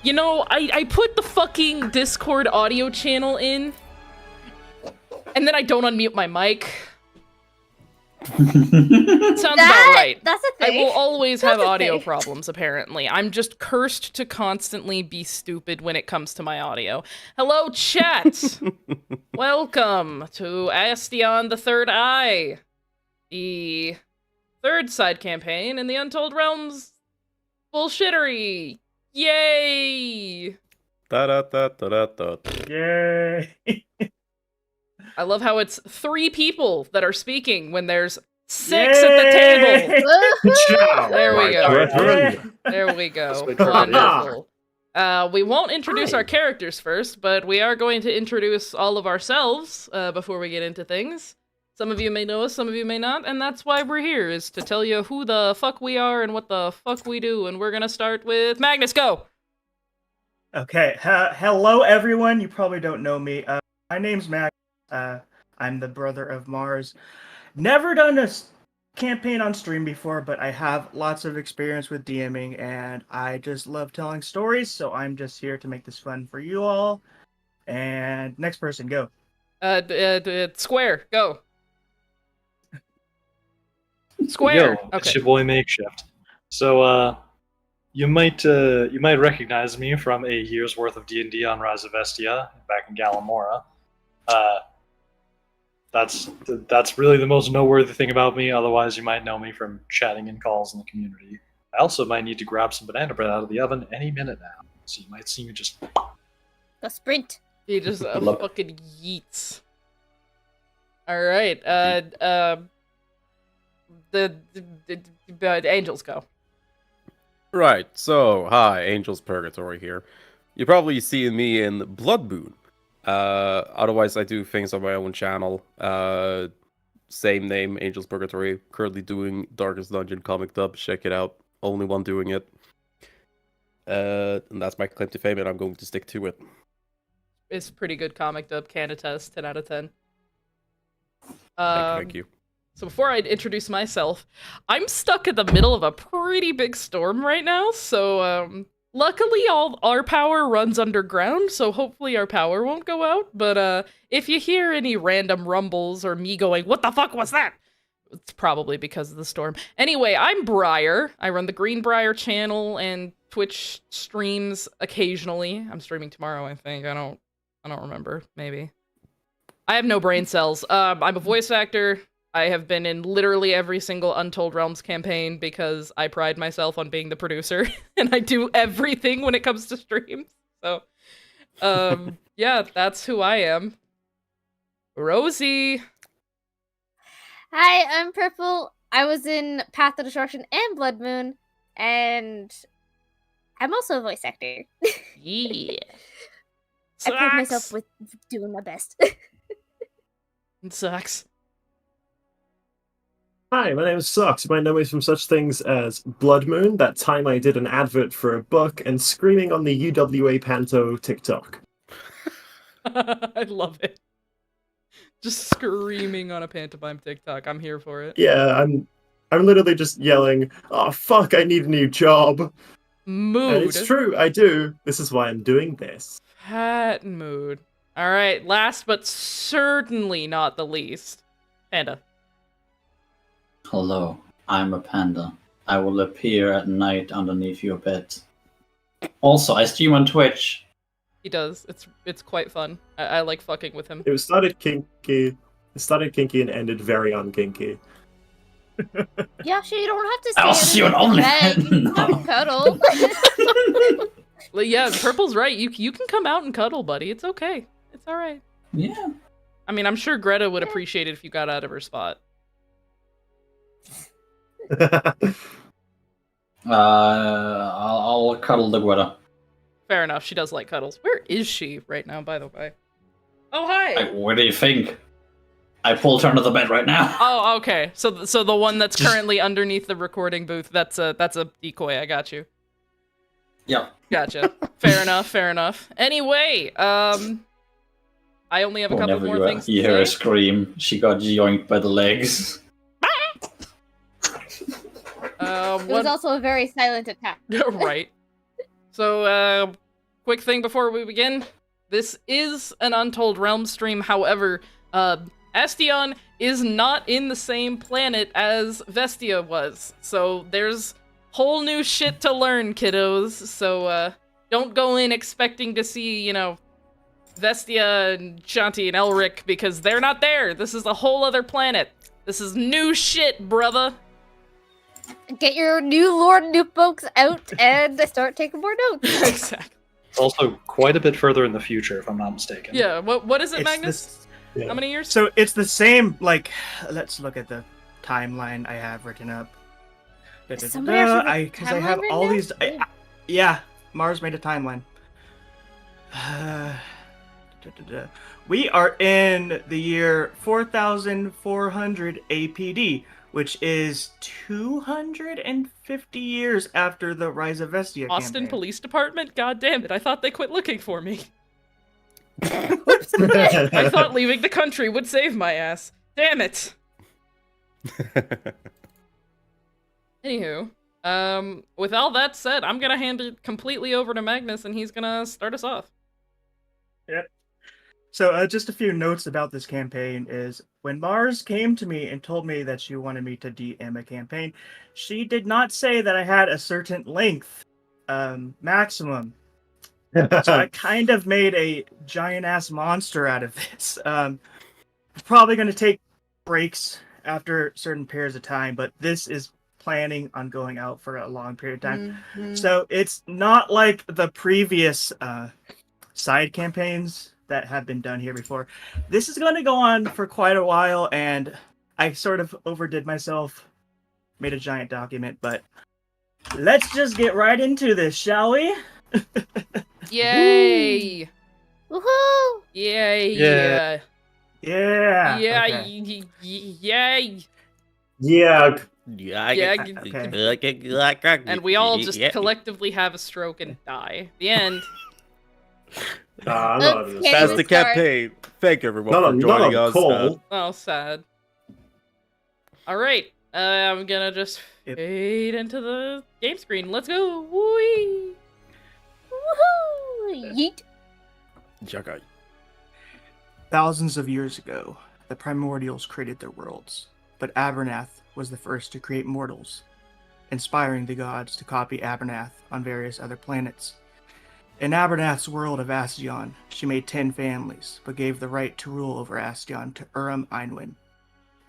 You know, I put the fucking Discord audio channel in, and then I don't unmute my mic. Sounds about right. That's a thing. I will always have audio problems, apparently. I'm just cursed to constantly be stupid when it comes to my audio. Hello, chat! Welcome to Asteon the Third Eye, the third side campaign in the Untold Realms bullshittery. Yay! Da-da-da-da-da-da. Yay! I love how it's 3 people that are speaking when there's 6 at the table. There we go. There we go. Wonderful. We won't introduce our characters first, but we are going to introduce all of ourselves before we get into things. Some of you may know us, some of you may not, and that's why we're here, is to tell you who the fuck we are and what the fuck we do. And we're gonna start with Magnus, go! Okay, hello everyone. You probably don't know me. My name's Max. I'm the brother of Mars. Never done a campaign on stream before, but I have lots of experience with DMing, and I just love telling stories, so I'm just here to make this fun for you all. And next person, go. Square, go. Square. Yo, Okay. it's your boy Makeshift. So, you might recognize me from a year's worth of D&D on Rise of Asteon back in Gallimora. That's really the most noteworthy thing about me. Otherwise, you might know me from chatting in calls in the community. I also might need to grab some banana bread out of the oven any minute now, so you might see me just Go sprint. He just fucking yeets. All right. The angels go. Right, so, hi, Angel's Purgatory here. You're probably seeing me in Blood Moon. Otherwise, I do things on my own channel. Same name, Angel's Purgatory. Currently doing Darkest Dungeon comic dub. Check it out. Only one doing it. And that's my claim to fame, and I'm going to stick to it. It's pretty good comic dub. Can attest. 10 out of 10. Thank you. So before I introduce myself, I'm stuck in the middle of a pretty big storm right now, so luckily all our power runs underground, so hopefully our power won't go out, but if you hear any random rumbles or me going, what the fuck was that? It's probably because of the storm. Anyway, I'm Briar. I run the Greenbrier channel and Twitch streams occasionally. I'm streaming tomorrow, I think. I don't remember. Maybe. I have no brain cells. I'm a voice actor. I have been in literally every single Untold Realms campaign because I pride myself on being the producer and I do everything when it comes to streams. So, yeah, that's who I am. Rosie. Hi, I'm Purple. I was in Path of Destruction and Blood Moon, and I'm also a voice actor. Yeah. I pride myself with doing my best. It sucks. Hi, my name is Sucks. You might know me from such things as Blood Moon, that time I did an advert for a book, and screaming on the UWA Panto TikTok. I love it. Just screaming on a pantomime TikTok. I'm here for it. Yeah, I'm literally just yelling, "Oh fuck, I need a new job." Mood. And it's true, I do. This is why I'm doing this. Fat mood. All right, last but certainly not the least, Panda. Hello, I'm a panda. I will appear at night underneath your bed. Also, I stream on Twitch. He does. It's quite fun. I like fucking with him. It started kinky. It started kinky and ended very unkinky. Yeah, sure, you don't have to stay I'll see you on underneath the bed. OnlyFans. You can come cuddle. Well, yeah, Purple's right. You can come out and cuddle, buddy. It's okay. It's all right. Yeah. I mean, I'm sure Greta would appreciate it if you got out of her spot. I'll cuddle the Greta. Fair enough. She does like cuddles. Where is she right now, by the way? Oh, hi. What do you think? I pulled her under the bed right now. Oh, okay. So the one that's currently underneath the recording booth, that's a decoy. I got you. Yep. Gotcha. Fair enough. Fair enough. Anyway, I only have a couple more things to you hear her say. scream. She got yoinked by the legs. It was also a very silent attack. Right. So, quick thing before we begin. This is an Untold Realms stream, however, Asteon is not in the same planet as Vestia was. So there's whole new shit to learn, kiddos. So, don't go in expecting to see, you know, Vestia and Shanti and Elric, because they're not there. This is a whole other planet. This is new shit, brother. Get your new lore notebooks out and start taking more notes. Exactly. It's also quite a bit further in the future, if I'm not mistaken. Yeah, what is it, It's Magnus? Yeah. How many years? So it's the same, like, let's look at the timeline I have written up. Somebody actually wrote Because I have timeline all written these. down? Yeah, Mars made a timeline. We are in the year 4400 APD, which is 250 years after the Rise of Vestia Austin campaign. Police Department? God damn it, I thought they quit looking for me. I thought leaving the country would save my ass. Damn it. Anywho, with all that said, I'm gonna hand it completely over to Magnus, and he's gonna start us off. Yep. So just a few notes about this campaign is when Mars came to me and told me that she wanted me to DM a campaign, she did not say that I had a certain length maximum. So I kind of made a giant ass monster out of this. Probably going to take breaks after certain periods of time, but this is planning on going out for a long period of time. So it's not like the previous side campaigns that have been done here before. This is going to go on for quite a while, and I sort of overdid myself, made a giant document, but let's just get right into this, shall we? Yay! Woohoo! Yay! Yeah. Yeah. Yeah! Okay. Yay! Yeah. Yeah. And we all just collectively have a stroke and die. The end. No, Okay. That's the Start. campaign. Thank everyone not for on joining us. call. Oh, sad. Alright, I'm gonna just Yep. fade into the game screen. Let's go! Whee! Woohoo! Yeet. Jagai. Thousands of years ago, the primordials created their worlds, but Abernath was the first to create mortals, inspiring the gods to copy Abernath on various other planets. In Abernath's world of Asteon, she made 10 families, but gave the right to rule over Asteon to Urim Einwin.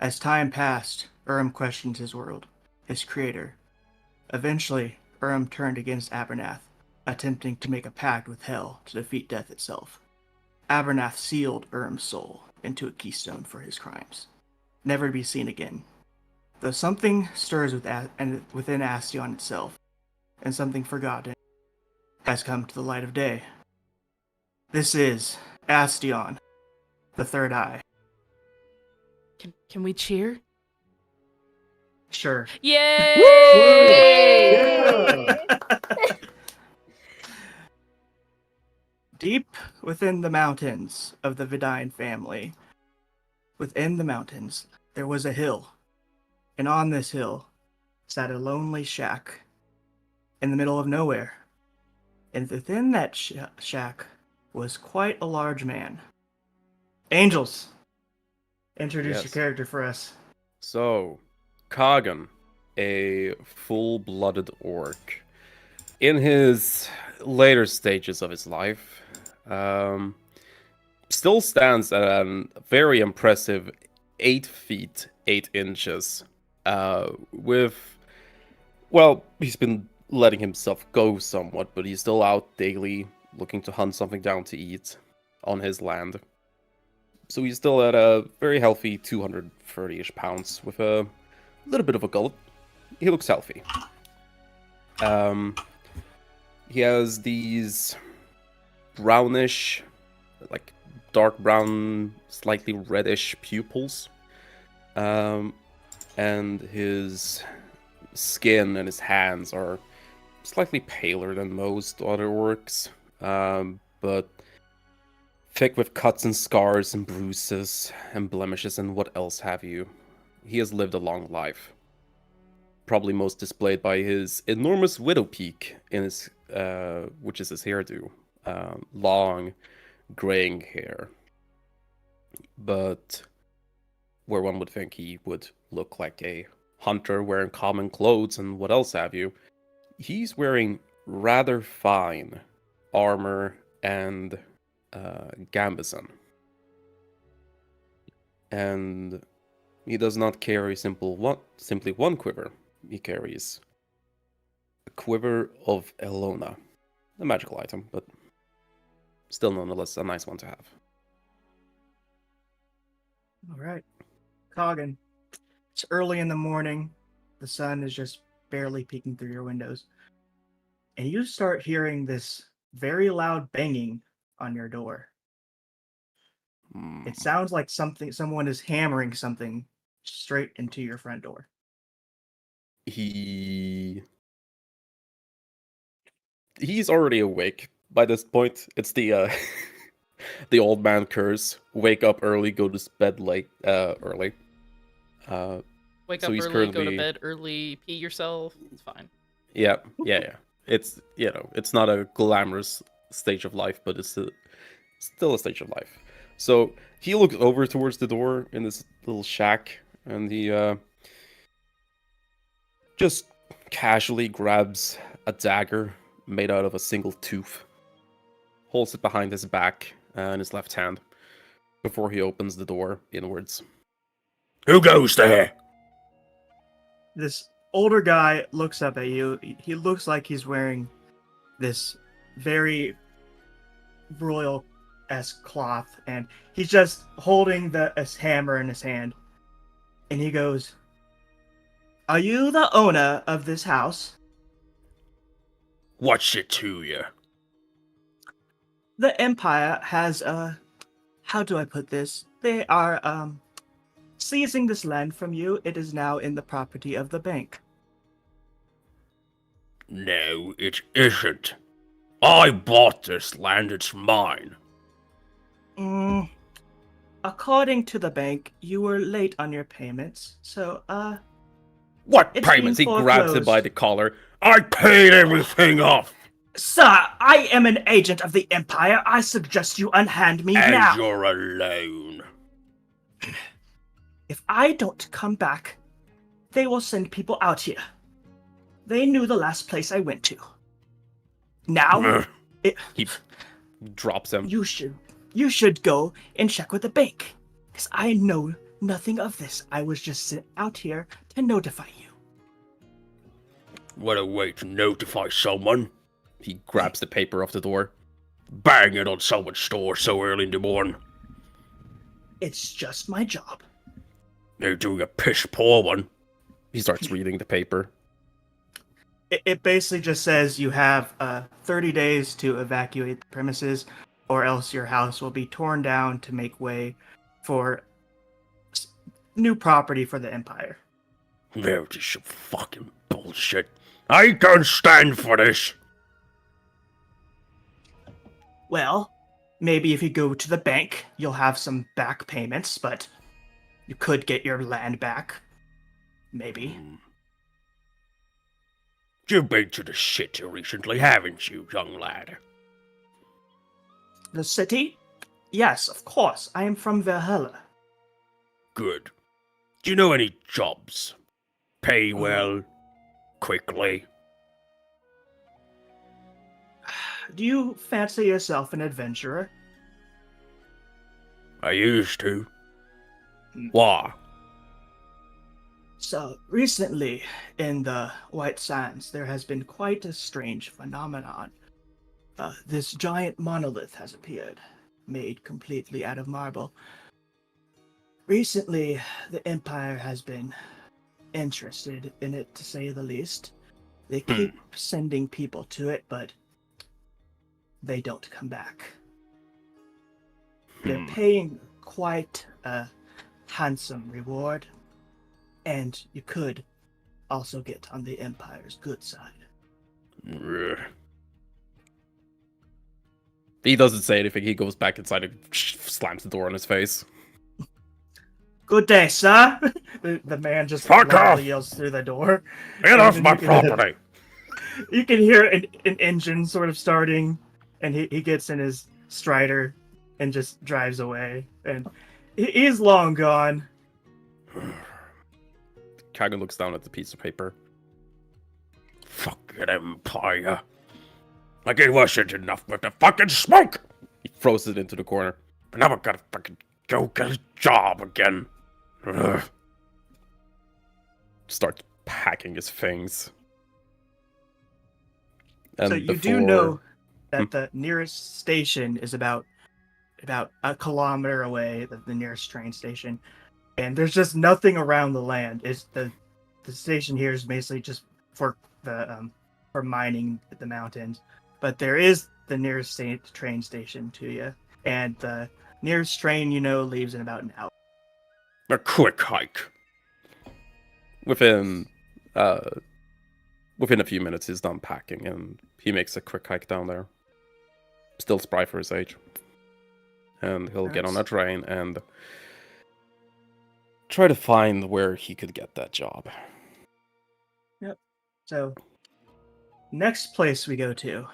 As time passed, Urim questioned his world, his creator. Eventually, Urim turned against Abernath, attempting to make a pact with Hell to defeat death itself. Abernath sealed Urim's soul into a keystone for his crimes, never to be seen again. Though something stirs within Asteon itself, and something forgotten has come to the light of day. This is Asteon, the Third Eye. Can we cheer? Sure. Yay! Yeah. Deep within the mountains of the Vidine family, within the mountains, there was a hill. And on this hill sat a lonely shack in the middle of nowhere. And within that shack was quite a large man. Angels, introduce Yes. your character for us. So, Kagan, a full-blooded orc, in his later stages of his life, still stands at a very impressive 8 feet 8 inches. He's been letting himself go somewhat, but he's still out daily looking to hunt something down to eat on his land. So he's still at a very healthy 230-ish pounds with a little bit of a gullet. He looks healthy. He has these brownish, like dark brown, slightly reddish pupils. And his skin and his hands are slightly paler than most other orcs, but thick with cuts and scars and bruises and blemishes and what else have you. He has lived a long life. probably most displayed by his enormous widow peak in his, which is his hairdo, long, graying hair. But where one would think he would look like a hunter wearing common clothes and what else have you, he's wearing rather fine armor and gambeson. And he does not carry simply one quiver. He carries a quiver of Elona. A magical item, but still nonetheless a nice one to have. All right. Coggin, it's early in the morning. The sun is just barely peeking through your windows. And you start hearing this very loud banging on your door. It sounds like someone is hammering something straight into your front door. He's already awake by this point. It's the the old man curse. Wake up early, go to bed late early. Wake So up he's early, go to currently- bed early, pee yourself. It's fine. Yeah. It's, it's not a glamorous stage of life, but it's still a stage of life. So he looks over towards the door in this little shack, and he just casually grabs a dagger made out of a single tooth, holds it behind his back in his left hand, before he opens the door inwards. Who goes there? This older guy looks up at you. He looks like he's wearing this very royal-esque cloth, and he's just holding this hammer in his hand. And he goes, "Are you the owner of this house?" What's it to you? The Empire has how do I put this? They are seizing this land from you. It is now in the property of the bank. No, it isn't. I bought this land, it's mine. According to the bank, you were late on your payments, so What It's payments? He being grabs it by foreclosed. the collar. I paid everything off! Sir, I am an agent of the Empire. I suggest you unhand me And now. you're alone. If I don't come back, they will send people out here. They knew the last place I went to. Now, He drops him. you should go and check with the bank, because I know nothing of this. I was just sent out here to notify you. What a way to notify someone. He grabs the paper off the door. Bang it on someone's door so early in the morning. It's just my job. They're doing a piss poor one. He starts reading the paper. It basically just says you have 30 days to evacuate the premises, or else your house will be torn down to make way for new property for the Empire. They're just some fucking bullshit. I can't stand for this. Well, maybe if you go to the bank, you'll have some back payments, but you could get your land back. Maybe. You've been to the city recently, haven't you, young lad? The city? Yes, of course. I am from Valhalla. Good. Do you know any jobs? Pay well? Quickly? Do you fancy yourself an adventurer? I used to. Why? So, recently, in the White Sands, there has been quite a strange phenomenon. This giant monolith has appeared, made completely out of marble. Recently, the Empire has been interested in it, to say the least. They keep sending people to it, but they don't come back. They're paying quite a handsome reward, and you could also get on the Empire's good side. He doesn't say anything. He goes back inside and slams the door on his face. Good day, sir. The man just Fuck loudly off! yells through the door. Get And off then my you can- property! You can hear an engine sort of starting, and he gets in his Strider and just drives away. And he's long gone. Kagan looks down at the piece of paper. Fucking Empire. I gave Washington enough with the fucking smoke! He throws it into the corner. But now I gotta fucking go get a job again. Ugh. Starts packing his things. And So you do before- know that the nearest station is about a kilometer away, the nearest train station, and there's just nothing around the land. It's the station here is basically just for the for mining the mountains, but there is the nearest train station to you, and the nearest train leaves in about an hour. A quick hike. Within a few minutes, he's done packing, and he makes a quick hike down there. Still spry for his age. And he'll get on a train and try to find where he could get that job. So, next place we go to,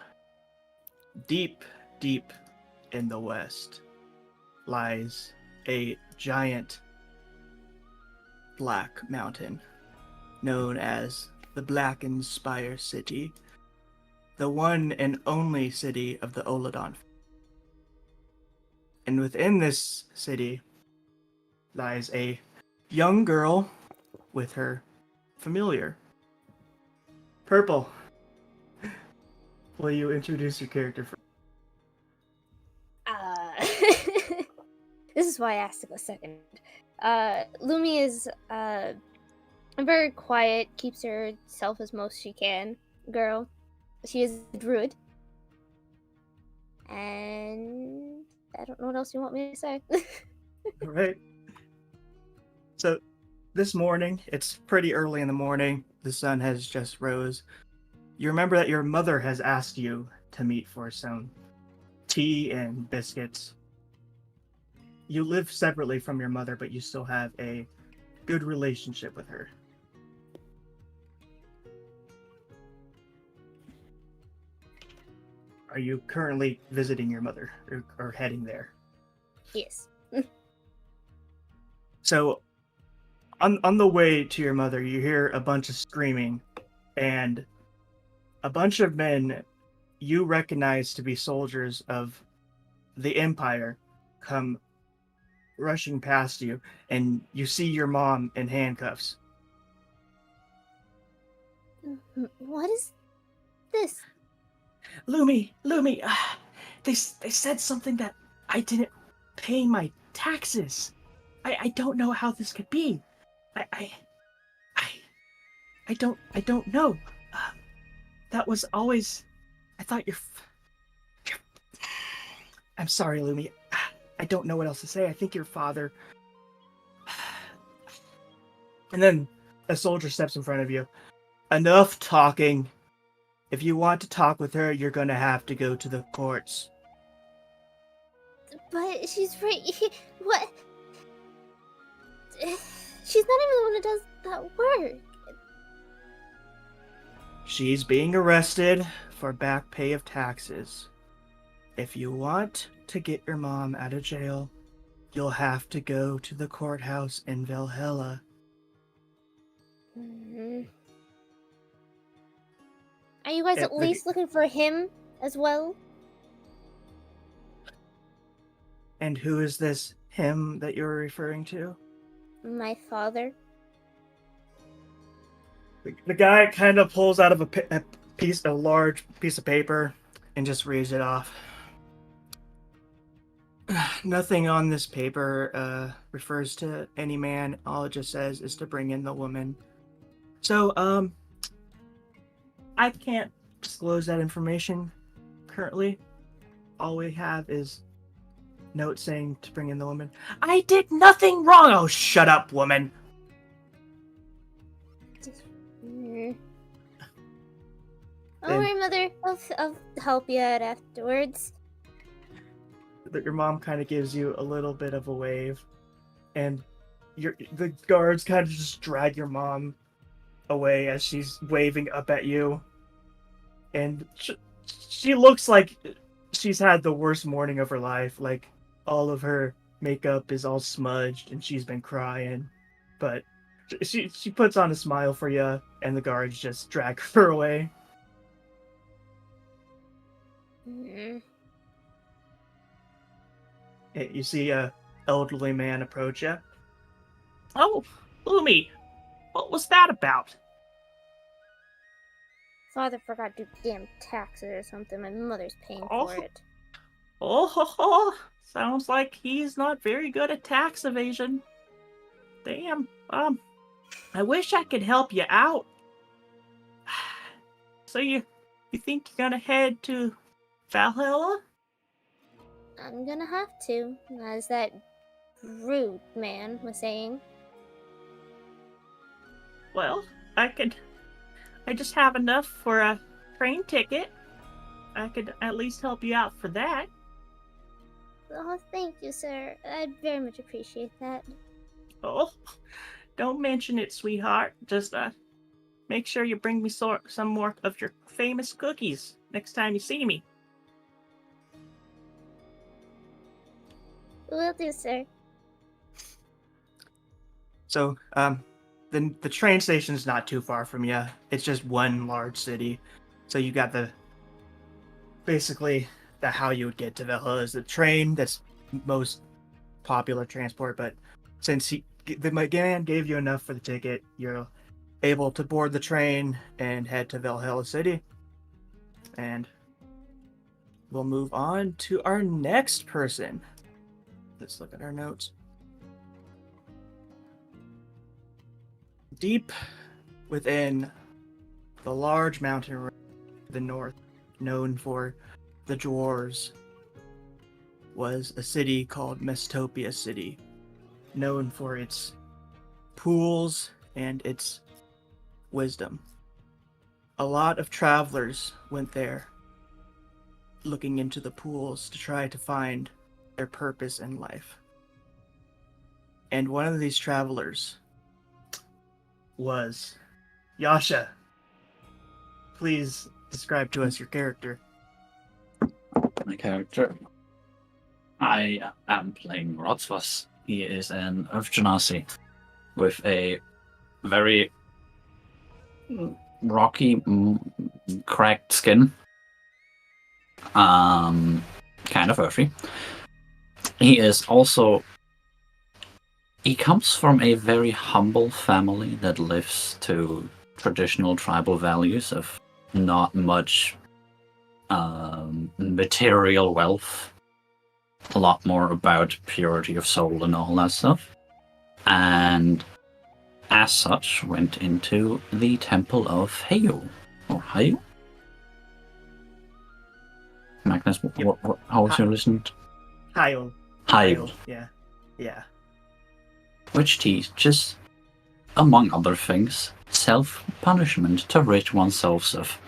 deep, deep in the west, lies a giant black mountain known as the Blackened Spire City, the one and only city of the Oladon. And within this city lies a young girl with her familiar. Purple, will you introduce your character first? This is why I asked to go second. Lumi is very quiet, keeps herself as most she can. Girl, she is a druid, and I don't know what else you want me to say. All right. So, this morning, it's pretty early in the morning. The sun has just rose. You remember that your mother has asked you to meet for some tea and biscuits. You live separately from your mother, but you still have a good relationship with her. Are you currently visiting your mother or heading there? Yes. So, on the way to your mother, you hear a bunch of screaming, and a bunch of men you recognize to be soldiers of the Empire come rushing past you, and you see your mom in handcuffs. What is this? Lumi, they said something that I didn't pay my taxes. I don't know how this could be. I don't know. That was always. I thought I'm sorry, Lumi. I don't know what else to say. I think your father. And then a soldier steps in front of you. Enough talking. If you want to talk with her, you're gonna have to go to the courts. But she's right here. What? She's not even the one who does that work. She's being arrested for back pay of taxes. If you want to get your mom out of jail, you'll have to go to the courthouse in Valhalla. Are you guys Yeah, at least looking for him as well? And who is this him that you're referring to? My father. The guy kind of pulls out of a large piece of paper and just reads it off. Nothing on this paper refers to any man. All it just says is to bring in the woman. So, I can't disclose that information currently. All we have is note saying to bring in the woman. I did nothing wrong! Oh, shut up, woman! Don't worry, Mother. I'll help you out afterwards. That your mom kind of gives you a little bit of a wave, and the guards kind of just drag your mom away as she's waving up at you, and she looks like she's had the worst morning of her life. Like all of her makeup is all smudged, and she's been crying, but she puts on a smile for you, and the guards just drag her away. Mm. You see a elderly man approach you. Oh, Lumi, what was that about? Father forgot to do damn taxes or something. My mother's paying Oh. for it. Oh, sounds like he's not very good at tax evasion. Damn. I wish I could help you out. So you think you're gonna head to Valhalla? I'm gonna have to, as that rude man was saying. Well, I just have enough for a train ticket. I could at least help you out for that. Oh, thank you, sir. I'd very much appreciate that. Oh, don't mention it, sweetheart. Just make sure you bring me some more of your famous cookies next time you see me. Will do, sir. So, the train station is not too far from you. It's just one large city. So you got basically how you would get to Valhalla is the train. That's most popular transport. But since the man gave you enough for the ticket, you're able to board the train and head to Valhalla City. And we'll move on to our next person. Let's look at our notes. Deep within the large mountain range to the north, known for the dwarves, was a city called Mestopia City, known for its pools and its wisdom. A lot of travelers went there looking into the pools to try to find their purpose in life. And one of these travelers was Yasha. Please describe to us your character. My character. I am playing Rodsvos. He is an Earth Genasi with a very rocky, cracked skin. Kind of earthy. He is also. He comes from a very humble family that lives to traditional tribal values of not much material wealth. A lot more about purity of soul and all that stuff. And as such, went into the Temple of Heyo. Or Heyo? Magnus, how was your listened? Hyol. Heyo. Yeah. Which teaches, among other things, self-punishment to rid oneself of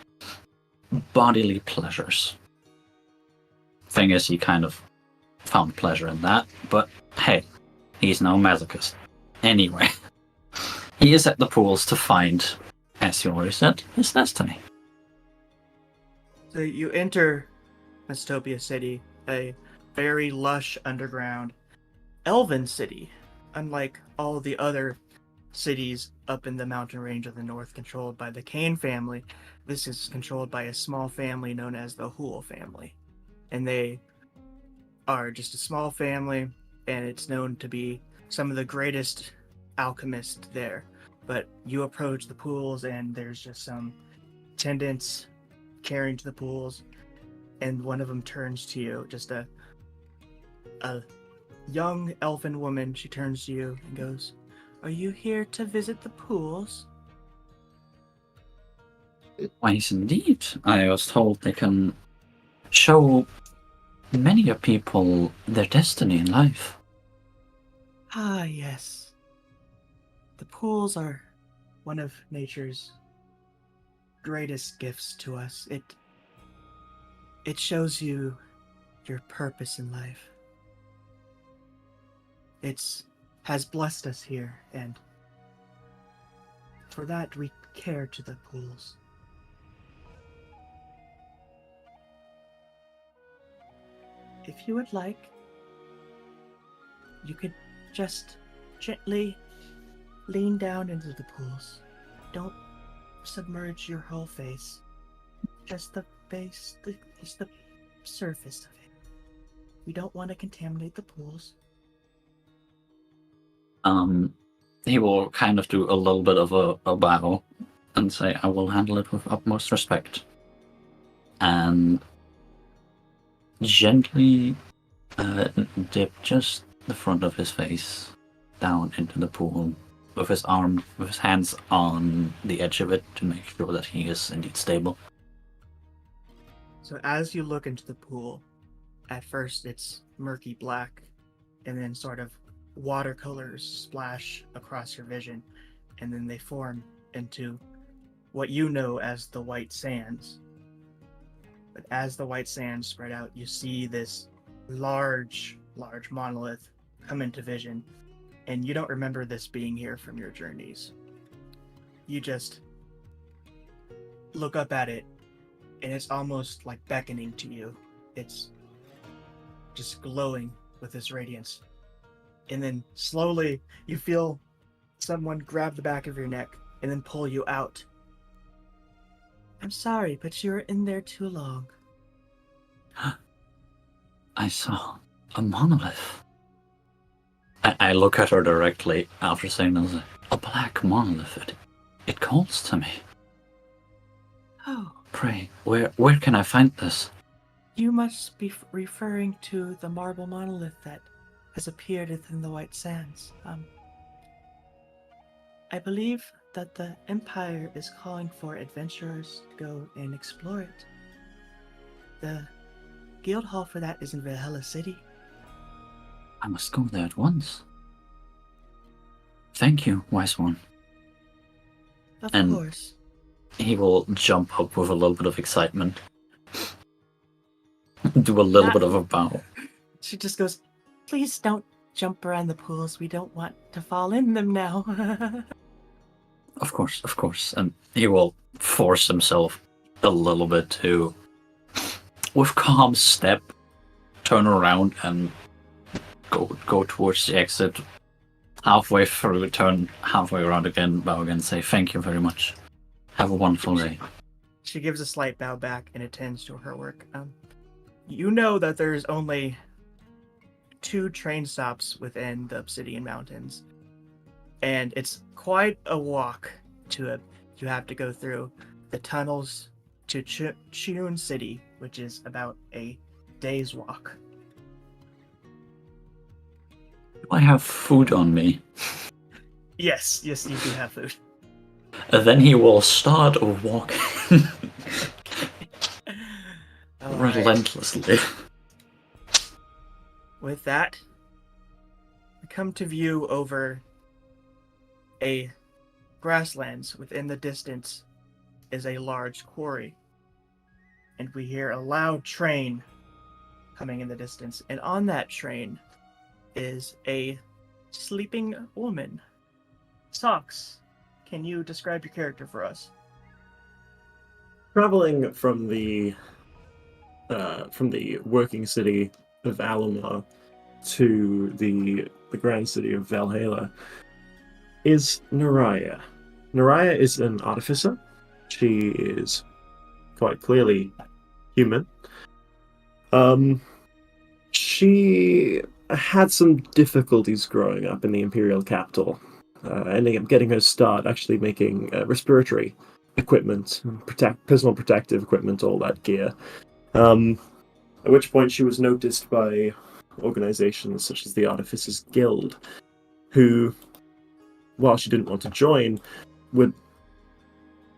bodily pleasures. Thing is, he kind of found pleasure in that, but hey, he's no masochist. Anyway, he is at the pools to find, as you already said, his destiny. So you enter Mestopia City, a very lush underground elven city, unlike all the other cities up in the mountain range of the north controlled by the Kane family. This is controlled by a small family known as the Hool family. And they are just a small family, and it's known to be some of the greatest alchemists there. But you approach the pools, and there's just some attendants carrying to the pools, and one of them turns to you, just a young elfin woman. She turns to you and goes, "Are you here to visit the pools?" Why, yes, indeed. I was told they can show many a people their destiny in life. Ah, yes. The pools are one of nature's greatest gifts to us. It shows you your purpose in life. It's has blessed us here, and for that we care to the pools. If you would like, you could just gently lean down into the pools. Don't submerge your whole face. Just the base, just the surface of it. We don't want to contaminate the pools. He will kind of do a little bit of a bow and say, I will handle it with utmost respect. And gently dip just the front of his face down into the pool with his hands on the edge of it to make sure that he is indeed stable. So as you look into the pool, at first it's murky black, and then sort of watercolors splash across your vision, and then they form into what you know as the white sands. But as the white sands spread out, you see this large monolith come into vision, and you don't remember this being here from your journeys. You just look up at it, and it's almost like beckoning to you. It's just glowing with this radiance. And then slowly you feel someone grab the back of your neck and then pull you out. I'm sorry, but you were in there too long. I saw a monolith. I look at her directly after saying this. A black monolith. It calls to me. Oh, Pray, where can I find this? you must be referring to the marble monolith that has appeared within the White Sands. I believe that the Empire is calling for adventurers to go and explore it. The guild hall for that is in Valhalla City. I must go there at once. Thank you, wise one. Of And- course. He will jump up with a little bit of excitement. Do a little bit of a bow. She just goes, please don't jump around the pools. We don't want to fall in them now. Of course. And he will force himself a little bit to, with calm step, turn around and go towards the exit. Halfway through, turn halfway around again, bow again, say thank you very much. Have a wonderful day. She gives a slight bow back and attends to her work. You know that there's only 2 train stops within the Obsidian Mountains, and it's quite a walk to it. You have to go through the tunnels to Chun City, which is about a day's walk. Do I have food on me? Yes, you do have food. Then he will start walking All right. relentlessly. With that, we come to view over a grasslands. Within the distance is a large quarry, and we hear a loud train coming in the distance, and on that train is a sleeping woman. Socks, can you describe your character for us? Traveling from the working city of Alomar to the grand city of Valhalla is Naraya. Naraya is an artificer. She is quite clearly human. She had some difficulties growing up in the Imperial capital, ending up getting her start actually making respiratory equipment, personal protective equipment, all that gear. At which point she was noticed by organizations such as the Artificers Guild, who, while she didn't want to join, would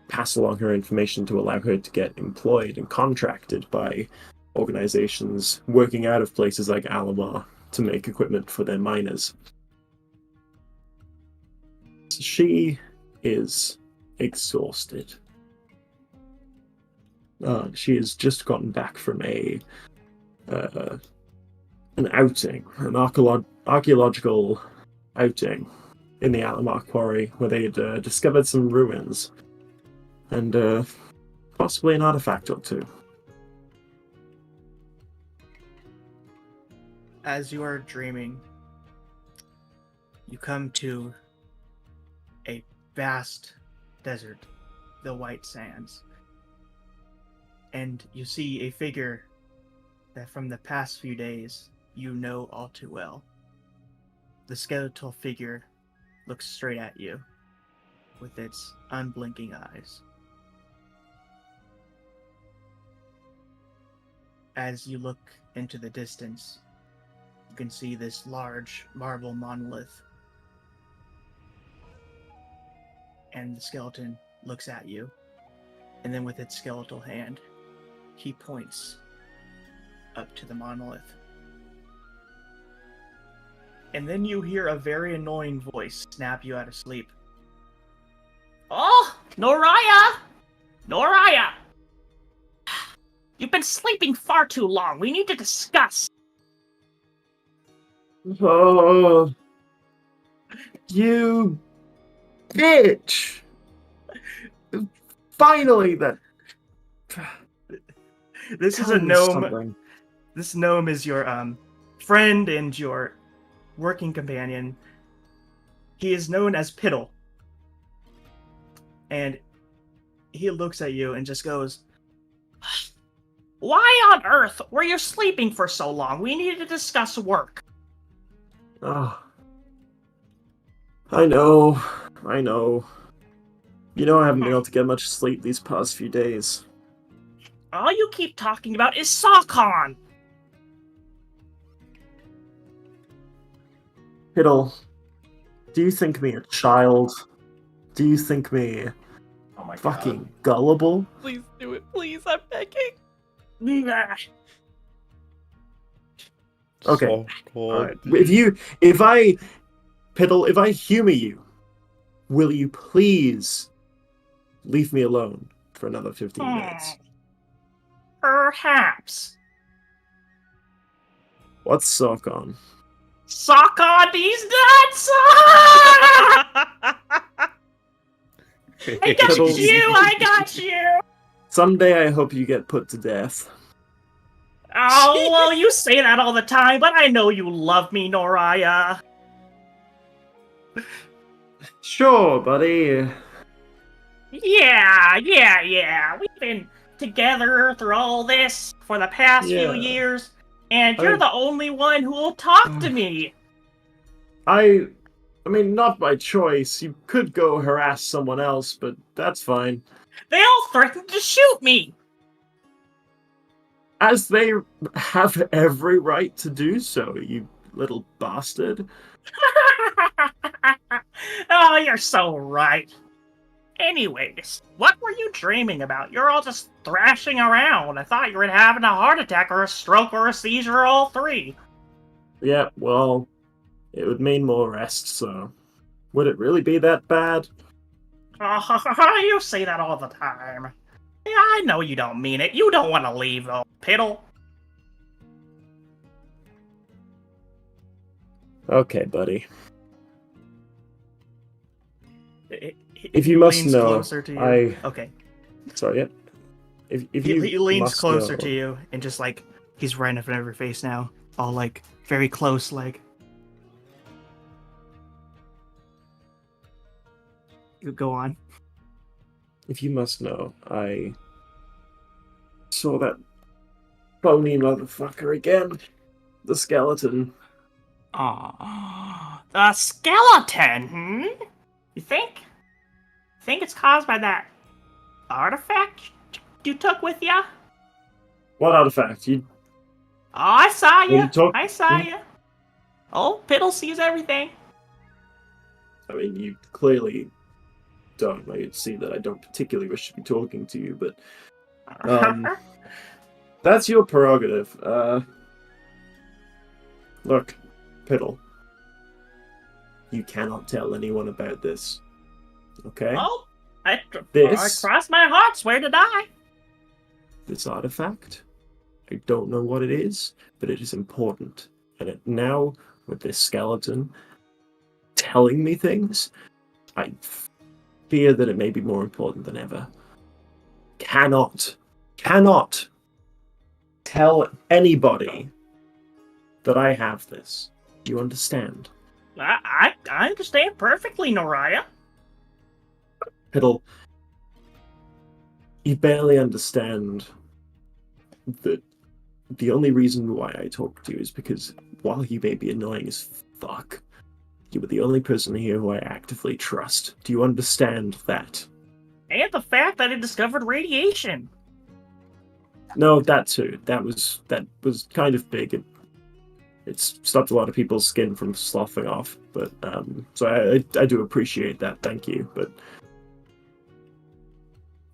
pass along her information to allow her to get employed and contracted by organizations working out of places like Alomar to make equipment for their miners. She is exhausted. She has just gotten back from an outing, an archaeological outing in the Alamar Quarry, where they had discovered some ruins and possibly an artifact or two. As you are dreaming, you come to a vast desert, the White Sands, and you see a figure that from the past few days you know all too well. The skeletal figure looks straight at you with its unblinking eyes. As you look into the distance, you can see this large marble monolith. And the skeleton looks at you, and then with its skeletal hand, he points up to the monolith. And then you hear a very annoying voice snap you out of sleep. Oh, Noraya! Noraya! You've been sleeping far too long. We need to discuss. Oh, you bitch! Finally, that. This is Tell a me gnome. something. This gnome is your friend and your working companion. He is known as Piddle. And he looks at you and just goes, Why on earth were you sleeping for so long? We needed to discuss work. Oh, I know. You know I haven't been able to get much sleep these past few days. All you keep talking about is Sawcon. Hiddle, do you think me a child? Do you think me Oh my fucking gullible? Please do it, please. I'm begging. Okay. So cold. Alright. If I humor you, will you please leave me alone for another 15 minutes? Perhaps. What's sock on? Sock on these nuts! I got Piddles. you! I got you! Someday I hope you get put to death. Oh, well, you say that all the time, but I know you love me, Noraya. Sure, buddy. Yeah. We've been together through all this for the past few Yeah. years, and I you're mean- the only one who will talk to me. I mean, not by choice. You could go harass someone else, but that's fine. They all threatened to shoot me. As they have every right to do so, you little bastard. Oh, you're so right. Anyways, what were you dreaming about? You're all just thrashing around. I thought you were having a heart attack or a stroke or a seizure or all three. Yeah, well, it would mean more rest, so would it really be that bad? You say that all the time. Yeah, I know you don't mean it. You don't want to leave, though, Piddle. Okay, buddy. If you he must leans know, closer to you. Okay. Sorry, yeah. If you He leans must closer know- to you and just like he's right in front of your face now, all like very close, like. You go on. If you must know, I saw that bony motherfucker again. The skeleton. Aw, the skeleton, You think? Think it's caused by that artifact you took with ya? What artifact? You Oh, I saw When you you. talk- I saw Hmm? you. Oh, Piddle sees everything. I mean, you clearly don't. I can see that I don't particularly wish to be talking to you, but that's your prerogative. Look, Piddle. You cannot tell anyone about this. Okay? Oh, I This- crossed my heart. Swear to die. This artifact, I don't know what it is, but it is important. And now, with this skeleton, telling me things, I fear that it may be more important than ever. Cannot tell anybody that I have this. Do you understand? I understand perfectly, Noraya. Piddle, you barely understand that the only reason why I talk to you is because while you may be annoying as fuck, you are the only person here who I actively trust. Do you understand that? And the fact that it discovered radiation. No, that too. That was kind of big. It's stopped a lot of people's skin from sloughing off. But so I do appreciate that. Thank you. But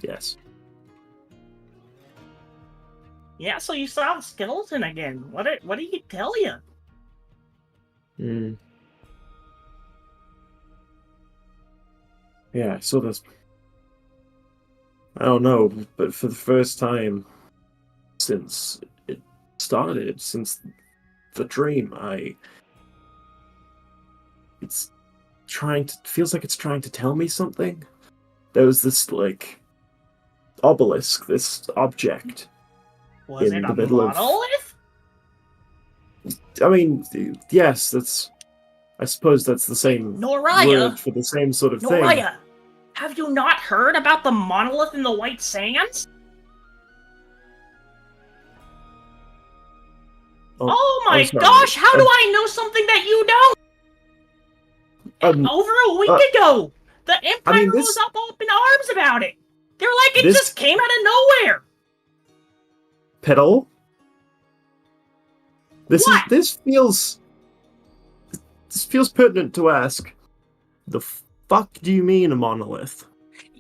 yes. Yeah, so you saw the skeleton again. What did he tell you? Yeah, I saw this. I don't know, but for the first time since it started, since the dream, feels like it's trying to tell me something. There was this like obelisk, this object. Was in it the a middle of- monolith? I mean, yes, I suppose that's the same Noraya, word for the same sort of thing. Noraya, have you not heard about the monolith in the White Sands? Oh my I'm sorry. gosh, how do I know something that you don't? Over a week ago, the Empire was up in arms about it. They're like, it just came out of nowhere. Petal? This feels pertinent to ask. The fuck do you mean a monolith?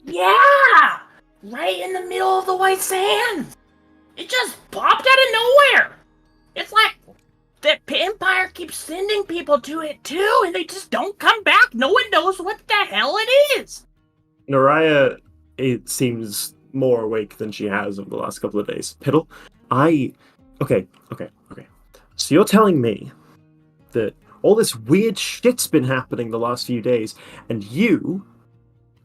Yeah! Right in the middle of the White Sands! It just popped out of nowhere! It's like the Empire keeps sending people to it too, and they just don't come back. No one knows what the hell it is! Noraya, it seems more awake than she has over the last couple of days. Piddle, Okay. So you're telling me that all this weird shit's been happening the last few days, and you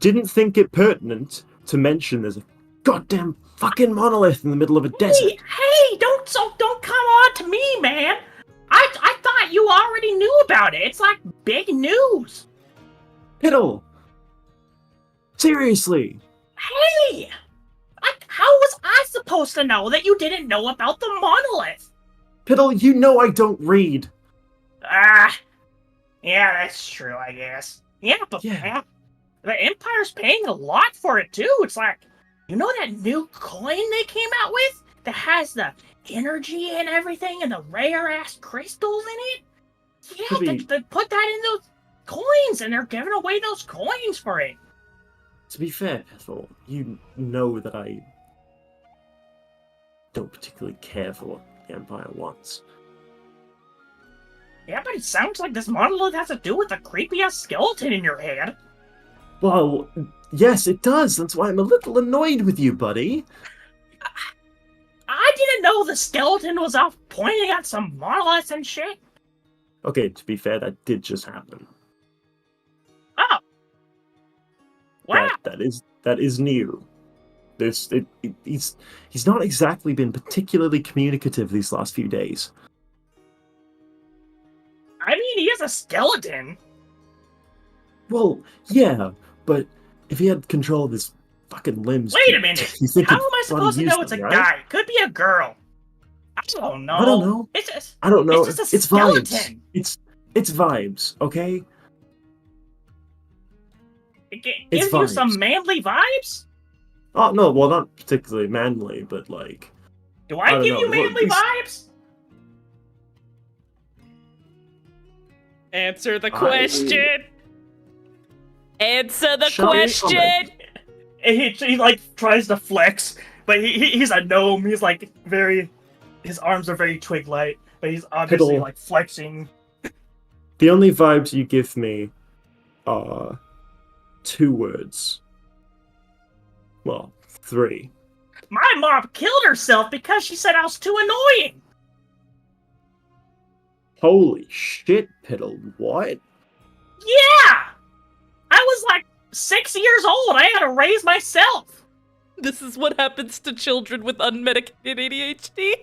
didn't think it pertinent to mention there's a goddamn fucking monolith in the middle of a desert? Hey, don't come on to me, man! I thought you already knew about it. It's like big news. Piddle! Seriously! Hey! How was I supposed to know that you didn't know about the monolith? Piddle, you know I don't read. Yeah, that's true, I guess. Yeah, but the Empire's paying a lot for it too. It's like, you know that new coin they came out with that has the energy and everything and the rare ass crystals in it? Yeah, they put that in those coins and they're giving away those coins for it. To be fair, Ethel, you know that I don't particularly care for what the Empire wants. Yeah, but it sounds like this monolith has to do with the creepy-ass skeleton in your head. Well, yes, it does. That's why I'm a little annoyed with you, buddy. I didn't know the skeleton was off pointing at some monoliths and shit. Okay, to be fair, that did just happen. Oh. Wow. That is new. He's not exactly been particularly communicative these last few days. I mean, he is a skeleton. Well, yeah, but if he had control of his fucking limbs... Wait a minute! How am I supposed to know it's a guy? It could be a girl. I don't know. I don't know. I don't know. It's just a skeleton. Vibes. It's vibes, okay? It gives you some manly vibes? Oh, no, well, not particularly manly, but like... Do I give you manly vibes? Answer the question! Answer the question! He like tries to flex, but he's a gnome. He's like his arms are very twig-like, but he's obviously like flexing. The only vibes you give me are 2 words. Well, 3. My mom killed herself because she said I was too Yeah! I was like 6 years old. I had to raise myself. This is what happens to children with unmedicated ADHD.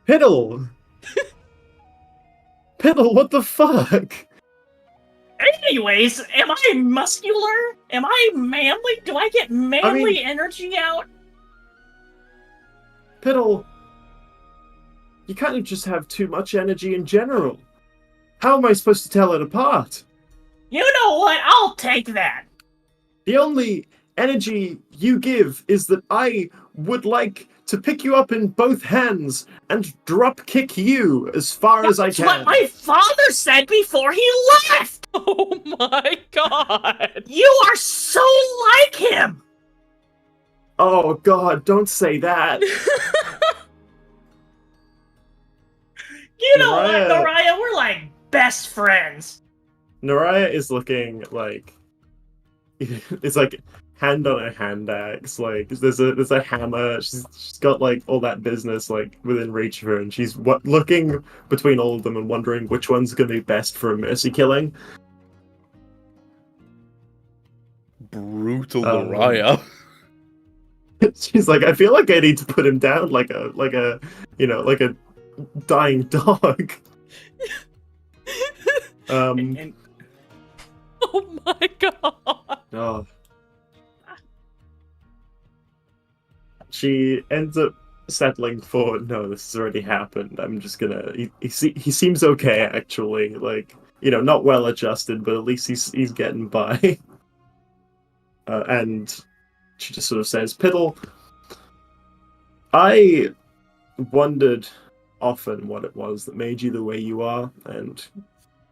Piddle! Piddle, what the fuck? Anyways, am I muscular? Am I manly? Do I get manly energy out? Piddle, you kind of just have too much energy in general. How am I supposed to tell it apart? You know what? I'll take that. The only energy you give is that I would like to pick you up in both hands and drop kick you as far as I That's can. what my father said before he left! Oh my god! You are so like him! Oh god, don't say that. You know what, Naraya- Naraya? We're like best friends. Naraya is looking like it's like hand on a hand axe. Like there's a hammer. She's got like all that business like within reach of her, and she's looking between all of them and wondering which one's gonna be best for a mercy killing. Brutal Naraya. She's like, I feel like I need to put him down like a dying dog. And Oh my god! Oh. She ends up settling for, no, this has already happened. I'm just gonna. He seems okay actually. Like, not well adjusted, but at least he's getting by. And she just sort of says, "Piddle, I wondered often what it was that made you the way you are, and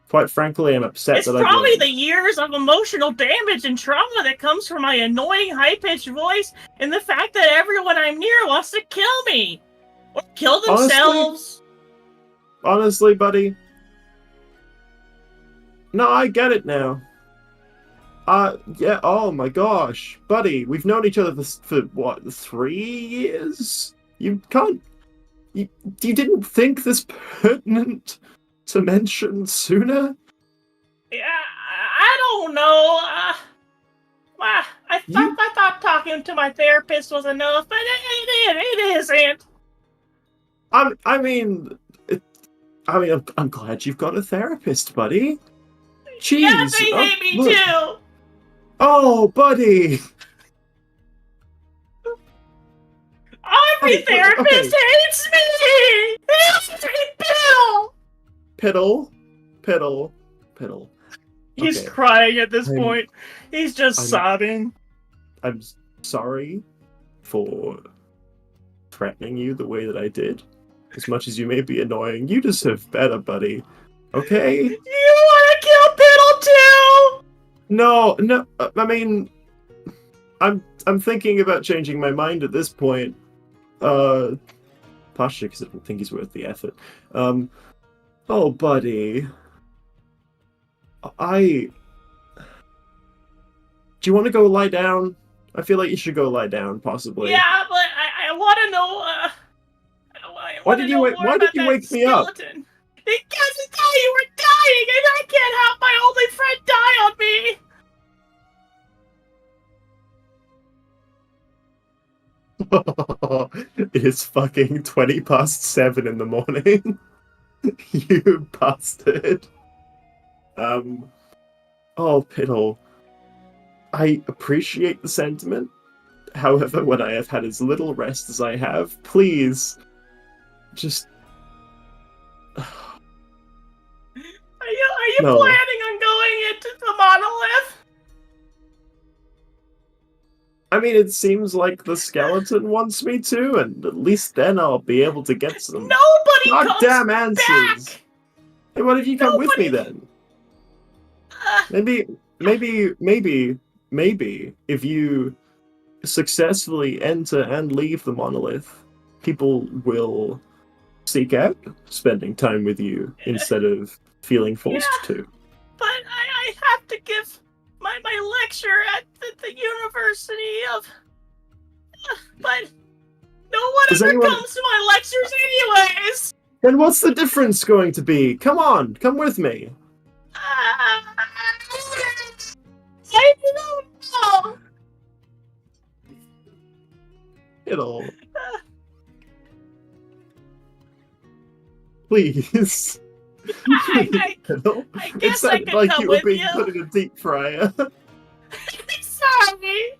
quite frankly, I'm upset it's that probably the years of emotional damage and trauma that comes from my annoying high-pitched voice and the fact that everyone I'm near wants to kill me. Or kill themselves. Honestly, buddy. No, I get it now. Yeah, oh my gosh. Buddy, we've known each other for what, 3 years? You didn't think this pertinent to mention sooner? Yeah, I don't know. I thought talking to my therapist was enough, but it isn't. I'm glad you've got a therapist, buddy. Jeez. Yeah, they hate me look. too. Oh, buddy. Every therapist hates me. They hates me, Bill. Piddle. He's Okay. crying at this point. He's just I'm- sobbing. I'm sorry for threatening you the way that I did. As much as you may be annoying, you deserve better, buddy. Okay? You want to kill Biddle too? No. I mean, I'm thinking about changing my mind at this point. Partially because I don't think he's worth the effort. Oh, buddy. Do you want to go lie down? I feel like you should go lie down, possibly. Yeah, but I want to know. Why did you wake me up? Skeleton. Because I thought you were dying, and I can't have my only friend die on me. It is fucking 7:20 in the morning. You bastard. Oh, Piddle. I appreciate the sentiment. However, when I have had as little rest as I have, please, just... Are you No. planning on going into the monolith? I mean, it seems like the skeleton wants me to, and at least then I'll be able to get some Nobody comes goddamn answers. back. Hey, what if you come with me Nobody- then? Maybe if you successfully enter and leave the monolith, people will seek out spending time with you instead of feeling forced to. But I have to give my lecture at the University of... But no one Does ever anyone- comes to my lectures anyways! Then what's the difference going to be? Come on, come with me. I don't know. It'll. Please. It'll. I It guess I sounded could like come you were with being you. put in a deep fryer. Sorry.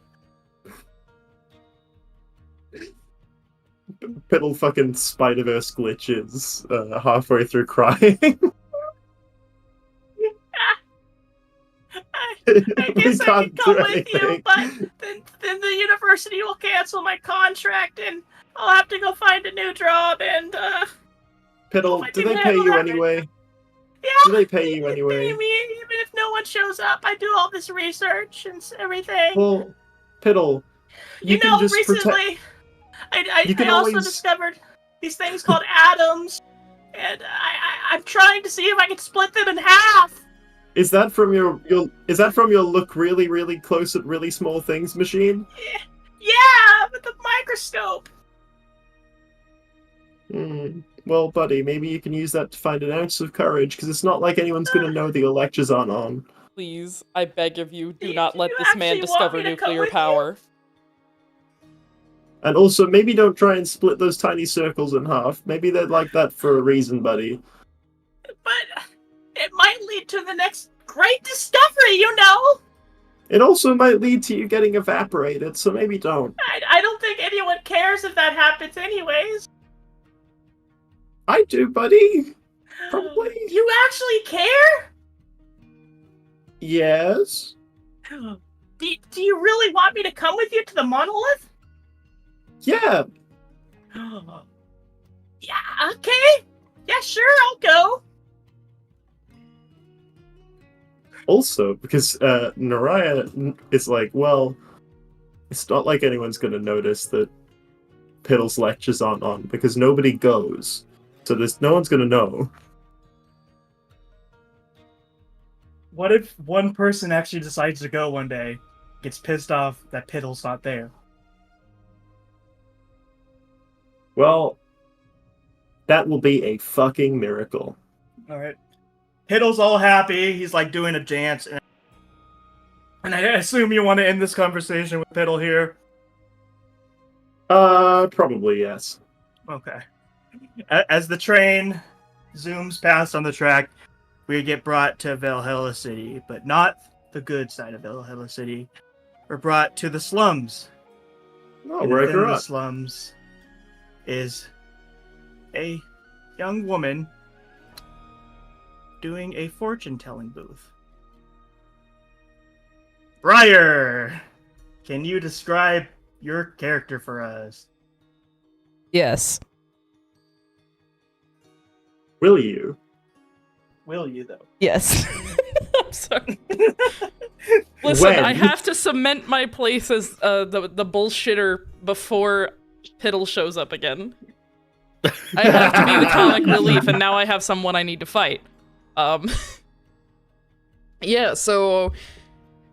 Piddle fucking Spider-Verse glitches halfway through crying. I guess I could come with you, but then the university will cancel my contract and I'll have to go find a new job and Piddle, my do team they pay will you have anyway? yeah. Do they pay you They anyway? pay me even if no one shows up. I do all this research and everything. Well, Piddle, you can just recently You can I also always- discovered these things called atoms, and I'm trying to see if I can split them in half. Is that from your look really, really close at really small things machine? Yeah, with the microscope. Well, buddy, maybe you can use that to find an ounce of courage, because it's not like anyone's going to know that your lectures aren't on. Please, I beg of you, do Do not let you this man actually want discover me to come nuclear with you? power. And also, maybe don't try and split those tiny circles in half. Maybe they're like that for a reason, buddy. But it might lead to the next great discovery, you know? It also might lead to you getting evaporated, so maybe don't. I don't think anyone cares if that happens anyways. I do, buddy. Probably. You actually care? Yes. Do you really want me to come with you to the monolith? Yeah. Yeah, okay. Yeah, sure, I'll go. Also, because Naraya is like, well, it's not like anyone's going to notice that Piddle's lectures aren't on, because nobody goes. So no one's going to know. What if one person actually decides to go one day, gets pissed off that Piddle's not there? Well, that will be a fucking miracle. All right. Piddle's all happy. He's like doing a dance. And I assume you want to end this conversation with Piddle here. Probably yes. Okay. As the train zooms past on the track, we get brought to Valhalla City, but not the good side of Valhalla City. We're brought to the slums. Oh, And right, within the right. slums is a young woman doing a fortune-telling booth. Briar, can you describe your character for us? Yes. Will you? Will you, though? Yes. I'm sorry. Listen, When? I have to cement my place as the bullshitter before Piddle shows up again. I have to be the comic relief, and now I have someone I need to fight. Yeah, so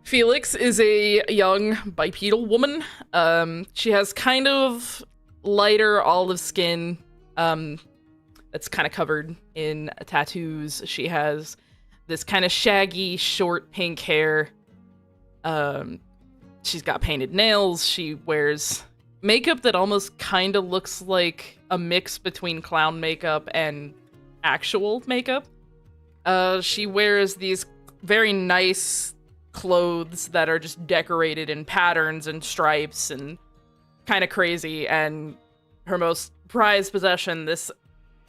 Felix is a young bipedal woman. She has kind of lighter olive skin, that's kind of covered in tattoos. She has this kind of shaggy, short pink hair. She's got painted nails. She wears makeup that almost kind of looks like a mix between clown makeup and actual makeup. She wears these very nice clothes that are just decorated in patterns and stripes and kind of crazy. And her most prized possession, this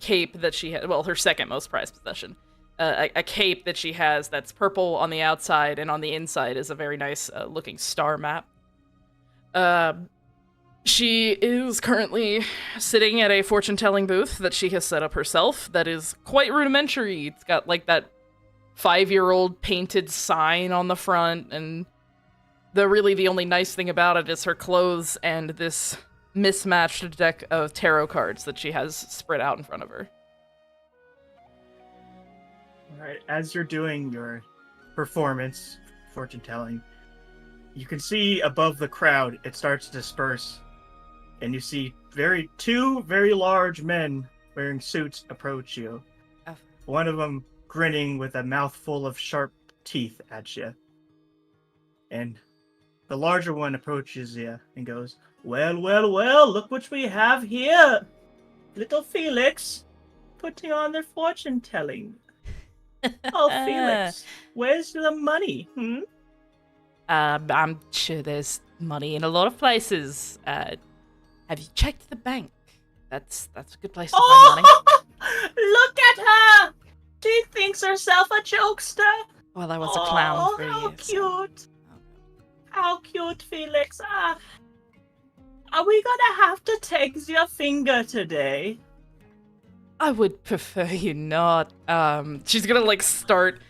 cape that she had, well, her second most prized possession, a cape that she has that's purple on the outside, and on the inside is a very nice looking star map. She is currently sitting at a fortune-telling booth that she has set up herself that is quite rudimentary. It's got like that 5-year-old painted sign on the front, and the only nice thing about it is her clothes and this mismatched deck of tarot cards that she has spread out in front of her. All right, as you're doing your performance, fortune telling, you can see above the crowd, it starts to disperse, and you see two very large men wearing suits approach you. Oh. One of them grinning with a mouthful of sharp teeth at you. And the larger one approaches you and goes, well, look what we have here. Little Felix putting on their fortune telling. Oh, Felix, where's the money? I'm sure there's money in a lot of places. Have you checked the bank? That's a good place to find money. Look at her! She thinks herself a jokester. Well, I was a clown for how years. cute. How cute, Felix. Are we gonna have to take your finger today? I would prefer you not. She's gonna like start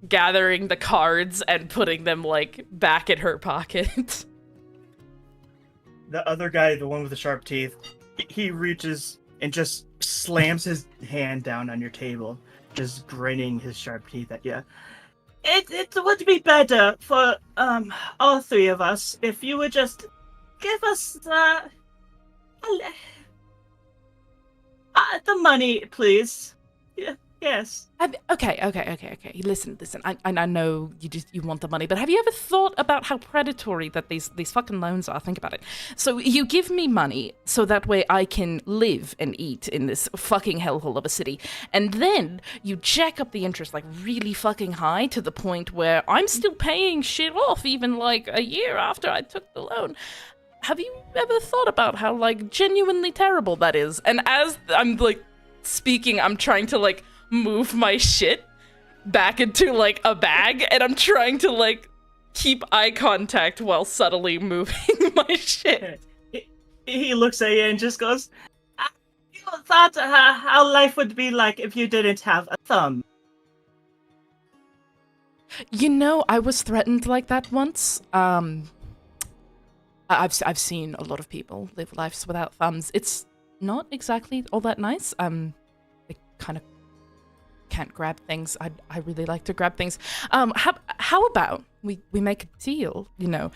gathering the cards and putting them like back in her pocket. The other guy, the one with the sharp teeth, he reaches and just slams his hand down on your table, just grinning his sharp teeth at you. It would be better for all three of us if you would just give us the money, please. Yes. Okay. Listen. I know you want the money, but have you ever thought about how predatory that these fucking loans are? Think about it. So you give me money so that way I can live and eat in this fucking hellhole of a city, and then you jack up the interest like really fucking high to the point where I'm still paying shit off even like a year after I took the loan. Have you ever thought about how like genuinely terrible that is? And as I'm like speaking, I'm trying to like move my shit back into like a bag, and I'm trying to like keep eye contact while subtly moving my shit. He looks at you and just goes, you thought how life would be like if you didn't have a thumb. You know, I was threatened like that once. I've seen a lot of people live lives without thumbs. It's not exactly all that nice. They kind of can't grab things. I really like to grab things. How about we make a deal? You know,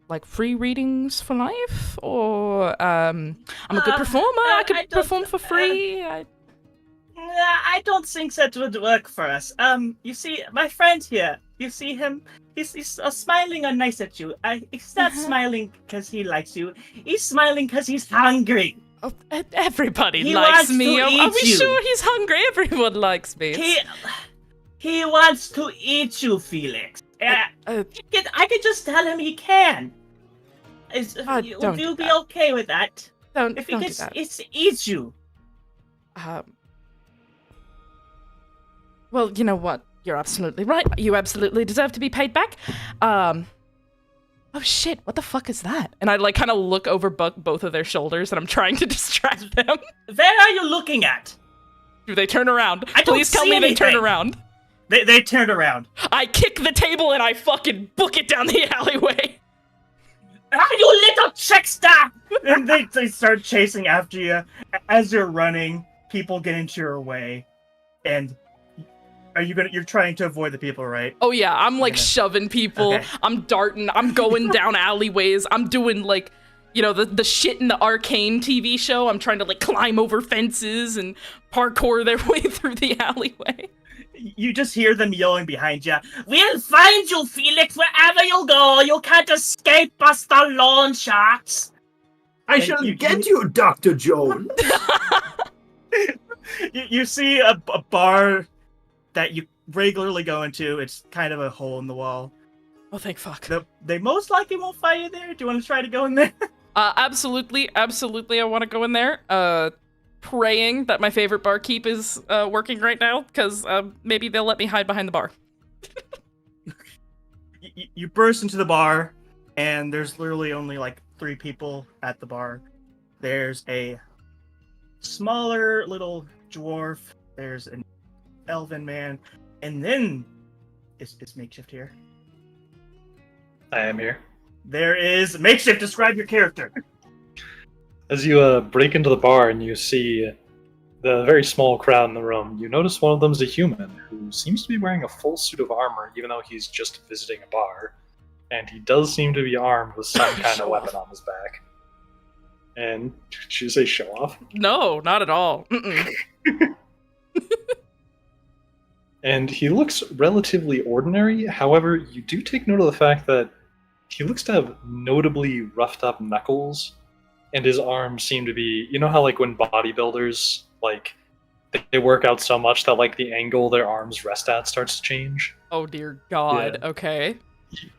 like free readings for life, or I'm a good performer. I could perform for free. I don't think that would work for us. You see, my friend here, you see him? He's smiling and nice at you. He's not smiling because he likes you. He's smiling because he's hungry. Oh, everybody He likes wants me. to Are eat we you. sure he's hungry? Everyone likes me. He wants to eat you, Felix. I could just tell him he can. Would you be okay with that? If he gets eats you. Well, you know what? You're absolutely right. You absolutely deserve to be paid back. Oh shit, what the fuck is that? And I like kind of look over both of their shoulders and I'm trying to distract them. Where are you looking at? Do they turn around? I don't Please tell see me anything. they turn around. They turn around. I kick the table and I fucking book it down the alleyway. You little trickster! And they start chasing after you. As you're running, people get into your way. And you're trying to avoid the people, right? Oh yeah, I'm like shoving people. Okay. I'm darting. I'm going down alleyways. I'm doing like, you know, the shit in the Arcane TV show. I'm trying to like climb over fences and parkour their way through the alleyway. You just hear them yelling behind you. We'll find you, Felix, wherever you go. You can't escape us, the lawn sharks. I shall get you, Dr. Jones. You see a bar that you regularly go into. It's kind of a hole in the wall. Oh, thank fuck. They most likely won't find you there. Do you want to try to go in there? Absolutely. I want to go in there. Praying that my favorite barkeep is working right now, because maybe they'll let me hide behind the bar. You burst into the bar, and there's literally only like 3 people at the bar. There's a smaller little dwarf. There's an elven man, and then is Makeshift here? I am here. There is Makeshift. Describe your character. As you break into the bar and you see the very small crowd in the room, you notice one of them is a human who seems to be wearing a full suit of armor, even though he's just visiting a bar. And he does seem to be armed with some kind of weapon on his back. And did you say show off? No, not at all. Mm-mm. And he looks relatively ordinary. However, you do take note of the fact that he looks to have notably roughed up knuckles, and his arms seem to be, you know how like when bodybuilders like they work out so much that like the angle their arms rest at starts to change. Oh dear God. Yeah. Okay.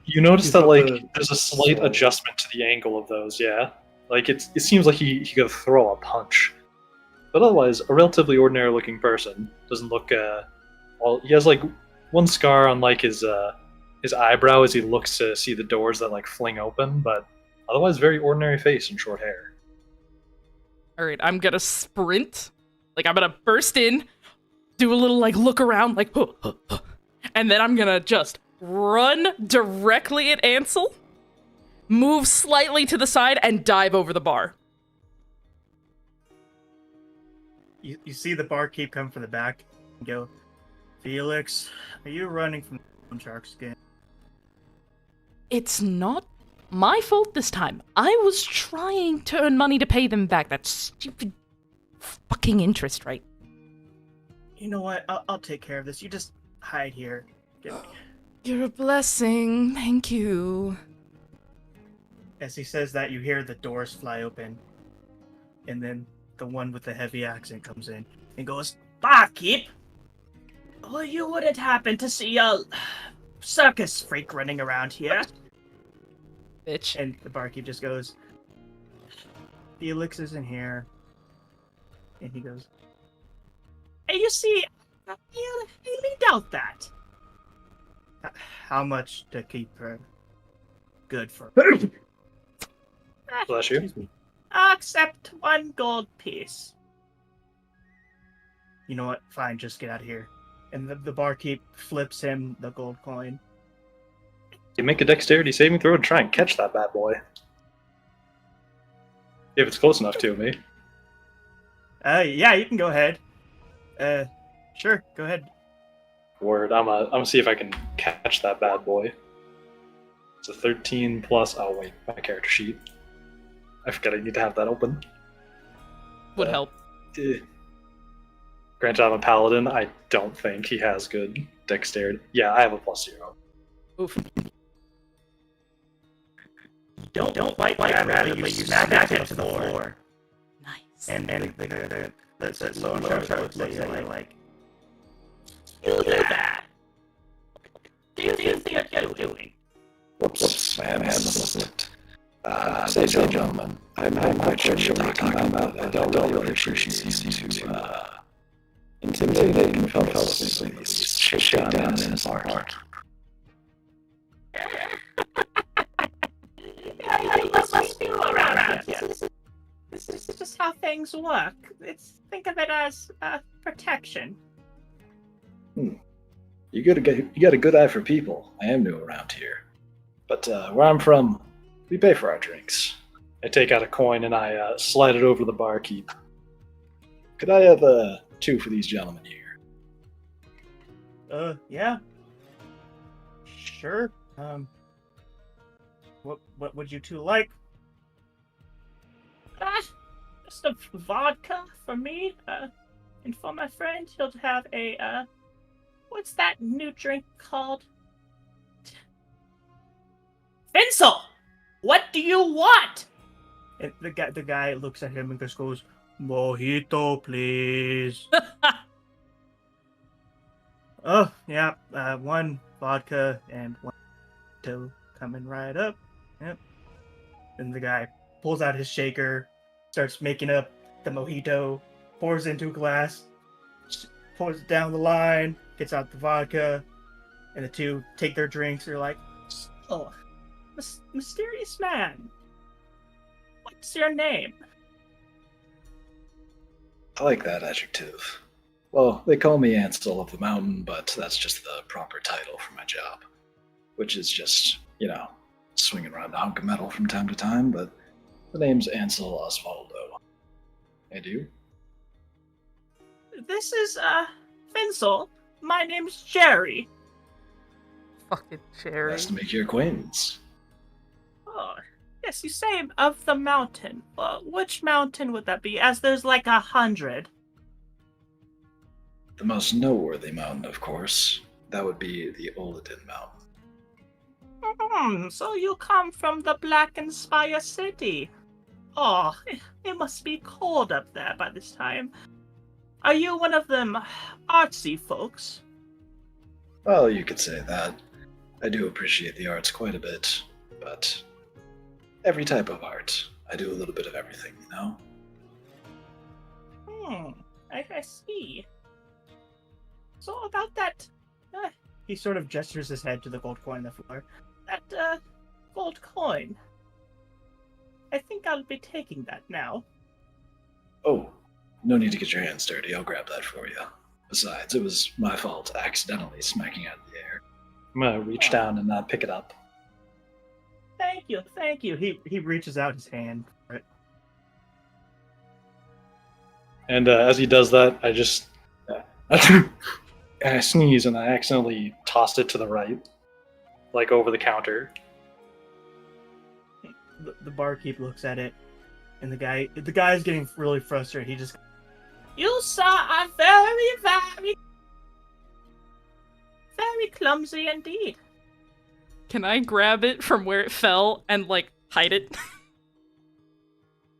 You notice He's that got like the there's a slight sword. adjustment to the angle of those, yeah. Like it seems like he could throw a punch. But otherwise, a relatively ordinary looking person. Doesn't look he has like one scar on like his eyebrow as he looks to see the doors that like fling open, but otherwise very ordinary face and short hair. All right, I'm gonna sprint. Like, I'm gonna burst in, do a little, like, look around, like, huh, huh, huh. And then I'm gonna just run directly at Ansel, move slightly to the side, and dive over the bar. You see the barkeep come from the back and go, Felix, are you running from the shark's skin? It's not my fault this time. I was trying to earn money to pay them back. That stupid fucking interest rate. You know what? I'll take care of this. You just hide here. You're a blessing. Thank you. As he says that, you hear the doors fly open. And then the one with the heavy accent comes in and goes, Barkeep, well, you wouldn't happen to see a circus freak running around here? Bitch. and the barkeep just goes, Felix isn't here. And he goes, And you see, I really doubt that. how much to keep her good for? Bless you. Excuse me. Accept 1 gold piece. You know what? Fine, just get out of here. And the barkeep flips him the gold coin. You make a dexterity saving throw to try and catch that bad boy. If it's close enough to me. Yeah, you can go ahead. Sure, go ahead. Word, I'm gonna see if I can catch that bad boy. It's a 13 plus. Oh wait, my character sheet. I forget I need to have that open. Would help. Granted, I'm a paladin. I don't think he has good dexterity. Yeah, I have a +0. Oof. Don't bite my rabbit, but you smack it to the floor. Nice. And the loan shark looks like, You do that. Do you think you're doing? Whoops, I haven't listened. Say, gentlemen, I'm quite sure you're talking about. I don't really appreciate you to intimidate and fell asleep. It's shake down in his heart. Let's be around here. This is just how things work. Think of it as protection. You got a good eye for people. I am new around here, but where I'm from, we pay for our drinks. I take out a coin and I slide it over the barkeep. Could I have 2 for these gentlemen here? yeah. Sure. What would you two like? Just a vodka for me, and for my friend, he'll have a, what's that new drink called? Vincel! What do you want? And the guy looks at him and just goes, Mojito, please. Oh, yeah, 1 vodka and 1 mojito coming right up. Yep. And the guy pulls out his shaker, starts making up the mojito, pours into a glass, pours it down the line, gets out the vodka, and the two take their drinks. They're like, Oh, mysterious man. What's your name? I like that adjective. Well, they call me Ansel of the Mountain, but that's just the proper title for my job. Which is just, swinging around a hunk of metal from time to time, but the name's Ansel Osvaldo. And you? This is, Vincel. My name's Jerry. Fucking Cherry. Nice to make your acquaintance. Oh, Yes, you say of the mountain. Which mountain would that be? As there's like 100. The most noteworthy mountain, of course. That would be the Olden Mountain. So you come from the Blackened Spire City. Oh, it must be cold up there by this time. Are you one of them artsy folks? Well, you could say that. I do appreciate the arts quite a bit, but every type of art. I do a little bit of everything, you know? I see. So about that, He sort of gestures his head to the gold coin on the floor. that gold coin. I think I'll be taking that now. Oh, no need to get your hands dirty. I'll grab that for you. Besides, it was my fault accidentally smacking out of the air. I'm gonna reach down and pick it up. Thank you. He reaches out his hand for it. And as he does that, I just I sneeze and I accidentally tossed it to the right, like over the counter. The barkeep looks at it, and the guy's getting really frustrated. He just, You, sir, are very clumsy indeed. Can I grab it from where it fell and, like, hide it?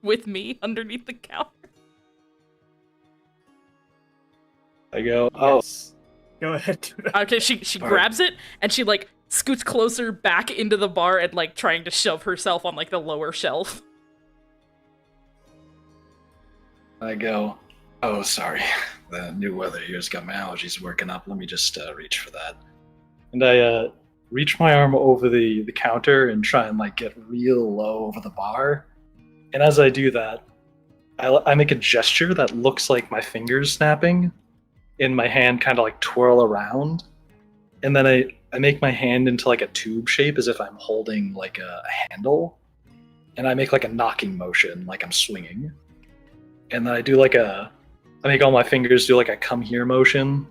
With me underneath the counter? I go, oh, yes. Go ahead. Do that. Okay, she grabs it, and she, like, scoots closer back into the bar and, like, trying to shove herself on, like, the lower shelf. I go, oh, sorry. The new weather here's got my allergies working up. Let me just reach for that. and I reach my arm over the counter and try and like get real low over the bar. And as I do that, I make a gesture that looks like my fingers snapping, and my hand kind of like twirl around, and then I make my hand into like a tube shape as if I'm holding like a handle, and I make like a knocking motion like I'm swinging, and then I make all my fingers do like a come here motion.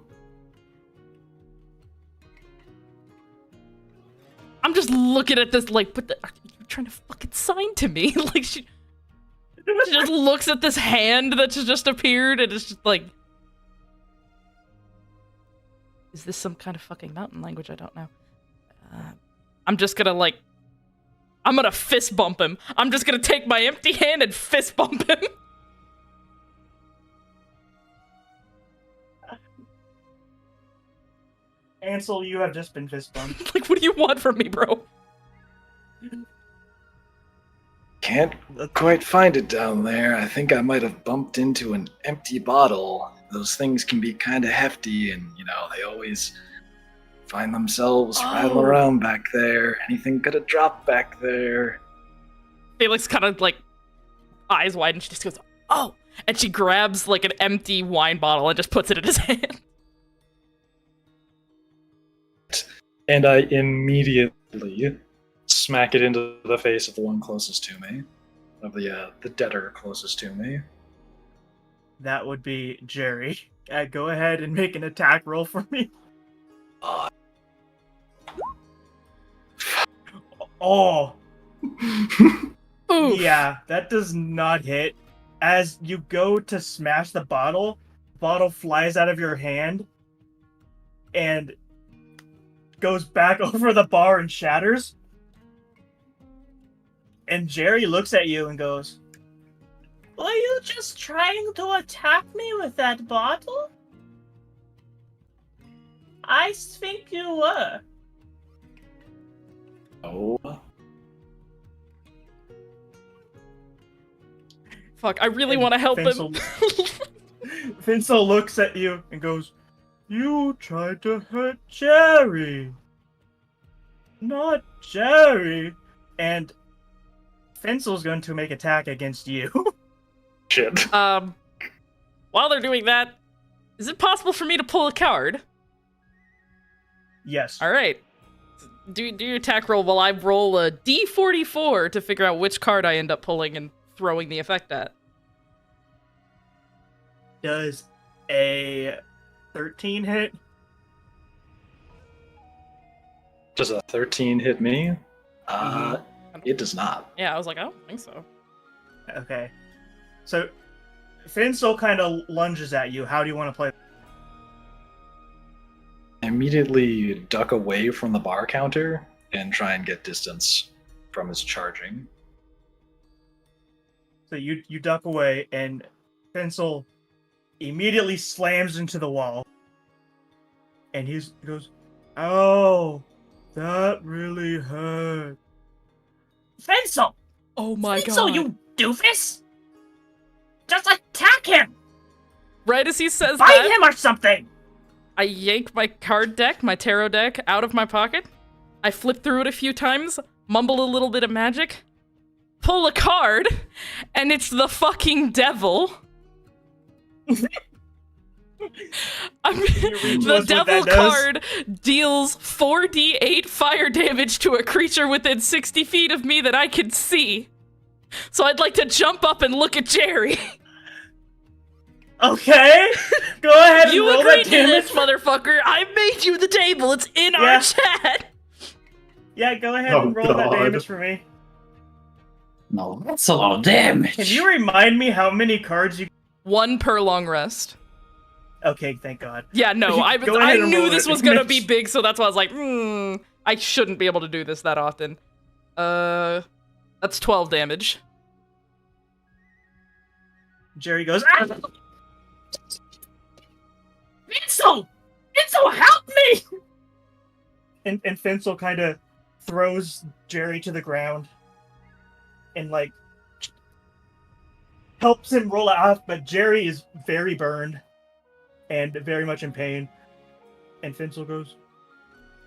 I'm just looking at this like, are you trying to fucking sign to me? Like she just looks at this hand that's just appeared and it's just like, is this some kind of fucking mountain language? I don't know. I'm just gonna like, I'm gonna fist bump him. I'm just gonna take my empty hand and fist bump him. Ansel, you have just been fist bumped. Like, what do you want from me, bro? Can't quite find it down there. I think I might have bumped into an empty bottle. Those things can be kind of hefty, and they always find themselves rattling around back there. Anything could have dropped back there. Felix kind of like eyes wide and she just goes, oh, and she grabs like an empty wine bottle and just puts it in his hand. And I immediately smack it into the face of the one closest to me, of the debtor closest to me. That would be Jerry. Go ahead and make an attack roll for me. Oh. Yeah, that does not hit. As you go to smash the bottle flies out of your hand and goes back over the bar and shatters. And Jerry looks at you and goes, Were you just trying to attack me with that bottle? I think you were. Oh. Fuck, I really want to help him. Finsel looks at you and goes, you tried to hurt Jerry. Not Jerry. And Finsel's going to make attack against you. Shit. While they're doing that, is it possible for me to pull a card? Yes. All right. Do your attack roll while I roll a D44 to figure out which card I end up pulling and throwing the effect at. Does a 13 hit? Does a 13 hit me? It does not. Yeah, I was like, I don't think so. Okay. So, Finsel kind of lunges at you. How do you want to play? I immediately duck away from the bar counter and try and get distance from his charging. So you duck away, and Finsel immediately slams into the wall. And he goes, "Oh, that really hurt." Finsel! Oh my Finsel, god. you doofus! Just attack him! Right as he says Fight that, him or something! I yank my card deck, my tarot deck, out of my pocket. I flip through it a few times, mumble a little bit of magic, pull a card, and it's the fucking devil. The devil card deals 4d8 fire damage to a creature within 60 feet of me that I can see. So I'd like to jump up and look at Jerry. Okay, go ahead and You roll agreed that to damage. this, motherfucker. I made you the table. It's in our chat. Yeah, go ahead Oh, and roll that God. damage for me. No, that's a lot of damage. Can you remind me how many cards you... 1 per long rest. Okay, thank God. Yeah, no, I Go ahead and knew roll this that was gonna damage. be big, so that's why I was like, I shouldn't be able to do this that often. That's 12 damage. Jerry goes, "Ah!" Finsel! Finsel, help me! And Finsel kind of throws Jerry to the ground and, like, helps him roll it off, but Jerry is very burned and very much in pain. And Finsel goes,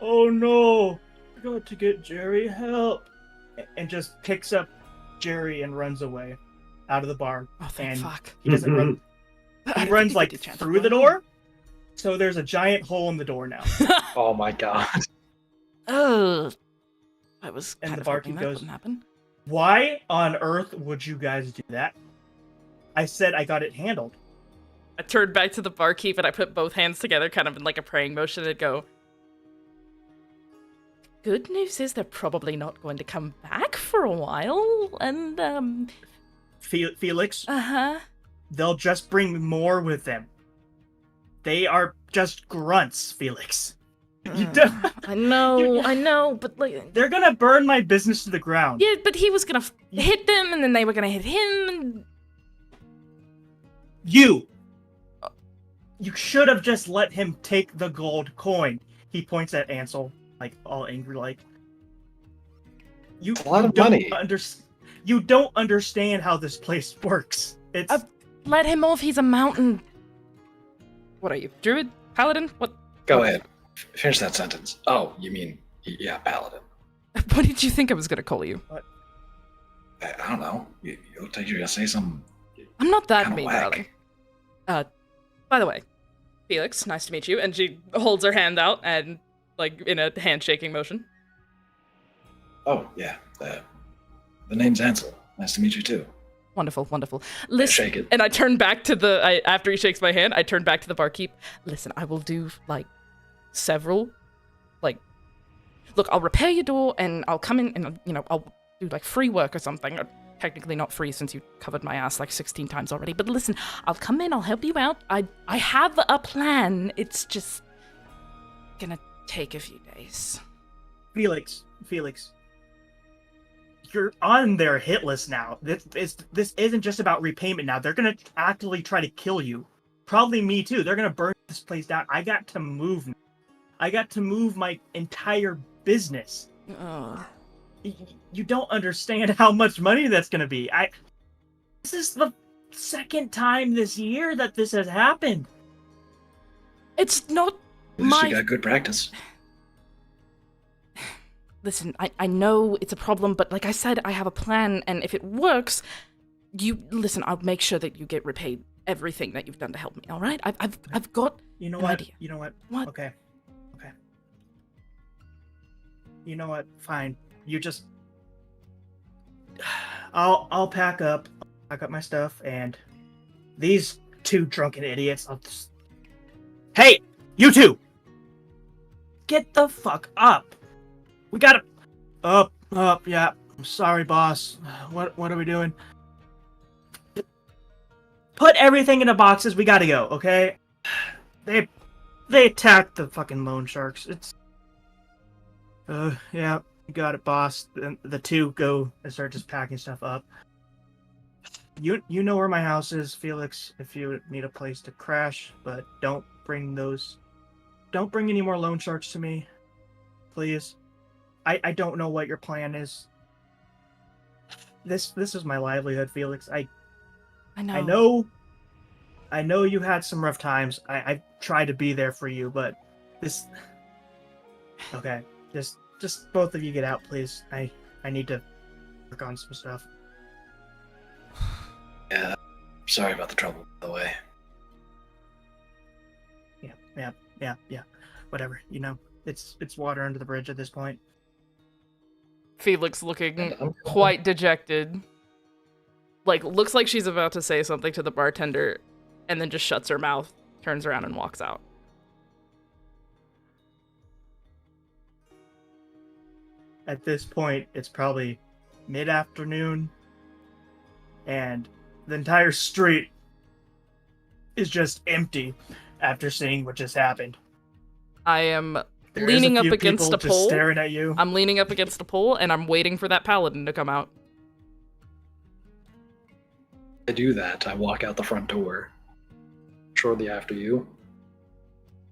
"Oh no, I got to get Jerry help," and just picks up Jerry and runs away out of the bar. Oh, thank And fuck. he doesn't run. He runs like through the door, so there's a giant hole in the door now. Oh my god. Oh, I was And kind the of barkeep hoping that goes, wouldn't happen. Why on earth would you guys do that? I said I got it handled. I turned back to the barkeep and I put both hands together, kind of in like a praying motion, and go, good news is they're probably not going to come back for a while, and, Felix, uh-huh. they'll just bring more with them. They are just grunts, Felix. You don't- I know, but like... They're gonna burn my business to the ground. Yeah, but he was gonna hit them, and then they were gonna hit him, and... You should have just let him take the gold coin. He points at Ansel, like all angry, like. A lot of money. You don't understand how this place works. It's Let him off, he's a mountain... What are you, druid? Paladin? What? Go ahead. Finish that sentence. Oh, you mean, yeah, paladin. What did you think I was gonna call you? I don't know. You looked like you were gonna say something. I'm not that Kinda mean, whack. darling. By the way, Felix, nice to meet you. And she holds her hand out and, like, in a handshaking motion. Oh, yeah. The name's Ansel. Nice to meet you too. Wonderful, wonderful. Listen, shake it. and I turn back to after he shakes my hand, I turn back to the barkeep. Listen, I will do, like, several, like, look, I'll repair your door and I'll come in and, you know, I'll do, like, free work or something. Technically not free since you covered my ass like 16 times already, but listen, I'll come in, I'll help you out. I have a plan. It's just gonna take a few days. Felix, you're on their hit list now. This isn't just about repayment now. They're gonna actively try to kill you. Probably me too. They're gonna burn this place down. I got to move. I got to move my entire business. You don't understand how much money that's gonna be. This is the second time this year that this has happened. It's not At least you got good practice. Listen, I know it's a problem, but like I said, I have a plan, and if it works, I'll make sure that you get repaid everything that you've done to help me, all right? I've got You know an what? idea. You know what? What? Okay. You know what? Fine. You just. I'll pack up. Pack up my stuff, and these two drunken idiots. I'll just. Hey, you two! Get the fuck up. We gotta. Up, yeah. I'm sorry, boss. What are we doing? Put everything in the boxes. We gotta go, okay? They attacked the fucking loan sharks. It's yeah, you got it, boss. The two go and start just packing stuff up. You know where my house is, Felix, if you need a place to crash, but don't bring any more loan sharks to me. Please. I don't know what your plan is. This is my livelihood, Felix. I know you had some rough times. I tried to be there for you, but this okay. Just both of you get out, please. I need to work on some stuff. Yeah, sorry about the trouble, by the way. Yeah. Whatever. You know, it's water under the bridge at this point. Felix looking quite dejected. Like, looks like she's about to say something to the bartender, and then just shuts her mouth, turns around, and walks out. At this point, it's probably mid-afternoon, and the entire street is just empty after seeing what just happened. I am There leaning is a up few against people a just pole. staring at you. I'm leaning up against a pole, and I'm waiting for that paladin to come out. I do that. I walk out the front door. Shortly after you.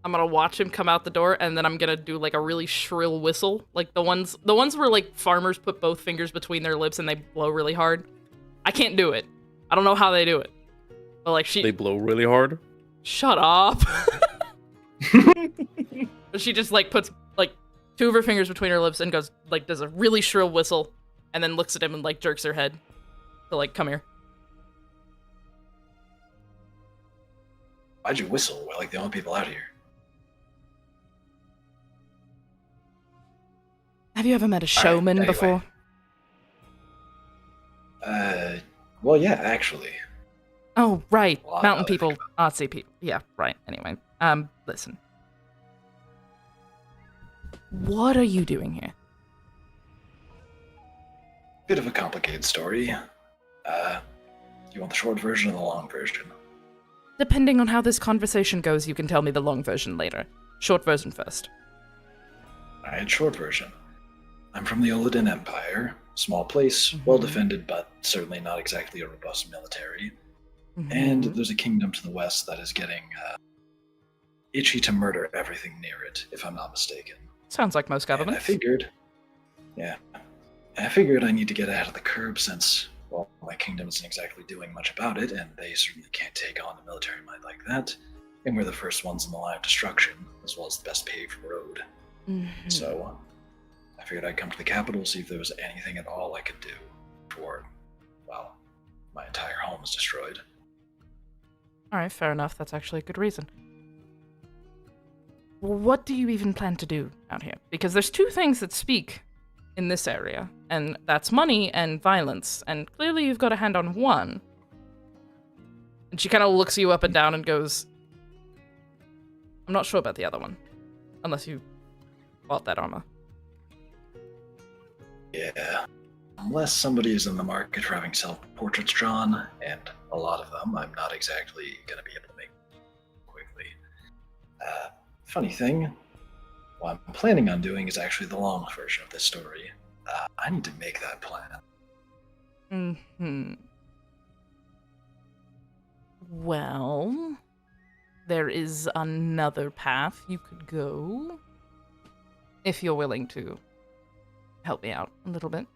I'm gonna watch him come out the door, and then I'm gonna do like a really shrill whistle, like the ones where like farmers put both fingers between their lips and they blow really hard. I can't do it. I don't know how they do it, but like They blow really hard. Shut up. She just like puts like two of her fingers between her lips and goes like does a really shrill whistle, and then looks at him and like jerks her head to like come here. Why'd you whistle? We're like the only people out here. Have you ever met a showman anyway. before? Well, yeah, actually. Oh, right. Well, Mountain people, artsy people. Yeah, right. Anyway, listen. What are you doing here? Bit of a complicated story. You want the short version or the long version? Depending on how this conversation goes, you can tell me the long version later. Short version first. Alright, short version. I'm from the Olodin Empire. Small place, well defended, but certainly not exactly a robust military. And there's a kingdom to the west that is getting itchy to murder everything near it, if I'm not mistaken. Sounds like most And governments. I figured I need to get ahead of the curve since, well, my kingdom isn't exactly doing much about it, and they certainly can't take on a military might like that. And we're the first ones in the line of destruction, as well as the best paved road. So, I figured I'd come to the capital, see if there was anything at all I could do before, well, my entire home is destroyed. Alright, fair enough. That's actually a good reason. What do you even plan to do out here? Because there's two things that speak in this area, and that's money and violence, and clearly you've got a hand on one. And she kind of looks you up and down and goes, I'm not sure about the other one, unless you bought that armor. Yeah. Unless somebody is in the market for having self-portraits drawn, and a lot of them, I'm not exactly going to be able to make quickly. Funny thing, what I'm planning on doing is actually the long version of this story. I need to make that plan. Well, there is another path you could go, if you're willing to help me out a little bit.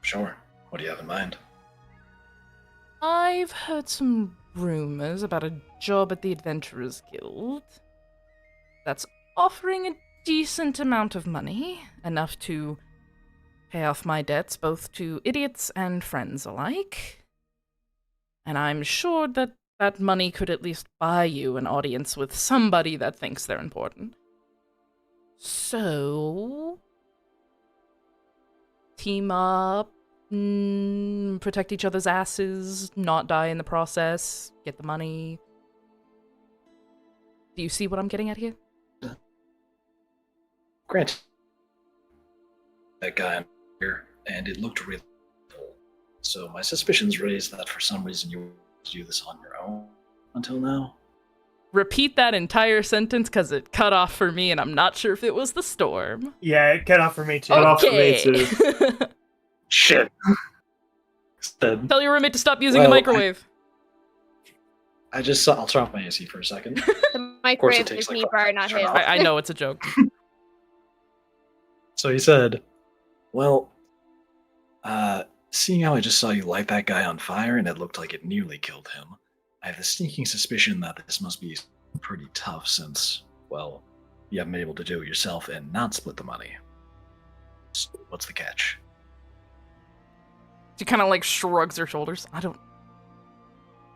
Sure. What do you have in mind? I've heard some rumors about a job at the Adventurers Guild that's offering a decent amount of money, enough to pay off my debts both to idiots and friends alike. And I'm sure that that money could at least buy you an audience with somebody that thinks they're important. So, team up, protect each other's asses, not die in the process, get the money. Do you see what I'm getting at here? Granted. that guy on here, and it looked really cool. So my suspicions raised that for some reason you wanted to do this on your own until now. Repeat that entire sentence because it cut off for me, and I'm not sure if it was the storm. Yeah, it cut off for me too. Cut off for me Okay. too. Shit. Instead, Tell your roommate to stop using Well, the microwave. I just saw. I'll turn off my AC for a second. The microwave takes, is like, me, 5 Bar, minutes not to turn him. off. I know it's a joke. So he said, "Well, seeing how I just saw you light that guy on fire and it looked like it nearly killed him, I have the sneaking suspicion that this must be pretty tough since, well, you haven't been able to do it yourself and not split the money. What's the catch?" She kind of like shrugs her shoulders.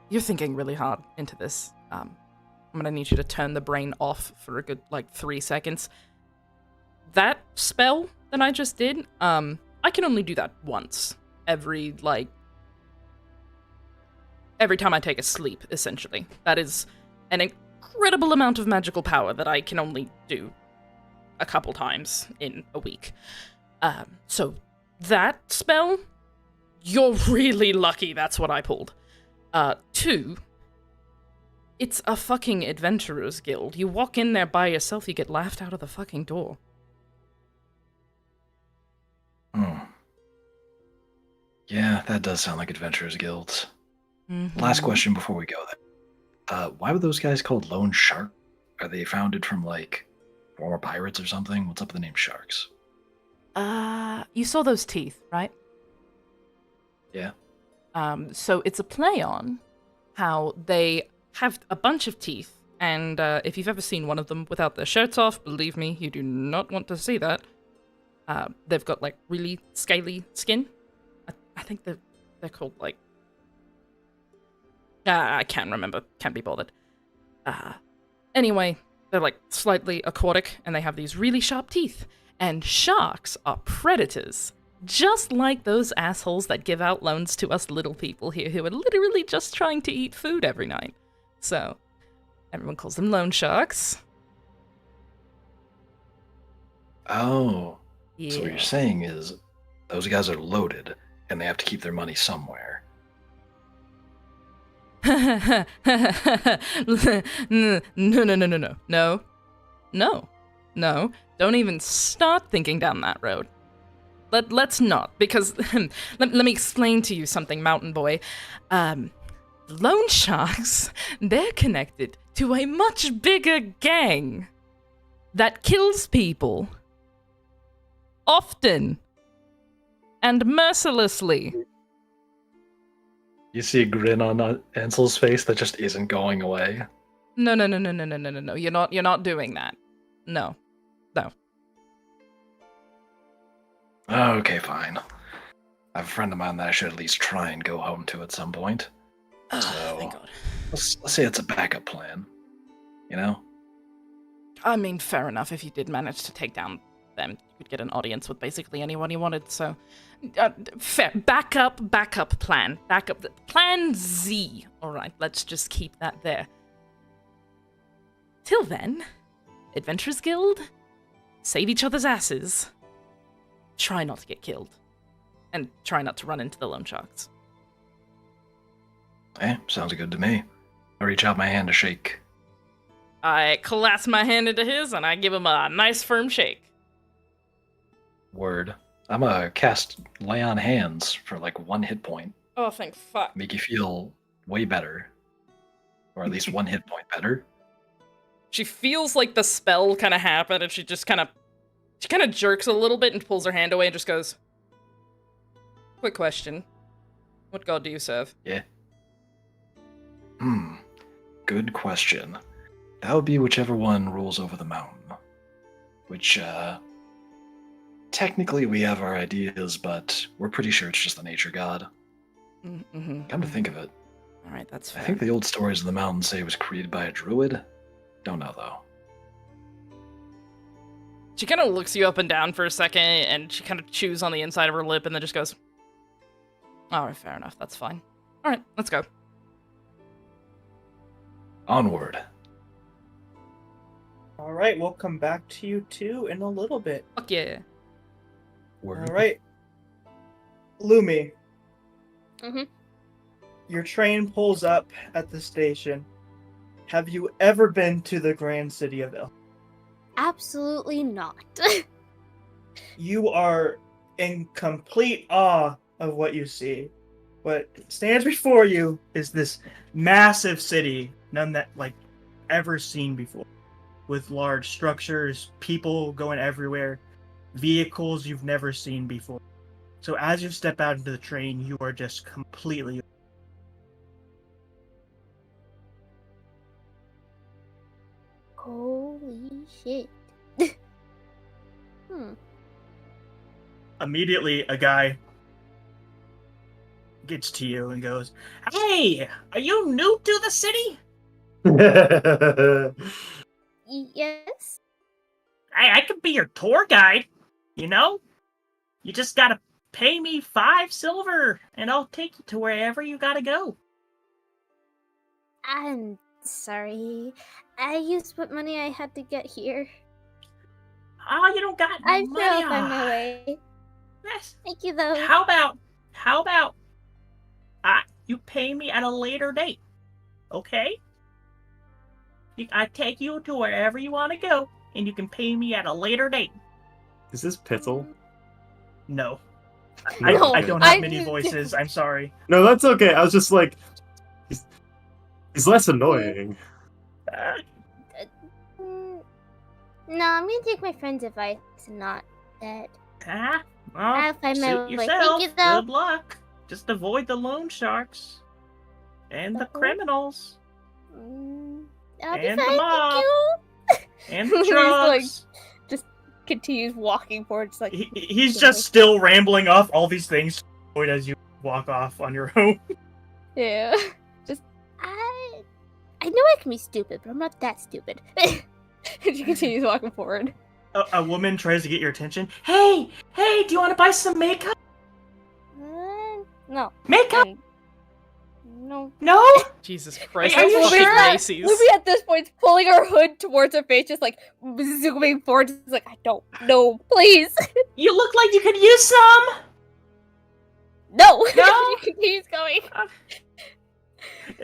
You're thinking really hard into this. I'm gonna need you to turn the brain off for a good, 3 seconds. That spell that I just did, I can only do that once. Every time I take a sleep, essentially. That is an incredible amount of magical power that I can only do a couple times in a week. So that spell, you're really lucky that's what I pulled. 2, it's a fucking adventurer's guild. You walk in there by yourself, you get laughed out of the fucking door. Yeah, that does sound like Adventurers Guilds. Mhm. Last question before we go there. Why were those guys called Lone Shark? Are they founded from, former pirates or something? What's up with the name Sharks? You saw those teeth, right? Yeah. So it's a play on how they have a bunch of teeth, and if you've ever seen one of them without their shirts off, believe me, you do not want to see that. They've got, really scaly skin. I think they're called, I can't remember. Can't be bothered. Anyway, they're, slightly aquatic, and they have these really sharp teeth. And sharks are predators. Just like those assholes that give out loans to us little people here who are literally just trying to eat food every night. So, everyone calls them loan sharks. Oh. Yeah. So what you're saying is those guys are loaded and they have to keep their money somewhere. No. Don't even start thinking down that road. Let's not, because let me explain to you something, Mountain Boy. Loan sharks, they're connected to a much bigger gang that kills people. Often. And mercilessly. You see a grin on Ansel's face that just isn't going away. No. You're not doing that. No. Okay, fine. I have a friend of mine that I should at least try and go home to at some point. So, Thank God. let's say it's a backup plan. You know? I mean, fair enough. If you did manage to take down them, you could get an audience with basically anyone you wanted. So, fair. Backup plan. Plan Z. All right, let's just keep that there. Till then, Adventurers Guild, save each other's asses. Try not to get killed. And try not to run into the loan sharks. Sounds good to me. I reach out my hand to shake. I clasp my hand into his and I give him a nice firm shake. Word. I'm gonna cast Lay on Hands for 1 hit point. Oh, thank fuck. Make you feel way better. Or at least 1 hit point better. She feels like the spell kind of happened, and she kind of jerks a little bit and pulls her hand away and just goes, "Quick question. What god do you serve?" Yeah. Good question. That would be whichever one rules over the mountain. Which, technically we have our ideas, but we're pretty sure it's just the nature god. Mm-hmm. Come to think of it. Alright, that's I fair. think the old stories of the mountain say it was created by a druid. Don't know, though. She kind of looks you up and down for a second, and she kind of chews on the inside of her lip, and then just goes, "Alright, fair enough, that's fine. Alright, let's go." Onward. All right, we'll come back to you two in a little bit. Fuck yeah. All right, Lumi. Mhm. Your train pulls up at the station. Have you ever been to the grand city of El? Absolutely not. You are in complete awe of what you see. What stands before you is this massive city, none that like ever seen before, with large structures, people going everywhere, vehicles you've never seen before. So as you step out into the train, you are just completely. Holy shit. Immediately, a guy gets to you and goes, "Hey, are you new to the city? Yes? I could be your tour guide. You know, you just gotta pay me 5 silver, and I'll take you to wherever you gotta go." I'm sorry. I used what money I had to get here. Oh, you don't got I'm money. sure I'll find my way. Yes. Thank you, though. How about you pay me at a later date? Okay? I take you to wherever you want to go, and you can pay me at a later date. Is this Pittle? No. No, I don't have many voices. I'm sorry. No, that's okay. I was just like, he's less annoying. No, I'm gonna take my friend's advice and not that. Well, I'll find my suit way. yourself. Thank you, though. Good luck. Just avoid the loan sharks. And the who? criminals. I'll be And the fine, mob. thank you. And the He's drugs. just continues walking forward, just like He's just still rambling off all these things to avoid as you walk off on your own. yeah. Just I know I can be stupid, but I'm not that stupid. And she continues walking forward. A woman tries to get your attention. Hey, do you want to buy some makeup? No. Makeup? No. No? Jesus Christ, Are that's you fucking sure? Macy's. Luby at this point is pulling her hood towards her face, just like zooming forward. Just like, I don't know, please. You look like you could use some. No. No? She continues going.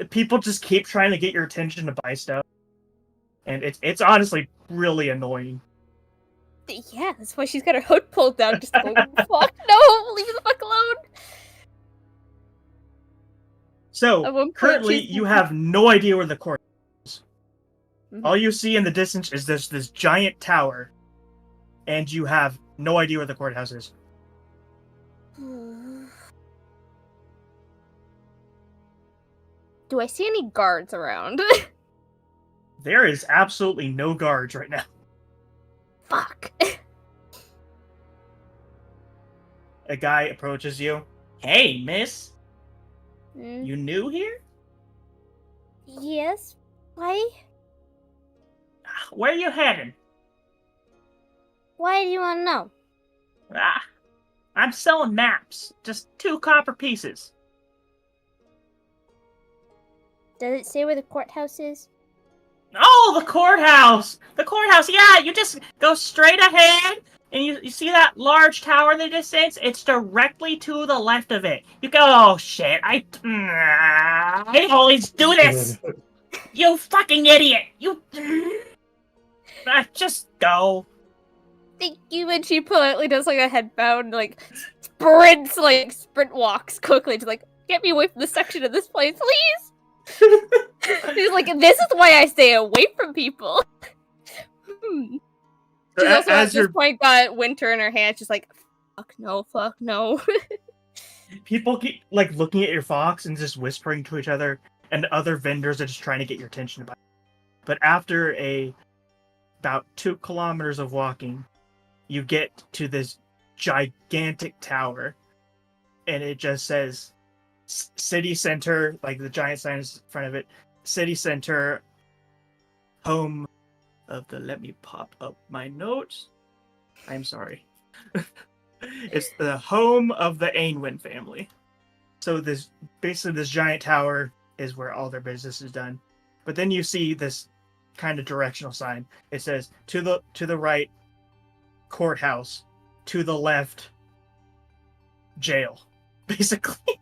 People just keep trying to get your attention to buy stuff. And it's honestly really annoying. Yeah, that's why she's got her hood pulled down, just going, fuck, no, leave the fuck alone. So, At one point, currently, she's- you have no idea where the court is. Mhm. All you see in the distance is this giant tower, and you have no idea where the courthouse is. Do I see any guards around? There is absolutely no guards right now. Fuck. A guy approaches you. Hey, miss. Mm, You new here? yes? Why? Where you heading? Why do you want to know? I'm selling maps. Just 2 copper pieces. Does it say where the courthouse is? Oh, the courthouse! The courthouse, yeah, you just go straight ahead, and you see that large tower in the distance? It's directly to the left of it. You go, oh shit, I always do this! You fucking idiot! You... just go. Thank you, and she politely does like a head bound, like sprints, like sprint walks quickly, just like, get me away from this section of this place, please! She's like, this is why I stay away from people. She's also at this point got Winter in her hand, just like, fuck no. People keep like looking at your fox and just whispering to each other, and other vendors are just trying to get your attention. But after about 2 kilometers of walking, you get to this gigantic tower, and it just says City Center, like the giant sign is in front of it. City Center, home of the. Let me pop up my notes. I'm sorry. It's the home of the Ainwin family. So this giant tower is where all their business is done. But then you see this kind of directional sign. It says to the right, courthouse. To the left, jail, basically.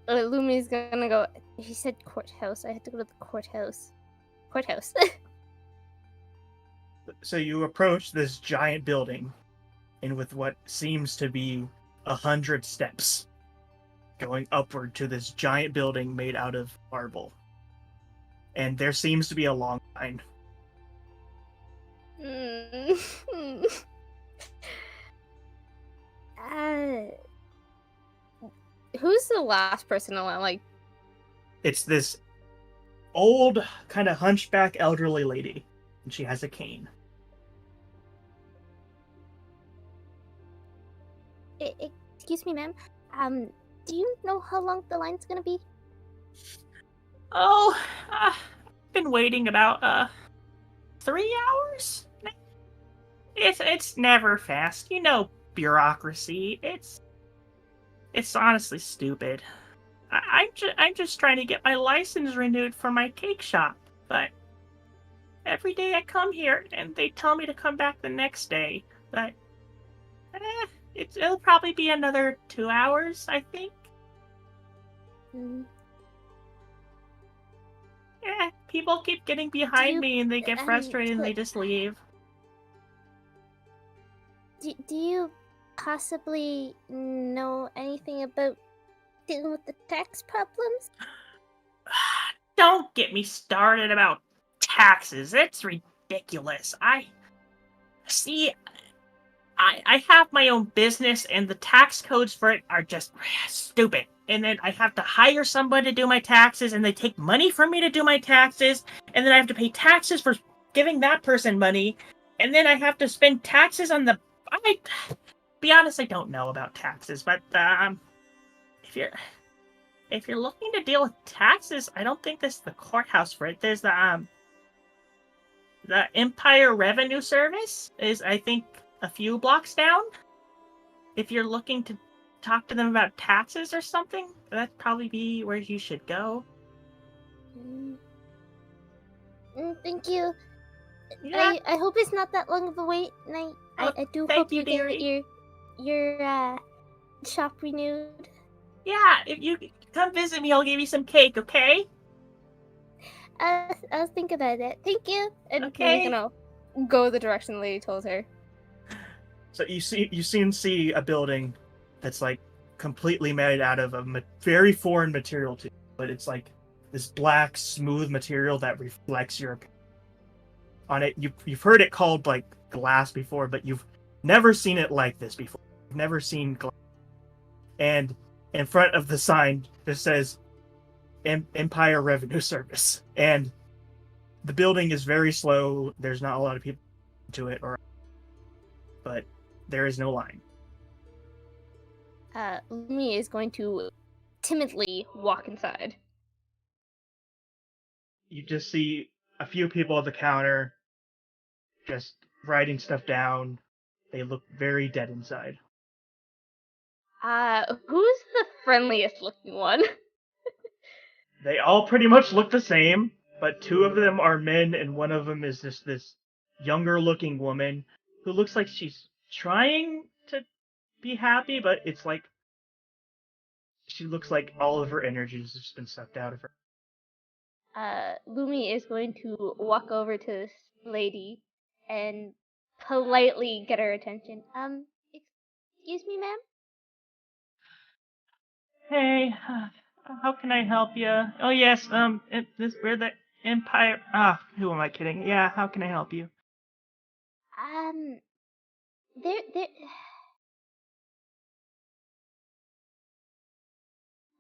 Lumi's gonna go. He said courthouse. I had to go to the courthouse. Courthouse. So you approach this giant building, and with what seems to be 100 steps going upward to this giant building made out of marble. And there seems to be a long line. Who's the last person alive? Like, It's this old, kind of hunchback elderly lady, and she has a cane. Excuse me, ma'am. Do you know how long the line's gonna be? Oh, I've been waiting about 3 hours. It's never fast. You know, bureaucracy. It's honestly stupid. I'm just trying to get my license renewed for my cake shop, but every day I come here and they tell me to come back the next day. But it'll probably be another 2 hours, I think. Yeah, people keep getting behind me and they get frustrated and they just leave. Do you possibly know anything about dealing with the tax problems? Don't get me started about taxes. It's ridiculous. I have my own business and the tax codes for it are just stupid. And then I have to hire somebody to do my taxes and they take money from me to do my taxes. And then I have to pay taxes for giving that person money. And then I have to spend taxes on the... Be honest, I don't know about taxes, but if you're looking to deal with taxes, I don't think this is the courthouse for it. There's the Empire Revenue Service is, I think, a few blocks down. If you're looking to talk to them about taxes or something, that'd probably be where you should go. Thank you. Yeah. I hope it's not that long of a wait, and I do hope you get your shop renewed. Yeah, if you come visit me, I'll give you some cake, okay? I'll think about it. Thank you. And Okay. Lumi's gonna go the direction the lady told her. So you see a building that's like completely made out of a very foreign material to you, but it's like this black, smooth material that reflects your appearance. On it. You've heard it called like glass before, but you've never seen it like this before. You've never seen glass. And in front of the sign, it says Empire Revenue Service. And the building is very slow. There's not a lot of people to it, but there is no line. Lumi is going to timidly walk inside. You just see a few people at the counter just writing stuff down. They look very dead inside. Who's the friendliest looking one? They all pretty much look the same, but two of them are men and one of them is just this younger looking woman who looks like she's trying to be happy, but it's like she looks like all of her energy has just been sucked out of her. Lumi is going to walk over to this lady and politely get her attention. Excuse me, ma'am? Hey, how can I help you? Oh yes, we're the Empire. Who am I kidding? Yeah, how can I help you? There.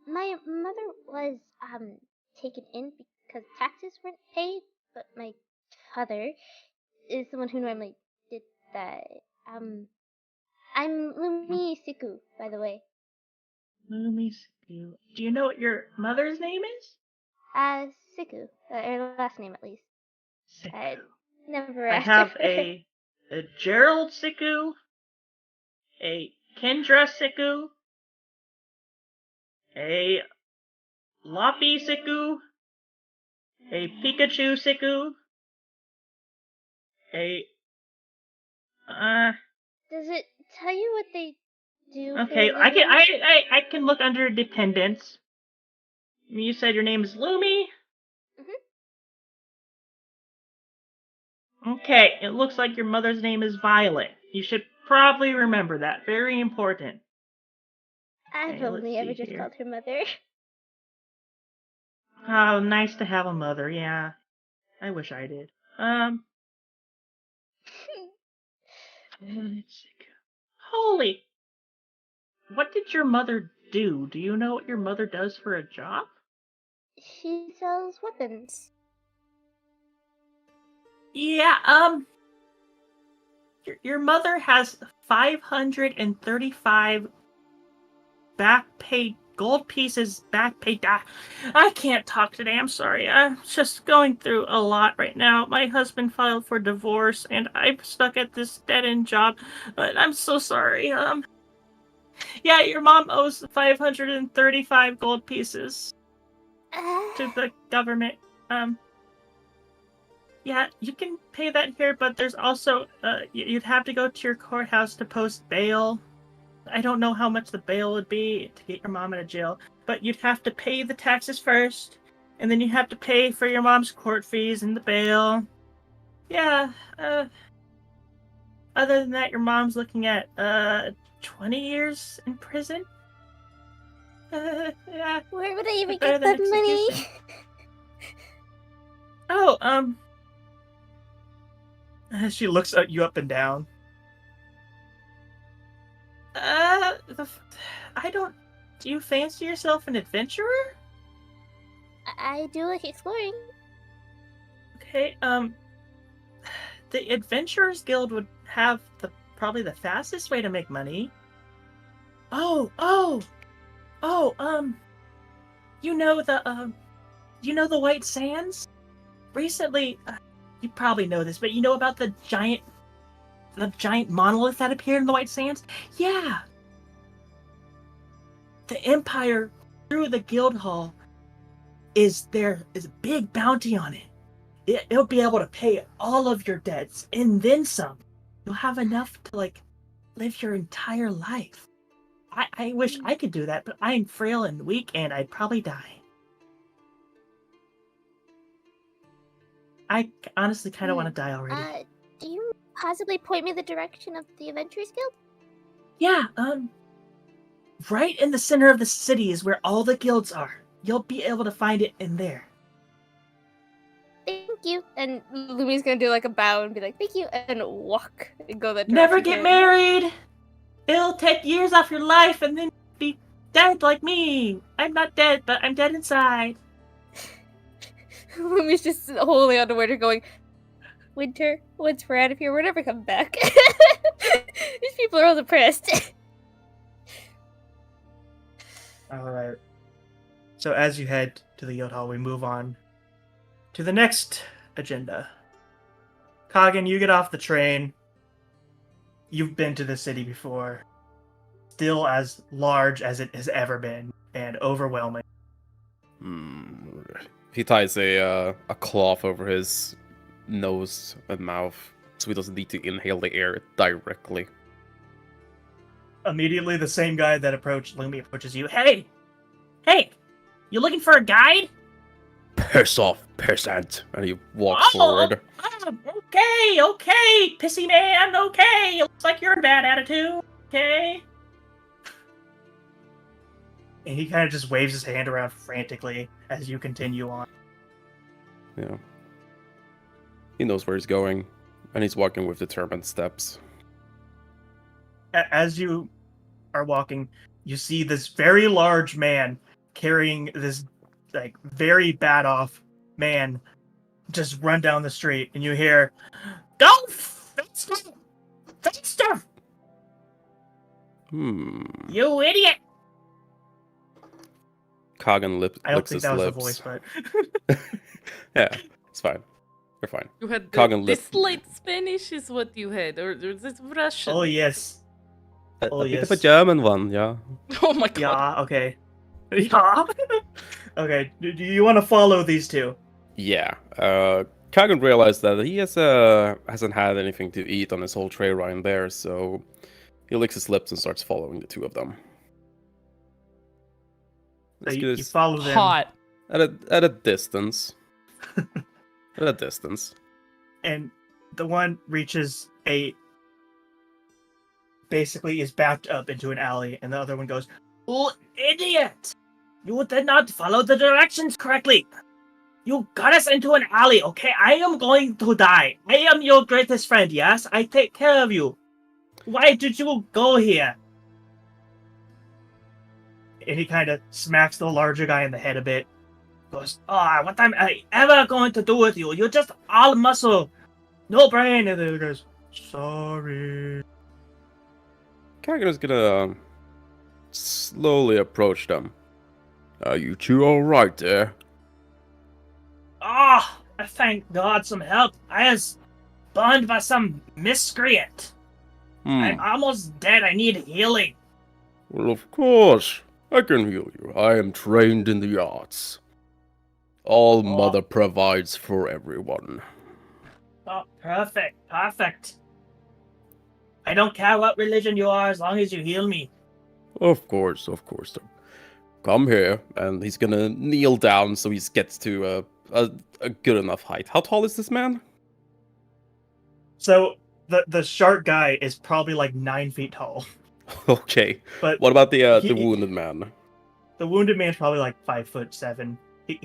My mother was taken in because taxes weren't paid, but my father is the one who normally did that. I'm Lumi Siku, by the way. Lumi Siku. Do you know what your mother's name is? Siku, her last name at least. I Siku. never I asked have her. a Gerald Siku, a Kendra Siku, a Loppy Siku, a Pikachu Siku, a Does it tell you what they do? for Okay, a I can living? I can look under dependents. You said your name is Lumi? Okay, it looks like your mother's name is Violet. You should probably remember that. Very important. I've Okay, let's only ever see just here. called her mother. Oh, nice to have a mother, yeah. I wish I did. Let's see. Holy, what did your mother do? Do you know what your mother does for a job? She sells weapons. Yeah, your mother has 535 back paid gold pieces back paid. I can't talk today. I'm sorry. I'm just going through a lot right now. My husband filed for divorce, and I'm stuck at this dead end job. But I'm so sorry. Yeah, your mom owes 535 gold pieces to the government. Yeah, you can pay that here, but there's also you'd have to go to your courthouse to post bail. I don't know how much the bail would be to get your mom out of jail, but you'd have to pay the taxes first, and then you have to pay for your mom's court fees and the bail. Yeah, other than that, your mom's looking at 20 years in prison. Yeah, Where would I even better get than that money? execution. Oh, she looks at you up and down. I don't. Do you fancy yourself an adventurer? I do like exploring. Okay, the Adventurers Guild would have probably the fastest way to make money. Oh, you know the White Sands? Recently, you probably know this, but you know about the giant monolith that appeared in the White Sands? Yeah. The Empire, through the Guild Hall, is a big bounty on it. It'll be able to pay all of your debts and then some. You'll have enough to live your entire life. I wish I could do that, but I'm frail and weak, and I'd probably die. I honestly kind of want to die already. Do you possibly point me the direction of the Adventurers Guild? Yeah, right in the center of the city is where all the guilds are. You'll be able to find it in there. Thank you. And Lumi's gonna do like a bow and be like, thank you, and walk and go that direction. Never get married! It'll take years off your life and then be dead like me. I'm not dead, but I'm dead inside. Lumi's just holding on to winter going, Winter, once we're out of here, we're never coming back. These people are all depressed. Alright. So as you head to the Guild Hall, we move on to the next agenda. Kagan, you get off the train. You've been to the city before. Still as large as it has ever been, and overwhelming. He ties a cloth over his nose and mouth, so he doesn't need to inhale the air directly. Immediately, the same guy that approached Lumi approaches you. Hey! You looking for a guide? Piss off, peasant! And he walks forward. Okay, pissy man, okay. It looks like you're in bad attitude, okay? And he kind of just waves his hand around frantically as you continue on. Yeah. He knows where he's going, and he's walking with determined steps. As you are walking, you see this very large man carrying this very bad off man just run down the street, and you hear, "Go faster! Faster! You idiot!" Kagan I don't licks think his that was lips. the voice, but Yeah, it's fine. You're fine. You had Kagan this light Spanish is what you had, or this Russian? oh yes, A bit yes. of a German one, yeah. Oh my god. Yeah, okay. Yeah. Okay, do you want to follow these two? Yeah. Kagan realized that he hasn't had anything to eat on his whole trail ride there, so He licks his lips and starts following the two of them. So Let's you, get you his- follow them. Hot. at a distance. At a distance. And the one reaches basically is backed up into an alley, and the other one goes, You idiot! You did not follow the directions correctly. You got us into an alley, okay? I am going to die. I am your greatest friend, yes? I take care of you. Why did you go here? and he kind of smacks the larger guy in the head a bit. Goes, what am I ever going to do with you? You're just all muscle, no brain. And the other goes, sorry. Kagan is gonna slowly approach them. Are you two alright there? I thank God some help. I was burned by some miscreant. I'm almost dead. I need healing. Well, of course. I can heal you. I am trained in the arts. All Mother provides for everyone. Oh, perfect. I don't care what religion you are as long as you heal me. Of course. Come here, and he's gonna kneel down so he gets to a good enough height. How tall is this man? So the shark guy is probably like 9 feet tall. Okay. But What about the he- wounded man? the wounded man's probably like 5'7".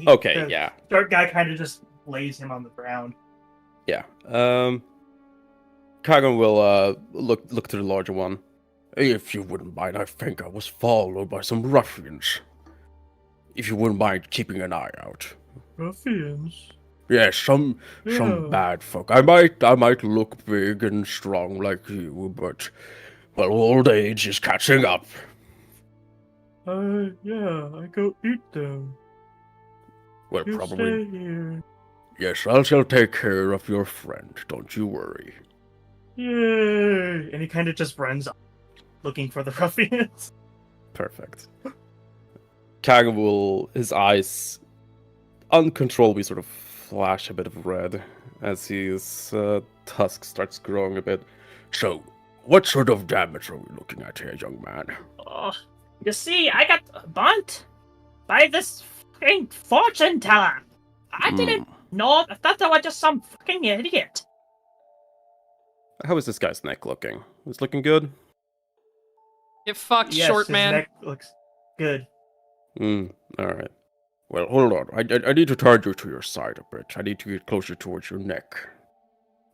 Okay, the yeah. Shark guy kind of just lays him on the ground. Yeah. Kagan will look to the larger one. If you wouldn't mind, I think I was followed by some ruffians. If you wouldn't mind keeping an eye out. Ruffians? Yes, some Yeah. bad folk. I might look big and strong like you, but old age is catching up. Yeah, I go eat them. Well, You probably. stay here. Yes, I shall take care of your friend. Don't you worry. Yay! And he kind of just runs off, looking for the ruffians. Perfect. Kagan will, his eyes uncontrollably sort of flash a bit of red as his tusk starts growing a bit. So, what sort of damage are we looking at here, young man? Oh, you see, I got burnt by this fucking fortune teller. I didn't know. I thought they were just some fucking idiot. How is this guy's neck looking? It's looking good? Get fucked, Yes, short his man. neck looks good. Alright. Well, hold on. I need to turn you to your side a bit. I need to get closer towards your neck.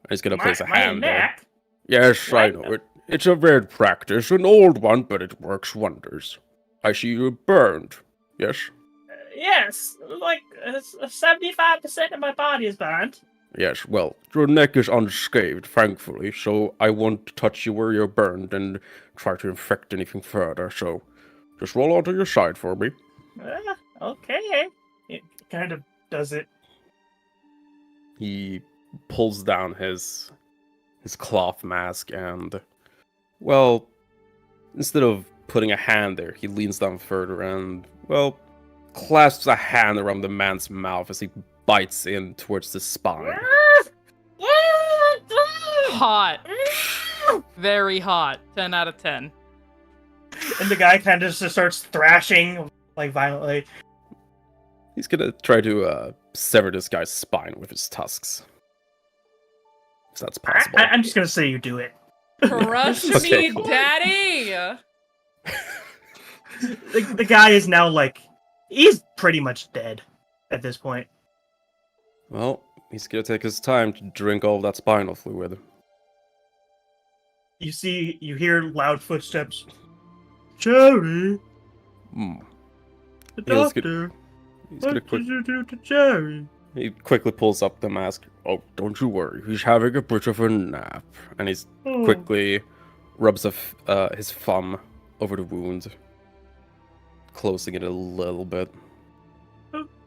He's gonna place a My hand there. neck? Yes, I What? know. It's a weird practice, an old one, but it works wonders. I see you burned. Yes? Yes, like 75% of my body is burnt. Yes, well, your neck is unscathed, thankfully, so I won't touch you where you're burned and try to infect anything further, so just roll onto your side for me. Okay. It kind of does it. He pulls down his cloth mask and, well, instead of putting a hand there, he leans down further and, well, clasps a hand around the man's mouth as he bites in towards the spine. Hot. Very hot. 10 out of 10. And the guy kind of just starts thrashing, like, violently. He's gonna try to sever this guy's spine with his tusks. If that's possible. I'm just gonna say you do it. Crush Okay, me, cool. daddy! The guy is now, like, he's pretty much dead at this point. Well, he's gonna take his time to drink all of that spinal fluid. You hear loud footsteps. Jerry, Hmm. the Yeah, let's get- doctor. He's gonna What quick. did you do to Jerry? He quickly pulls up the mask. Oh, don't you worry. He's having a bit of a nap, and he's Oh, quickly rubs his thumb over the wound, closing it a little bit.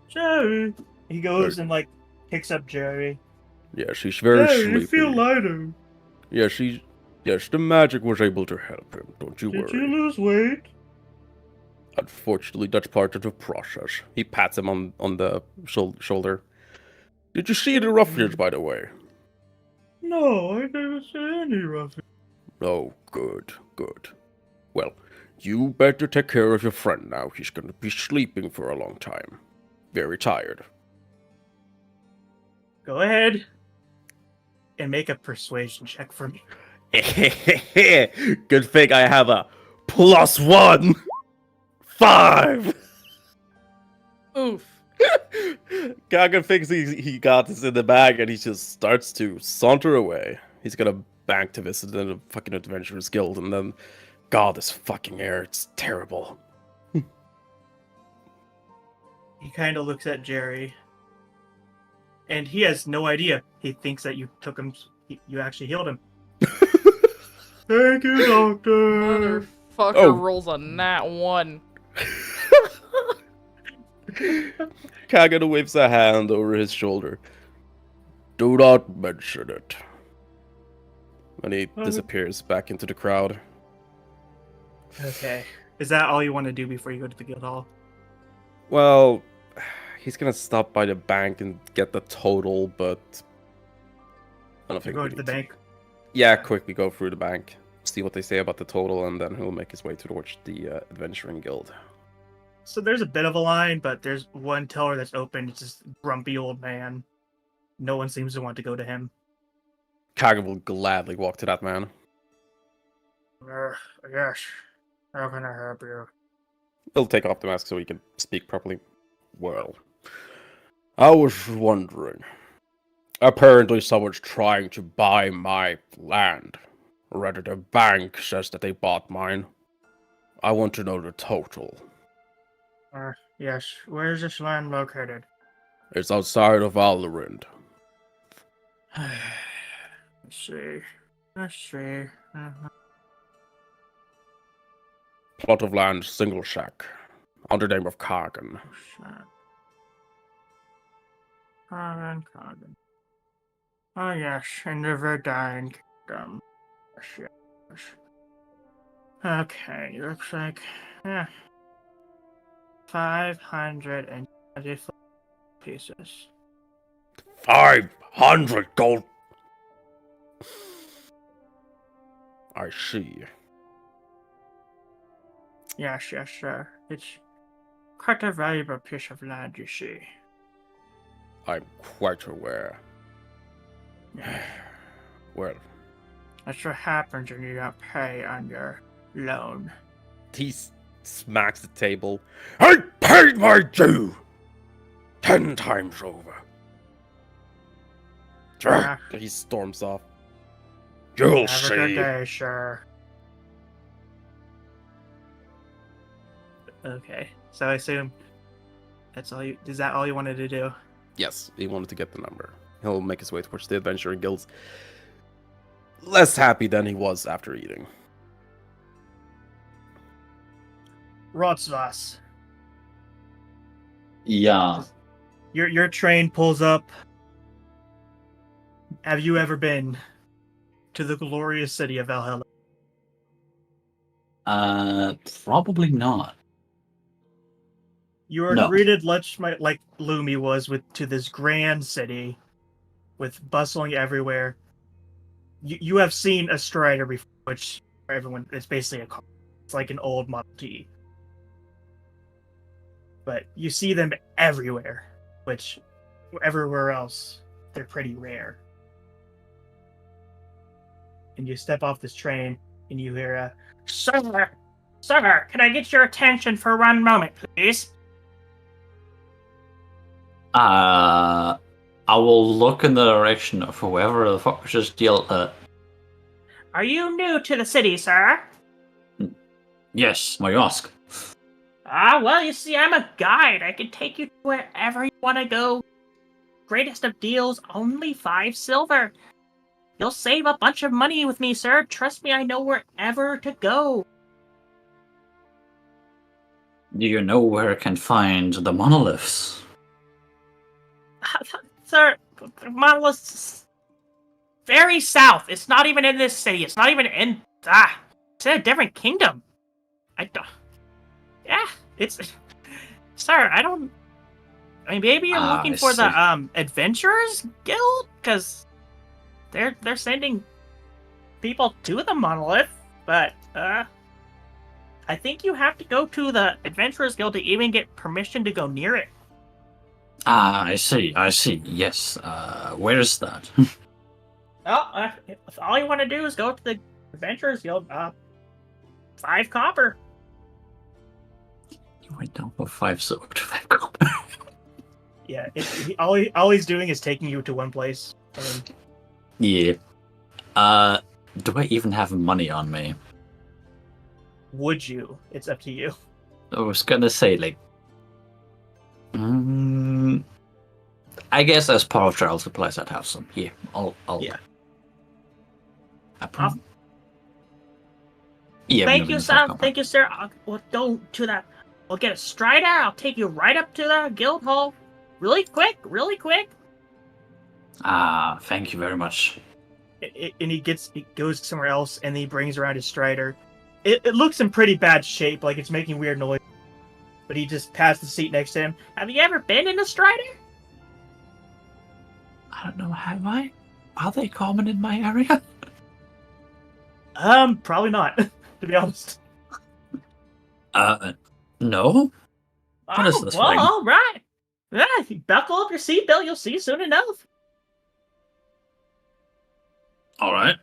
Jerry. He goes and, like, picks up Jerry. Yeah, she's very Jerry, sleepy. you feel lighter. Yes, the magic was able to help him. Don't you Did worry. you lose weight? Unfortunately, that's part of the process. He pats him on the shoulder. Did you see the ruffians, by the way? No, I didn't see any ruffian. Oh, good. Good. Well, you better take care of your friend now. He's gonna be sleeping for a long time. Very tired. Go ahead and make a persuasion check for me. Good thing I have a +1. 5. Oof. Kaga thinks he got this in the bag and he just starts to saunter away. He's gonna bank to visit the fucking Adventurers Guild and then, God, this fucking air, it's terrible. He kind of looks at Jerry, and he has no idea. He thinks that you took him, you actually healed him. Thank you, doctor. Motherfucker rolls a nat 1. Kaga waves a hand over his shoulder. Do not mention it. And he disappears back into the crowd. Okay. Is that all you want to do before you go to the guild hall? Well, he's gonna stop by the bank and get the total, but I don't think Go we to the need to. bank. Yeah, quickly go through the bank, see what they say about the total, and then he'll make his way towards the Adventuring Guild. So there's a bit of a line, but there's one teller that's open. It's this grumpy old man. No one seems to want to go to him. Kaga will gladly walk to that man. Yes. How can I help you? He'll take off the mask so he can speak properly. Well, I was wondering. Apparently someone's trying to buy my land. Or rather, the bank says that they bought mine. I want to know the total. Yes. Where is this land located? It's outside of Valorant. Let's see. Plot of land, single shack. Under the name of Kagan. Kagan. Oh yes, in the Verdine Kingdom. Yes. Okay, looks like 524 pieces. 500 gold! I see. Yes, sir. It's quite a valuable piece of land, you see. I'm quite aware. Yeah. Well, That's what happens when you don't pay on your loan. he smacks the table. I paid my due! 10 times over. He storms off. You'll Have a good see. day, sir. Okay, so I assume that's all you. Is that all you wanted to do? Yes, he wanted to get the number. He'll make his way towards the Adventuring Guilds. Less happy than he was after eating. Rotsvas, Yeah. your train pulls up. Have you ever been to the glorious city of Valhalla? Probably not. You are No. greeted much like Lumi was to this grand city, with bustling everywhere. You have seen a Strider before, which for everyone it's basically a car. It's like an old Model T. But you see them everywhere, which everywhere else they're pretty rare. And you step off this train and you hear a Sir, can I get your attention for 1 moment, please? I will look in the direction of whoever the fuck just yelled at. Are you new to the city, sir? Yes, my ask. Well, you see, I'm a guide. I can take you to wherever you want to go. Greatest of deals, only 5 silver. You'll save a bunch of money with me, sir. Trust me, I know wherever to go. Do you know where I can find the monoliths? Sir, the monolith's very south. It's not even in this city. It's not even in... it's in a different kingdom. I don't... Yeah, it's... Sir, I don't... I mean, maybe you're looking I for see. the, Adventurers Guild? Because they're sending people to the monolith, but I think you have to go to the Adventurers Guild to even get permission to go near it. Ah, I see. Yes. Where is that? If all you want to do is go to the Adventurers Guild, 5 copper. You went down for 5 silver to 5 copper. Yeah, all he's doing is taking you to one place. Yeah. Do I even have money on me? Would you? It's up to you. I was gonna say, like... I guess as part of travel supplies I'd have some. Yeah, I'll Yeah. Yeah, Thank you, sir. We'll go to that. We'll get a strider. I'll take you right up to the guild hall. Really quick. Ah, thank you very much. And he goes somewhere else, and he brings around his strider. It looks in pretty bad shape, like it's making weird noise. But he just passed the seat next to him. Have you ever been in a strider? I don't know, have I? Are they common in my area? Probably not, to be honest. No? What is this thing? All right. Yeah, if you buckle up your seatbelt, you'll see soon enough. Alright.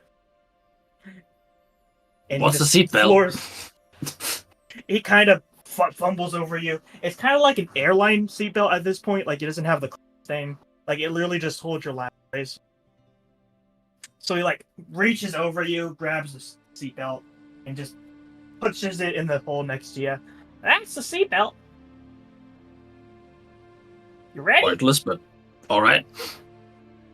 And What's he the just seatbelt? He kind of fumbles over you. It's kind of like an airline seatbelt at this point. Like, it doesn't have the thing. Like, it literally just holds your lap in place. So he, like, reaches over you, grabs the seatbelt, and just pushes it in the hole next to you. That's the seatbelt. You ready? Pointless, but alright.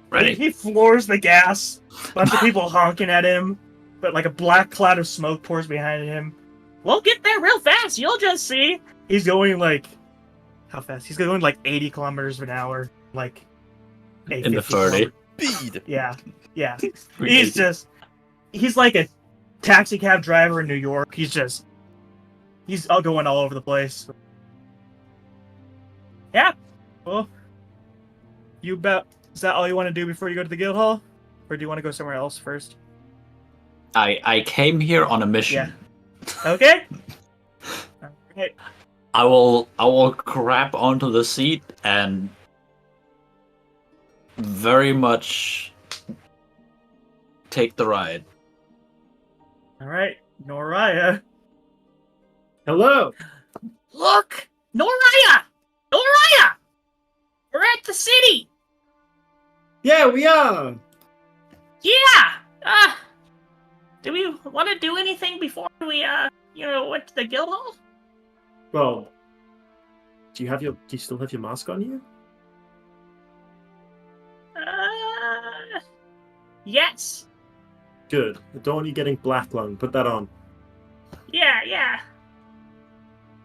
Ready. He floors the gas. Bunch of people honking at him, but like a black cloud of smoke pours behind him. We'll get there real fast. You'll just see. He's going like... How fast? He's going like 80 kilometers an hour. Like... In the 30. Speed. Yeah. He's like a taxi cab driver in New York. He's all going all over the place. Yeah. Well, is that all you want to do before you go to the guild hall? Or do you want to go somewhere else first? I came here on a mission. Yeah. Okay. Okay. I will grab onto the seat and very much take the ride. Alright. Noraya. Hello. Look! Noraya! Noraya! We're at the city! Yeah, we are. Yeah! Do we want to do anything before we, went to the guild hall? Well, do you still have your mask on you? Yes. Good. I don't want you getting black lung. Put that on. Yeah.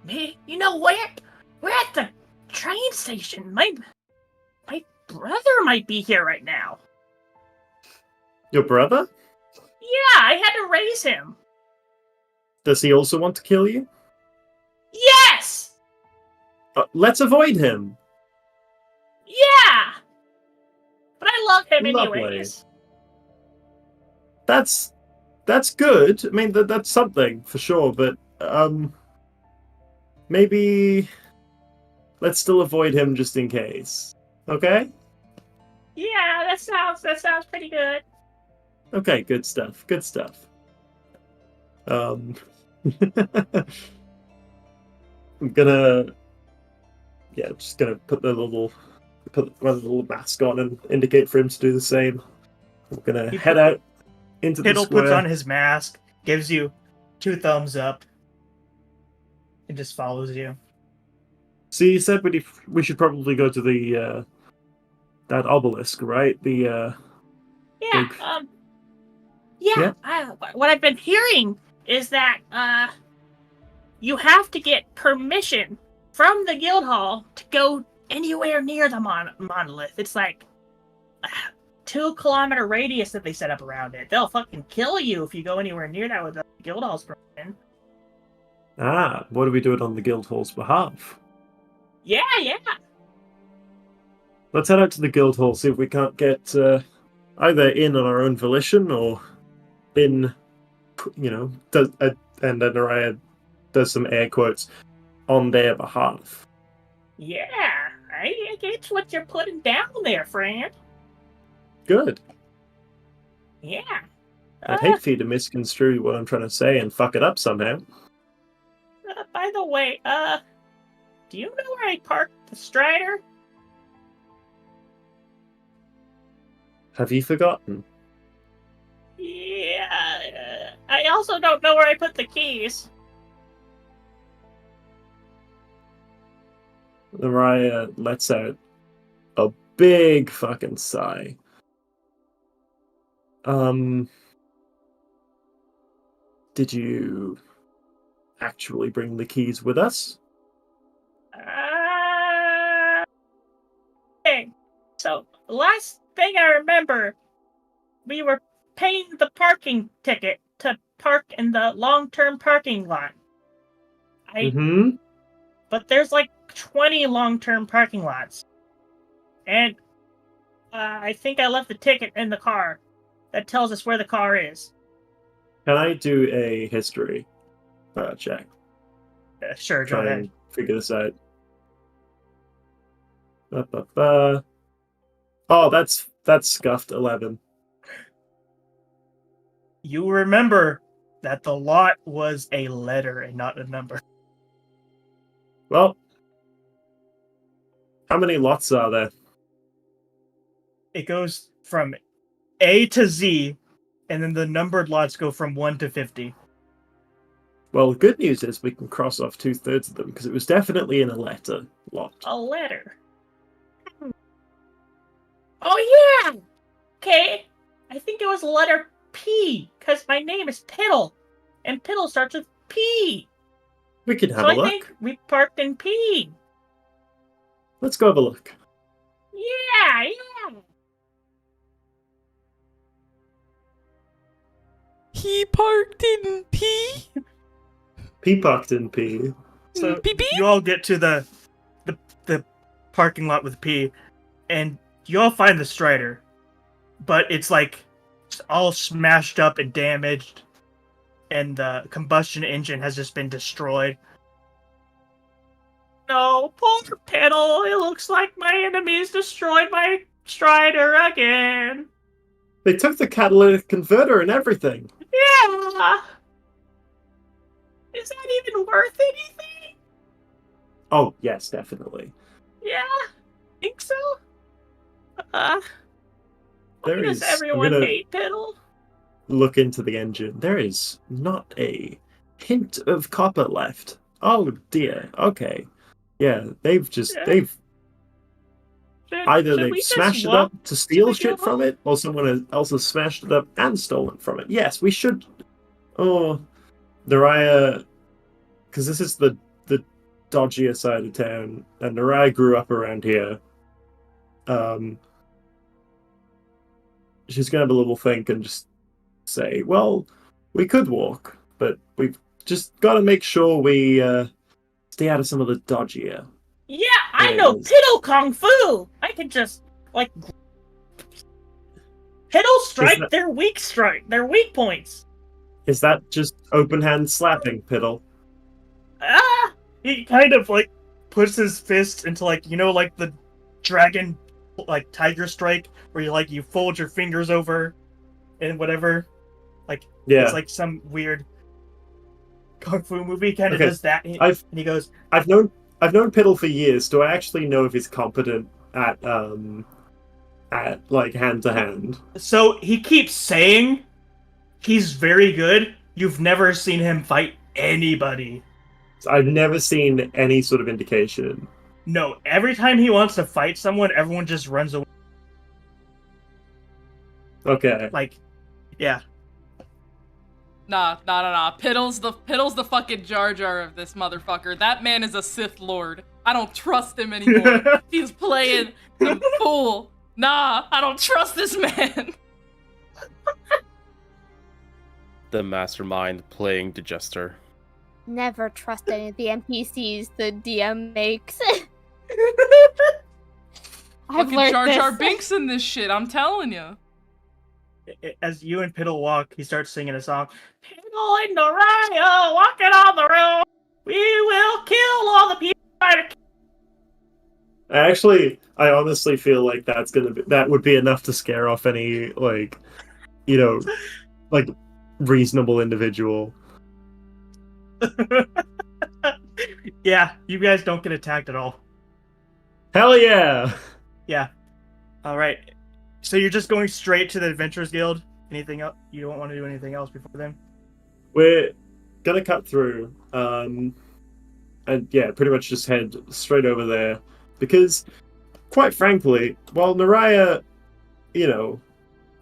Man, you know what? We're at the train station. My brother might be here right now. Your brother? Yeah, I had to raise him. Does he also want to kill you? Yes! Let's avoid him. Yeah! But I love him Lovely. anyways. That's good. I mean, that's something for sure. But maybe let's still avoid him just in case. Okay? Yeah, that sounds pretty good. Okay, good stuff. Good stuff. I'm just gonna put the little mask on and indicate for him to do the same. I'm gonna head out into the Piddle square. puts on his mask, gives you 2 thumbs up, and just follows you. So you said we should probably go to the that obelisk, right? The Yeah, Yeah. what I've been hearing is that, you have to get permission from the guild hall to go anywhere near the monolith. It's like a 2-kilometer radius that they set up around it. They'll fucking kill you if you go anywhere near that with the guild hall's permission. what do we do it on the guild hall's behalf? Yeah. Let's head out to the guild hall, see if we can't get either in on our own volition or in does and then Araya does some air quotes on their behalf. Yeah, I get what you're putting down there, friend. Good. Yeah. I'd hate for you to misconstrue what I'm trying to say and fuck it up somehow. By the way, do you know where I parked the Strider? Have you forgotten? Yeah. I also don't know where I put the keys. Araya lets out a big fucking sigh. Did you actually bring the keys with us? Okay. So, last thing I remember, we were paying the parking ticket to park in the long-term parking lot. Mm-hmm. But there's like 20 long-term parking lots. And I think I left the ticket in the car that tells us where the car is. Can I do a history check? Sure, go Try ahead. and figure this out. Ba-ba-ba. Oh, that's scuffed 11. You remember that the lot was a letter and not a number. Well, how many lots are there? It goes from A to Z, and then the numbered lots go from 1 to 50. Well, the good news is we can cross off 2/3 of them because it was definitely in a letter lot. A letter. Oh, yeah! Okay. I think it was letter P, because my name is Piddle. And Piddle starts with P. We can have So a I look. think we parked in P. Let's go have a look. Yeah. He parked in P. P parked in P. So Pee-pee? you all get to the parking lot with P, and you all find the Strider, but it's like all smashed up and damaged, and the combustion engine has just been destroyed. No, poor Piddle. It looks like my enemies destroyed my Strider again. They took the catalytic converter and everything. Yeah. Is that even worth anything? Oh, yes, definitely. Yeah, think so. Why There does is. everyone I'm gonna hate Piddle? look into the engine. There is not a hint of copper left. Oh dear. Okay. Yeah, they've Yeah. either Should they've we just smashed it walk up to steal we shit go from home? it, or someone else has smashed it up and stolen from it. Yes, we should. Oh, Naraya, because this is the dodgier side of town, and Naraya grew up around here. She's gonna have a little think and just say, "Well, we could walk, but we've just got to make sure we stay out of some of the dodgier." Yeah, I There know it is. Piddle Kung Fu. I can just like Piddle strike their weak points. Is that just open hand slapping, Piddle? Ah, He kind of like puts his fist into like like the dragon like tiger strike where you fold your fingers over and whatever. Like Yeah. it's like some weird kung fu movie kind of Okay, does that. And he goes, I've known Piddle for years. Do I actually know if he's competent at like hand to hand? so he keeps saying he's very good. You've never seen him fight anybody. I've never seen any sort of indication. No, every time he wants to fight someone, everyone just runs away. Okay. Like, yeah. Nah. Piddle's the fucking Jar Jar of this motherfucker. That man is a Sith Lord. I don't trust him anymore. He's playing the fool. Nah, I don't trust this man. The mastermind playing the jester. Never trust any of the NPCs the DM makes. I've Fucking learned Jar Jar this. Binks in this shit, I'm telling you. As you and Piddle walk, he starts singing a song. in Naraya, walking on the road. We will kill all the people trying to I honestly feel like that would be enough to scare off any you know, like reasonable individual. Yeah, you guys don't get attacked at all. Hell yeah! Yeah. All right. So you're just going straight to the Adventurers Guild. Anything else? You don't want to do anything else before then? We're gonna cut through, and yeah, pretty much just head straight over there because, quite frankly, while Naraya,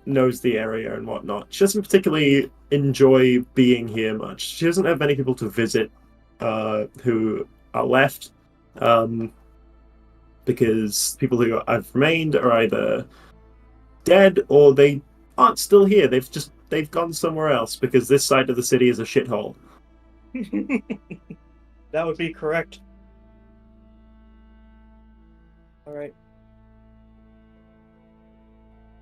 knows the area and whatnot, she doesn't particularly enjoy being here much. She doesn't have many people to visit, who are left, because people who have remained are either dead or they aren't still here. They've gone somewhere else because this side of the city is a shithole. That would be correct. All right.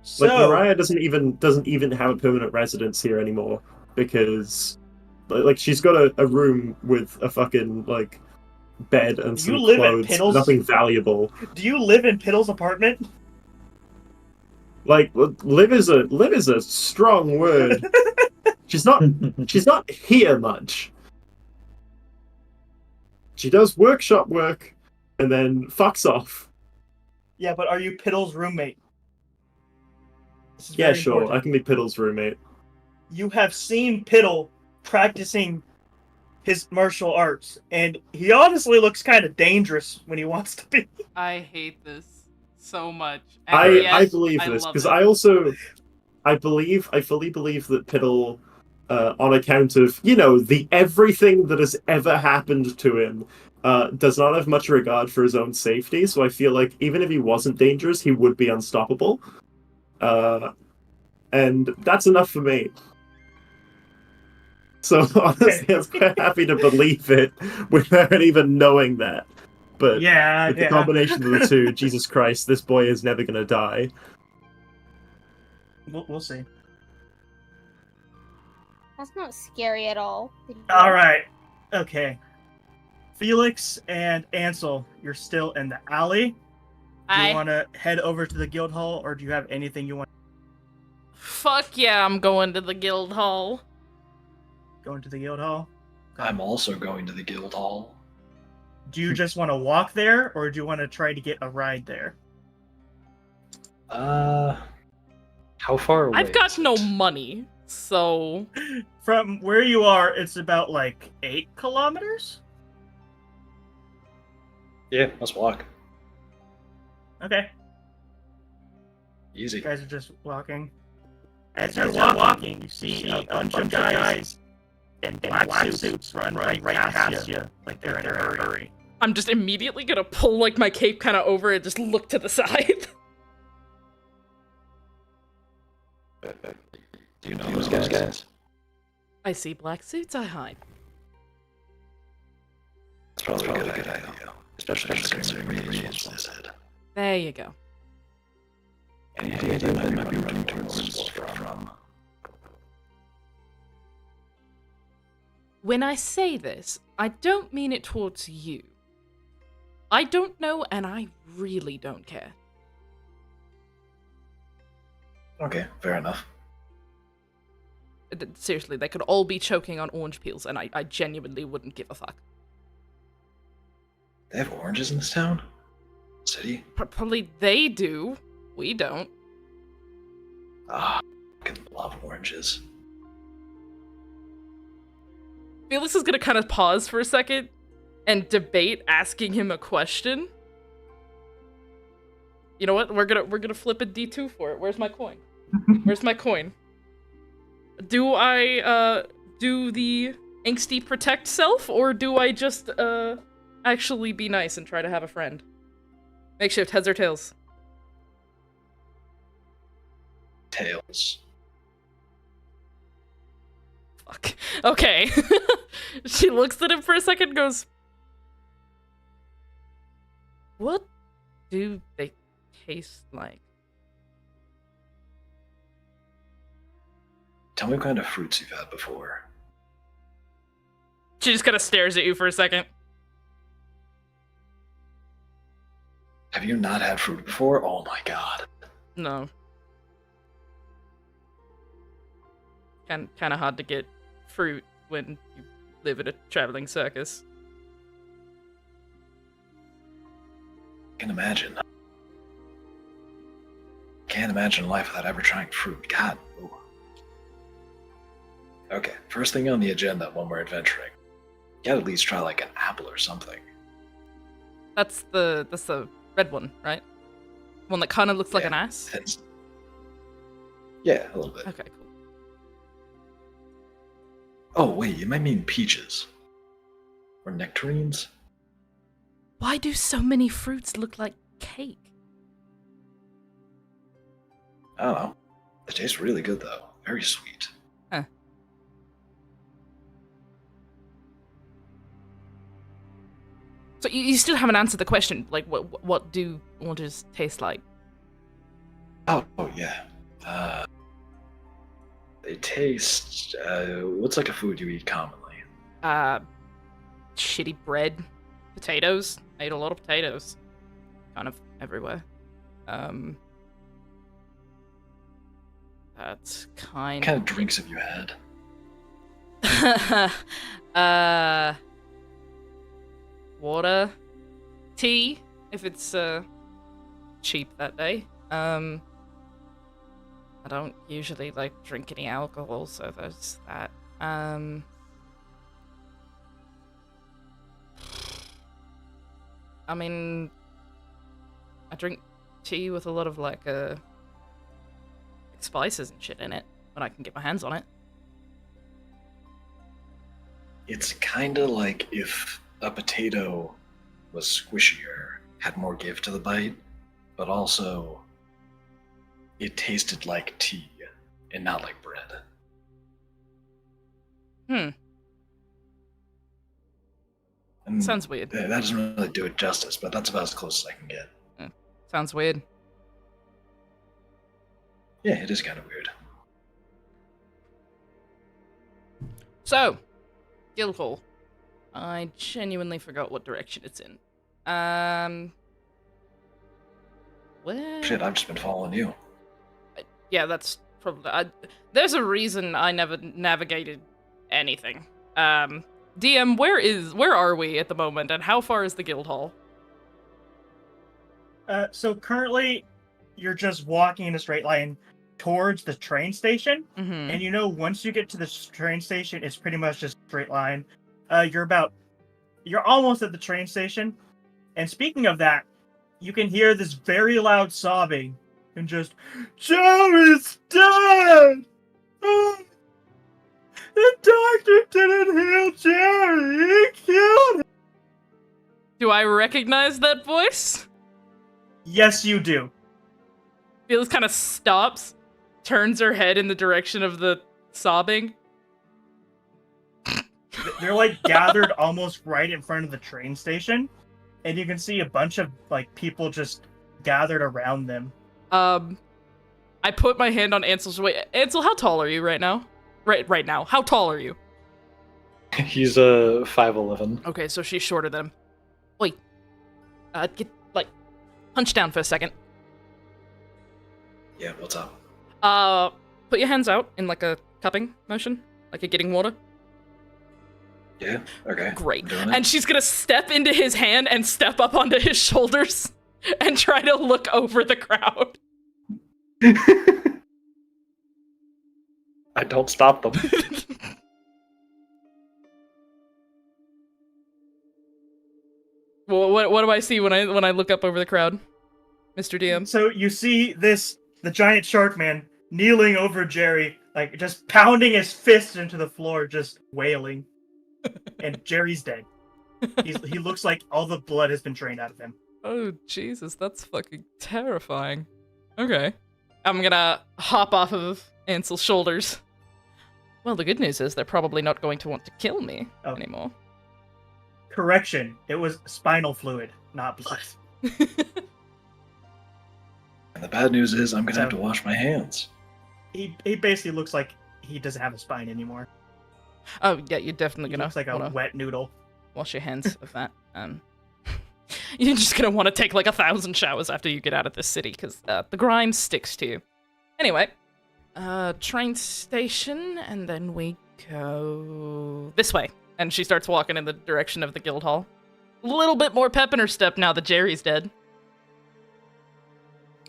So, Mariah doesn't even have a permanent residence here anymore because she's got a room with a fucking bed and some you live at clothes, Piddles? nothing valuable. Do you live in Piddle's apartment? Live is a strong word. she's not here much. She does workshop work and then fucks off. Yeah, but are you Piddle's roommate? Yeah, sure. Important. I can be Piddle's roommate. You have seen Piddle practicing his martial arts, and he honestly looks kind of dangerous when he wants to be. I hate this so much. I believe this because I fully believe that Piddle, on account of the everything that has ever happened to him, does not have much regard for his own safety. So I feel like even if he wasn't dangerous, he would be unstoppable. And that's enough for me. So honestly, I'm quite happy to believe it without even knowing that. But with the combination of the two, Jesus Christ, this boy is never gonna die. We'll see. That's not scary at all. All right. Okay. Felix and Ansel, you're still in the alley. Do you want to head over to the guild hall, or do you have anything you want? Fuck yeah, I'm going to the guild hall. Going to the guild hall? Okay. I'm also going to the guild hall. Do you just want to walk there, or do you want to try to get a ride there? How far away? I've got no money, so... From where you are, it's about 8 kilometers? Yeah, let's walk. Okay. Easy. You guys are just walking. As you're walking, you see a bunch of guys in black suits run right past you, like they're in a hurry. I'm just immediately gonna pull my cape kind of over and just look to the side. Do you know those guys? I see black suits, I hide. It's probably a good idea, especially considering the regions this head. There you go. Any idea they might be running towards from? When I say this, I don't mean it towards you. I don't know, and I really don't care. Okay, fair enough. Seriously, they could all be choking on orange peels, and I genuinely wouldn't give a fuck. They have oranges in this town? City? Probably they do. We don't. Ah, I fucking love oranges. Felix is gonna kind of pause for a second and debate asking him a question. You know what? We're gonna flip a D2 for it. Where's my coin? Where's my coin? Do I do the angsty protect self, or do I just actually be nice and try to have a friend? Makeshift, heads or tails? Tails. Fuck. Okay. She looks at him for a second and goes, what do they taste like? Tell me what kind of fruits you've had before. She just kind of stares at you for a second. Have you not had fruit before? Oh my god. No. Kind of hard to get fruit when you live in a traveling circus. I can imagine. Can't imagine life without ever trying fruit. God. Ooh. Okay, first thing on the agenda when we're adventuring. You gotta at least try like an apple or something. That's the red one, right? One that kind of looks like an ass. Yeah, a little bit. Okay, cool. Oh wait, you might mean peaches. Or nectarines? Why do so many fruits look like cake? I don't know. They taste really good though. Very sweet. Huh. So you still haven't answered the question. Like, what do oranges taste like? Oh yeah. They taste. What's like a food you eat commonly? Shitty bread, potatoes. I eat a lot of potatoes, kind of everywhere. That's kind. What kind of drinks have you had? Water, tea, if it's cheap that day. I don't usually like drink any alcohol, so there's that. I mean, I drink tea with a lot of like spices and shit in it when I can get my hands on it. It's kind of like if a potato was squishier, had more give to the bite, but also it tasted like tea and not like bread. And Sounds weird. that doesn't really do it justice, but that's about as close as I can get. Sounds weird. Yeah, it is kind of weird. So, Guildhall. I genuinely forgot what direction it's in. Where? Shit, I've just been following you. Yeah, that's probably. There's a reason I never navigated anything. DM, where are we at the moment, and how far is the Guildhall? So currently, you're just walking in a straight line towards the train station, Mm-hmm. and you know once you get to the train station, it's pretty much just a straight line. You're almost at the train station, and speaking of that, you can hear this very loud sobbing, and just, Jerry's dead! Oh, the doctor didn't heal Jerry, he killed him! Do I recognize that voice? Yes, you do. Felix kind of stops, turns her head in the direction of the sobbing. They're like gathered almost right in front of the train station, and you can see a bunch of like people just gathered around them. I put my hand on Ansel's. Wait, Ansel, how tall are you right now? Right now, how tall are you? He's a 5'11". Okay, so she's shorter than him. Wait, get like hunch down for a second. Yeah, what's up? Put your hands out in like a cupping motion, like you're getting water. Yeah, okay. Great. I'm doing it. And she's gonna step into his hand and step up onto his shoulders and try to look over the crowd. I don't stop them. Well, what do I see when I look up over the crowd, Mr. DM? So you see the giant shark man kneeling over Jerry, like just pounding his fist into the floor, just wailing. And Jerry's dead. He looks like all the blood has been drained out of him. Oh, Jesus, that's fucking terrifying. Okay. I'm gonna hop off of Ansel's shoulders. Well, the good news is they're probably not going to want to kill me anymore. Correction, it was spinal fluid, not blood. And the bad news is I'm gonna have to wash my hands. He basically looks like he doesn't have a spine anymore. Oh yeah, you're definitely He gonna looks like a wanna wet noodle. wash your hands of that. You're just gonna want to take like 1,000 showers after you get out of this city, because the grime sticks to you. Anyway, train station, and then we go this way. And she starts walking in the direction of the guild hall. A little bit more pep in her step now that Jerry's dead.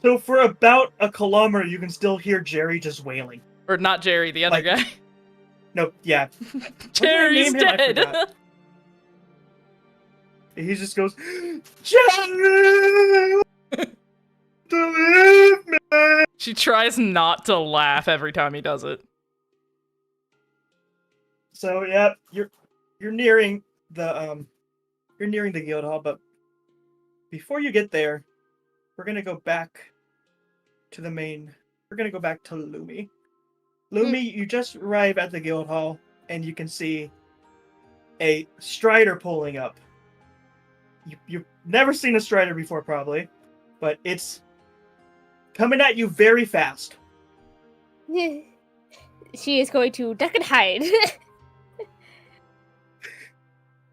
So for about a kilometer, you can still hear Jerry just wailing. Or not Jerry, the other guy. No, yeah. Jerry's name him? I dead! forgot. He just goes, Jerry! Believe me! She tries not to laugh every time he does it. So yeah, you're nearing the guild hall, but before you get there, we're gonna go back to the main. We're gonna go back to Lumi. Lumi, you just arrive at the guild hall, and you can see a strider pulling up. You've never seen a strider before, probably, but it's coming at you very fast. She is going to duck and hide.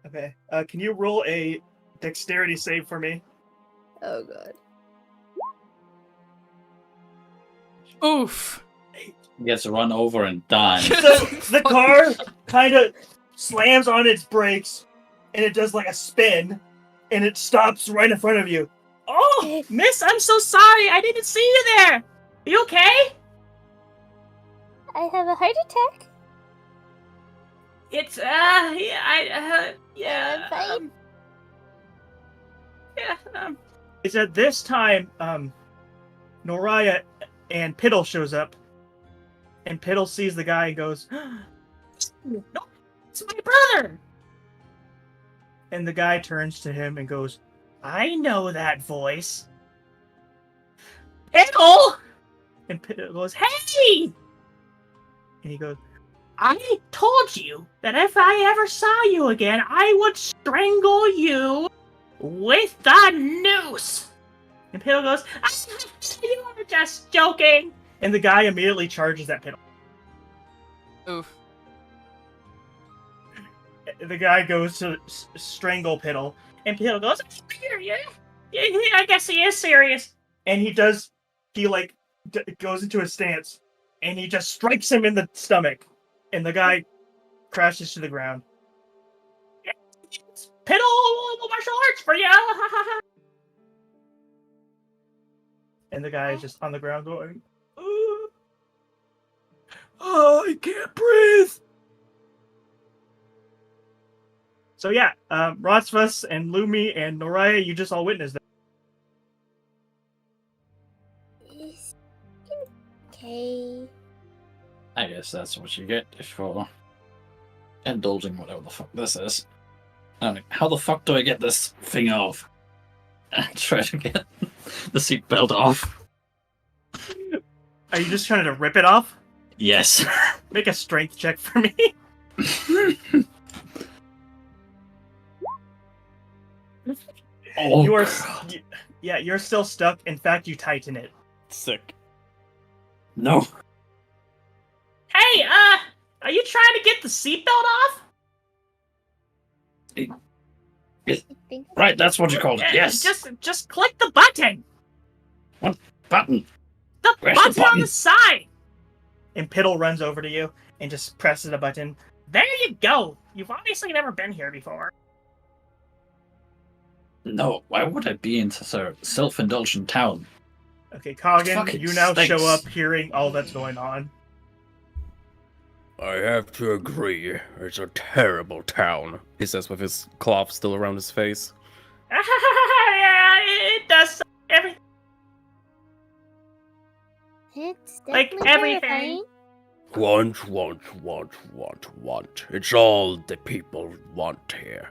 Okay, can you roll a dexterity save for me? Oh god. Oof. Gets run over and dies. So the car kind of slams on its brakes, and it does like a spin, and it stops right in front of you. Oh, miss, I'm so sorry. I didn't see you there. You okay? I have a heart attack. It's yeah, I'm fine. yeah. It's at this time, Noraya and Piddle shows up, and Piddle sees the guy and goes, No, it's my brother. and the guy turns to him and goes, I know that voice. Pickle! and Piddle goes, Hey! and he goes, I told you that if I ever saw you again, I would strangle you with the noose. and Piddle goes, You were just joking. and the guy immediately charges at Piddle. Oof. The guy goes to strangle Piddle, And Piddle goes, yeah, I guess he is serious. and he does, goes into a stance, and he just strikes him in the stomach, and the guy crashes to the ground. Piddle martial arts for you. And the guy is just on the ground going, oh, I can't breathe. So yeah, Rotsvus and Lumi and Noraya, you just all witnessed that. Okay. I guess that's what you get for indulging whatever the fuck this is. I mean, how the fuck do I get this thing off? I try to get the seatbelt off. Are you just trying to rip it off? Yes. Make a strength check for me. Oh, You are, God. yeah, you're still stuck. In fact, you tighten it. Sick. No. Hey, are you trying to get the seatbelt off? Right, that's what you called it. Yes. Just click the button. Button. The Where's the button on button? the side. And Piddle runs over to you and just presses a button. There you go. You've obviously never been here before. No, why would I be in such a self-indulgent town? Okay, Coggin, Fucking you now stinks. show up hearing all that's going on. I have to agree, it's a terrible town, he says with his cloth still around his face. Yeah, it does everything. It's Like definitely everything. terrifying. Want. It's all the people want here.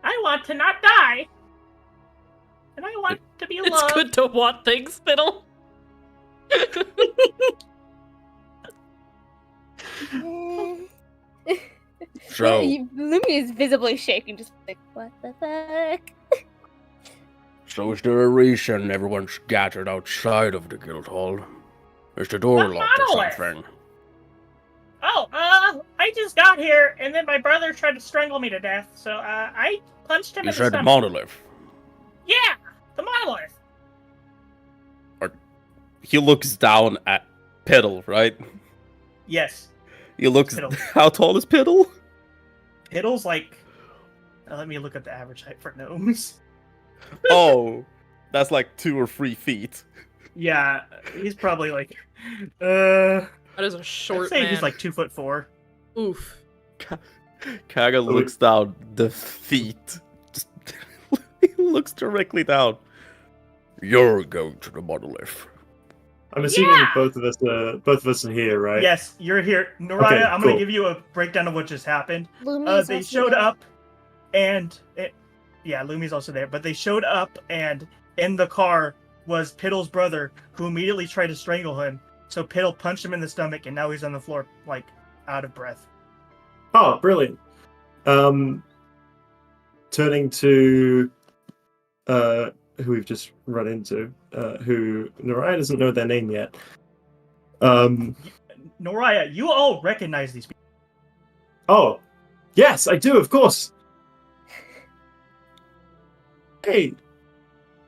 I want to not die. And I want to be It's loved. good to want things, Fiddle. So, Lumi is visibly shaking, just like, what the fuck? so is there a reason everyone's gathered outside of the guild hall? Is the door The locked or monolith. something? Oh, I just got here, and then my brother tried to strangle me to death, so I punched him You in the said the stomach. monolith. Yeah, the monolith. He looks down at Piddle, right? Yes. He looks. Piddle. How tall is Piddle? Piddle's like. Let me look at the average height for gnomes. Oh, that's like 2 or 3 feet. Yeah, he's probably like. That is a I'd short say man. he's like 2'4". Oof. Kaga looks down the feet. Just he looks directly down. You're going to the monolith. I'm assuming Yeah! both of us are here, right? Yes, you're here. Noraya, Okay, I'm going cool. to give you a breakdown of what just happened. Lumi's They also showed there. up, and yeah, Lumi's also there. But they showed up, and in the car was Piddle's brother, who immediately tried to strangle him. So Piddle punched him in the stomach, and now he's on the floor, like out of breath. Oh, brilliant. Turning to who we've just run into, who Naraya doesn't know their name yet. Noraya, you all recognize these people. Oh, yes, I do, of course. Hey,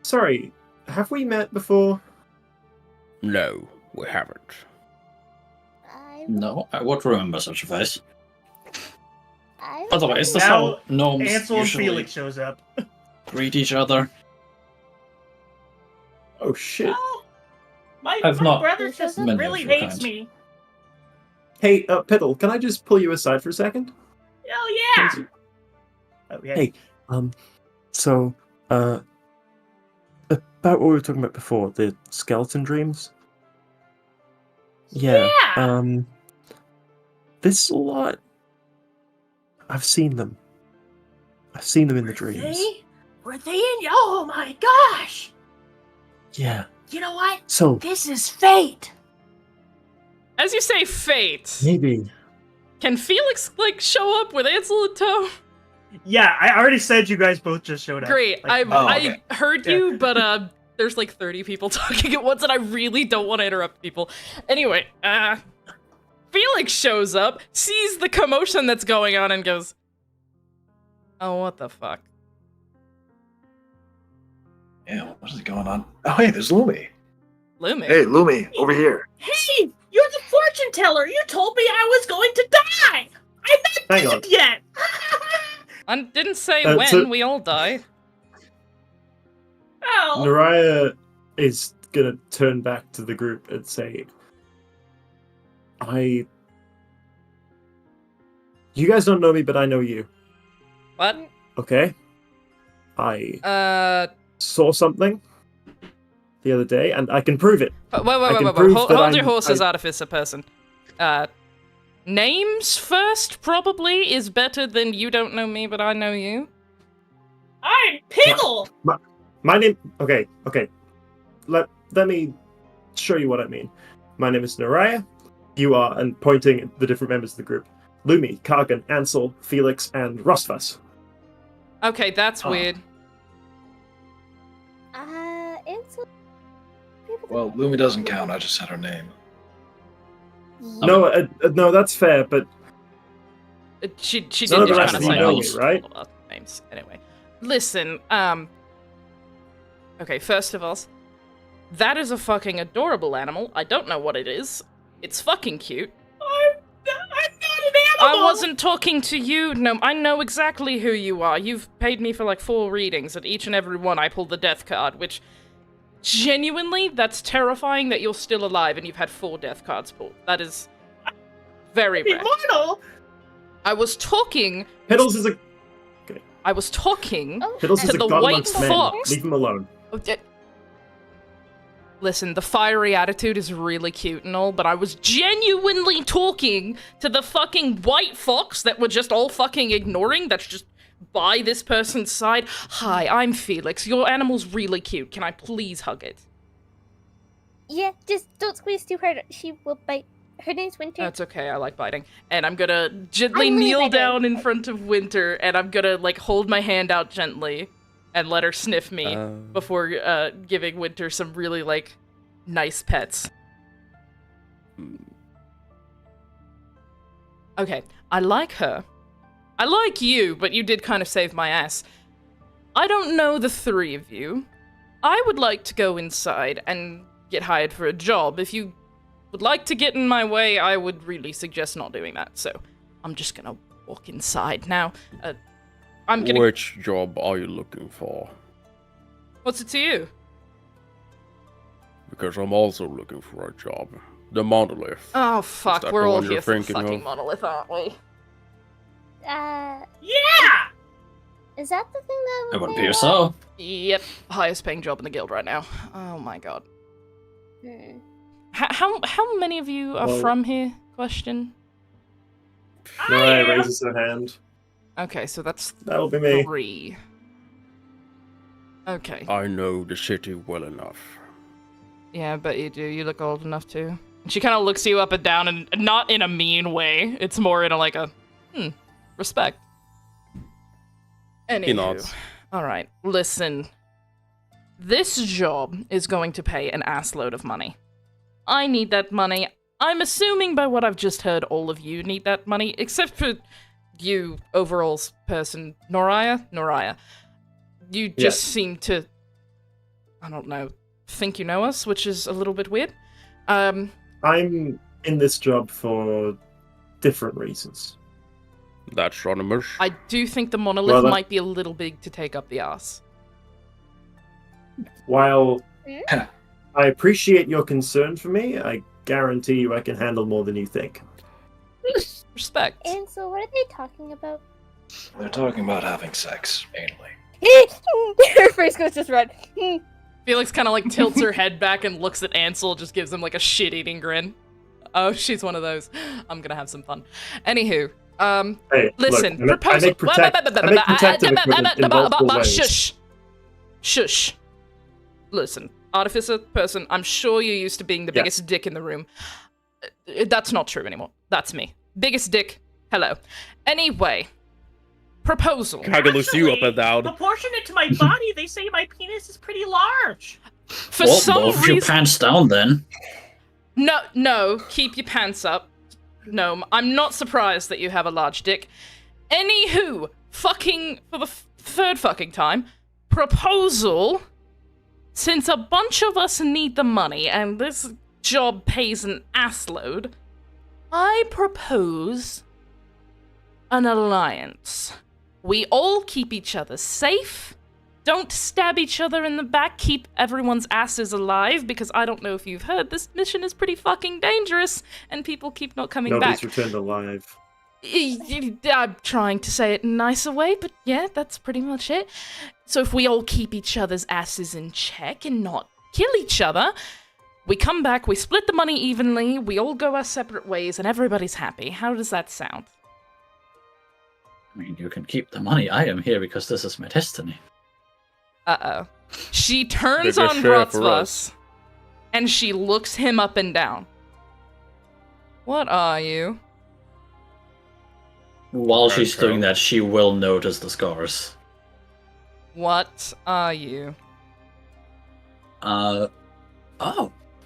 sorry, have we met before? No, we haven't. No, I would remember such a face. I By the way, is this Now, how gnomes Ansel and usually Felix shows up. greet each other? Oh shit. Oh, my I've not brother just met really of your hates kind. me. Hey, Piddle, can I just pull you aside for a second? Oh yeah. Thank you. Oh, yeah. Hey, so, about what we were talking about before, the skeleton dreams? Yeah, Yeah. this a lot. I've seen them. I've seen them in the Were dreams. they? Were they in? Oh my gosh! Yeah, You know what? so, This is fate. As you say, fate. maybe. Can Felix like show up with Ansel in tow? Yeah, I already said you guys both just showed up. Great. Like, I heard Yeah. you, but there's like 30 people talking at once, and I really don't want to interrupt people. Anyway, Felix shows up, sees the commotion that's going on, and goes, "Oh, what the fuck?" Yeah, what is going on? Oh, hey, there's Lumi. Lumi. Hey, Lumi, over here. Hey, you're the fortune teller. You told me I was going to die. I'm not Hang on. dead yet. I didn't say Uh, when. so- We all die. Oh. Naraya is gonna turn back to the group and say, You guys don't know me, but I know you, What? okay? I saw something the other day, and I can prove it. Wait. can prove Hold that your horses, I- artificer person. Names first probably is better than you don't know me, but I know you. I'm Piddle. My name. Okay. Let me show you what I mean. My name is Naraya. You are, and pointing at the different members of the group: Lumi, Kargan, Ansel, Felix, and Rostvas. Okay, that's Oh. weird. Ansel. Well, Lumi doesn't count. I just said her name. No, that's fair, but She did none of the just rest kind of of you say know all me, those right? other names. Anyway, listen. Okay, first of all, that is a fucking adorable animal. I don't know what it is. It's fucking cute. I'm not an animal. I wasn't talking to you. No, I know exactly who you are. You've paid me for like 4 readings. At each and every one, I pulled the death card, which genuinely, that's terrifying that you're still alive and you've had 4 death cards pulled. That is very rare. Immortal. I was talking. Piddles is a I was talking. Oh, Piddles To is a the god white amongst men. fox. Leave him alone. Listen, the fiery attitude is really cute and all, but I was genuinely talking to the fucking white fox that we're just all fucking ignoring, that's just by this person's side. Hi, I'm Felix. Your animal's really cute. Can I please hug it? Yeah, just don't squeeze too hard. She will bite. Her name's Winter. That's okay, I like biting. And I'm gonna gently I'm really kneel biting. down in front of Winter, and I'm gonna, like, hold my hand out gently and let her sniff me before giving Winter some really, like, nice pets. Okay, I like her. I like you, but you did kind of save my ass. I don't know the three of you. I would like to go inside and get hired for a job. If you would like to get in my way, I would really suggest not doing that. So I'm just gonna walk inside now. I'm gonna... Which job are you looking for? What's it to you? Because I'm also looking for a job. The monolith. Oh, Is fuck. that We're the all one you're here for the thinking fucking of? monolith, aren't we? Yeah! Is that the thing that It would we appear want? so. Yep. Highest paying job in the guild right now. Oh my god. Hmm. How many of you are Well- from here? Question. Mariah raises her hand. Okay, so that's That'll be me. 3. Okay. I know the city well enough. Yeah, I bet you do. You look old enough too. And she kind of looks you up and down, and not in a mean way. It's more in a like a, respect. Anywho. nods. Alright, listen. This job is going to pay an assload of money. I need that money. I'm assuming by what I've just heard, all of you need that money, except for you, overalls person, Noraya. You just Yes. seem to, I don't know, think you know us, which is a little bit weird. Um, I'm in this job for different reasons. The astronomers. I do think the monolith Well, might be a little big to take up the ass. While Hmm? I appreciate your concern for me, I guarantee you I can handle more than you think. Respect. And so, what are they talking about? They're talking about having sex, mainly. Her face goes just red. Felix kind of like tilts her head back and looks at Ansel, just gives him like a shit-eating grin. Oh, she's one of those. I'm gonna have some fun. Anywho, Hey, listen, look, I proposal. make protective equipment in multiple ways. Shush. Listen, artificer person, I'm sure you're used to being the Yes. biggest dick in the room. That's not true anymore. That's me. Biggest dick. Hello. Anyway, proposal. Kaggle you up and down. Proportionate to my body, they say my penis is pretty large. For Well, some both your reason, pants down then. no, keep your pants up. No, I'm not surprised that you have a large dick. Anywho, fucking for the third fucking time, proposal. Since a bunch of us need the money and this job pays an assload, I propose an alliance. We all keep each other safe. Don't stab each other in the back. Keep everyone's asses alive, because I don't know if you've heard, this mission is pretty fucking dangerous, and people keep not coming Nobody's back. returned alive. I'm trying to say it in a nicer way, but yeah, that's pretty much it. So if we all keep each other's asses in check and not kill each other, we come back, we split the money evenly, we all go our separate ways, and everybody's happy. How does that sound? I mean, you can keep the money. I am here because this is my destiny. Uh-oh. She turns Bigger on share for Vrotzvos, and she looks him up and down. What are you? While she's Okay. doing that, she will notice the scars. What are you? Oh,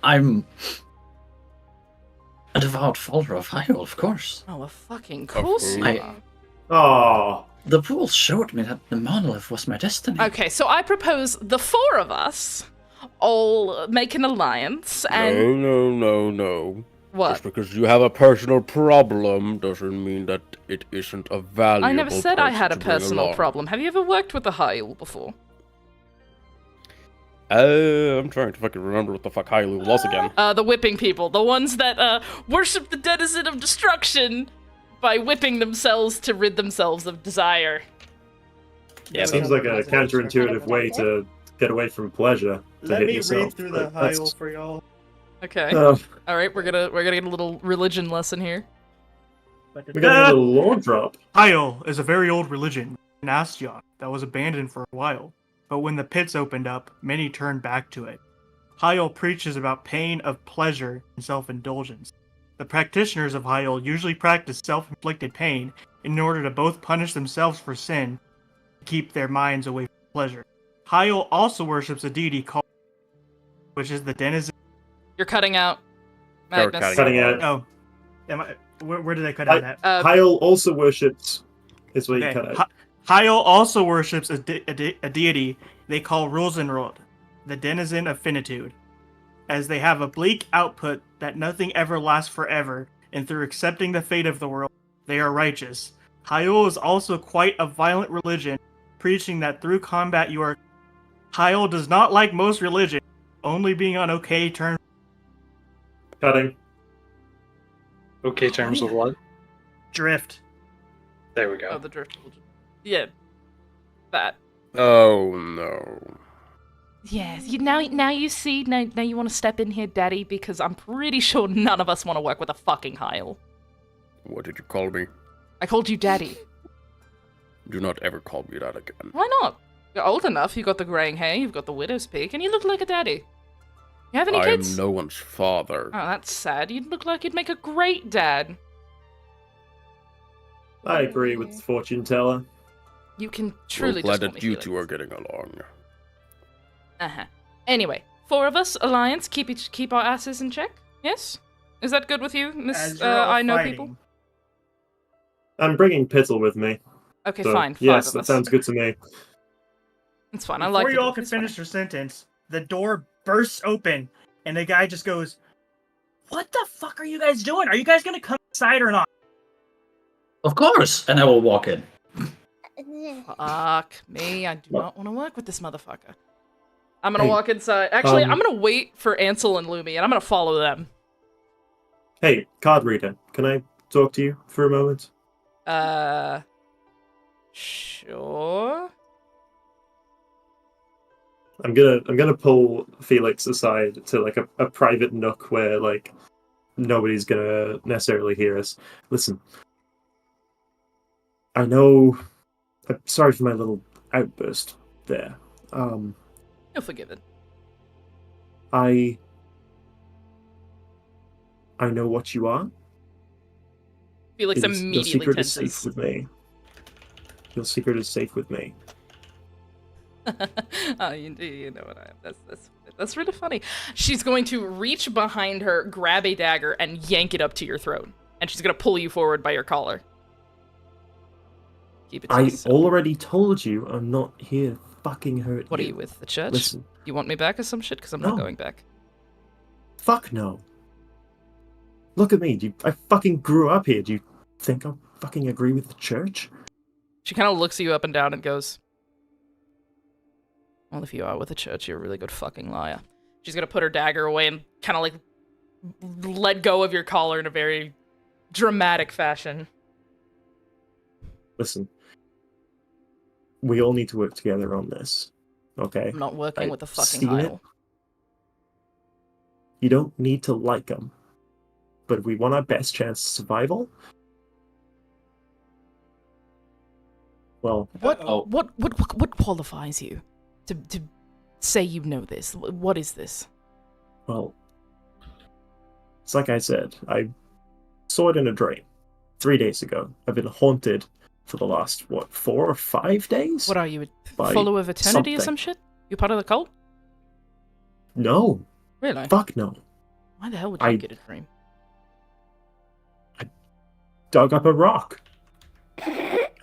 I'm a devout follower of Hyrule, of course. Oh, a fucking course you I- are. Oh, The pool showed me that the monolith was my destiny. Okay, so I propose the four of us all make an alliance and No. what? Just because you have a personal problem doesn't mean that it isn't a valuable I never said I person had a to bring personal along. problem. Have you ever worked with a Hyrule before? I'm trying to fucking remember what the fuck Hyrule was again. The whipping people, the ones that worship the denizen of destruction by whipping themselves to rid themselves of desire. Yeah, we seems have like a puzzle instructor. counterintuitive way to get away from pleasure. To Let hit me yourself, read through the but that's- Hyrule for y'all. Okay. Uh, All right, we're gonna get a little religion lesson here. we got a little lore drop. Hyrule is a very old religion in Asteon that was abandoned for a while, but when the pits opened up, many turned back to it. Hyrule preaches about pain of pleasure and self-indulgence. The practitioners of Hyrule usually practice self-inflicted pain in order to both punish themselves for sin and keep their minds away from pleasure. Hyrule also worships a deity called, which is the denizen. You're cutting out, You're Magnus. cutting Cutting out. Oh, am I? Where did I cut out at? Kyle also worships. Is where you Okay. cut out. Hyol also worships a deity they call Rosenrod, the denizen of finitude, as they have a bleak output that nothing ever lasts forever, and through accepting the fate of the world, they are righteous. Hyol is also quite a violent religion, preaching that through combat you are. Hyol does not like most religions, only being on okay terms. Cutting. Okay, terms of what? Drift. There we go. Oh, the drift. Yeah. That. Oh no. Yes. Now you see. Now you want to step in here, Daddy, because I'm pretty sure none of us want to work with a fucking Heil. What did you call me? I called you Daddy. Do not ever call me that again. Why not? You're old enough. You got the graying hair. You've got the widow's peak, and you look like a daddy. You have any I kids? am no one's father. Oh, that's sad. You'd look like you'd make a great dad. I agree with fortune teller. You can truly We're just glad call that me you Felix. two are getting along. Uh-huh. Anyway, 4 of us, Alliance, keep our asses in check. Yes? Is that good with you, As Miss you're all I know fighting. people? I'm bringing Pitzel with me. Okay, So, fine. 5 yes, of that us. sounds good to me. It's fine. I Before like you the all dwarf, can it's fine. finish your sentence, the door bursts open, and the guy just goes, "What the fuck are you guys doing? Are you guys gonna come inside or not?" Of course! And I will walk in. Fuck me. I do What? not want to work with this motherfucker. I'm gonna walk inside. Actually, I'm gonna wait for Ansel and Lumi, and I'm gonna follow them. Hey, card reader, can I talk to you for a moment? Sure. I'm gonna pull Felix aside to like a private nook where like nobody's gonna necessarily hear us. Listen, I know. I'm sorry for my little outburst there. You're forgiven. I know what you are. Felix Your immediately secret is safe tenses. with me. Your secret is safe with me. Oh, you know what I am. That's really funny. She's going to reach behind her, grab a dagger, and yank it up to your throat. And she's gonna pull you forward by your collar. Keep it to I yourself. already told you I'm not here to fucking hurt What are you. you with, the church? Listen, You want me back or some shit? Because I'm not No. going back. fuck no. Look at me. I fucking grew up here. Do you think I'll fucking agree with the church? She kind of looks you up and down and goes, well, if you are with the church, you're a really good fucking liar. She's gonna put her dagger away and kind of like let go of your collar in a very dramatic fashion. Listen, we all need to work together on this. Okay? I'm not working I've with the fucking seen it. Heil. You don't need to like them. But if we want our best chance of survival, well, What Uh-oh. what qualifies you to say you know this? What is this? well, it's like I said, I saw it in a dream 3 days ago. I've been haunted for the last, 4 or 5 days? What are you, a By follower of eternity or something. some shit? You part of the cult? No. Really? Fuck no. Why the hell would you I- get a dream? Dug up a rock.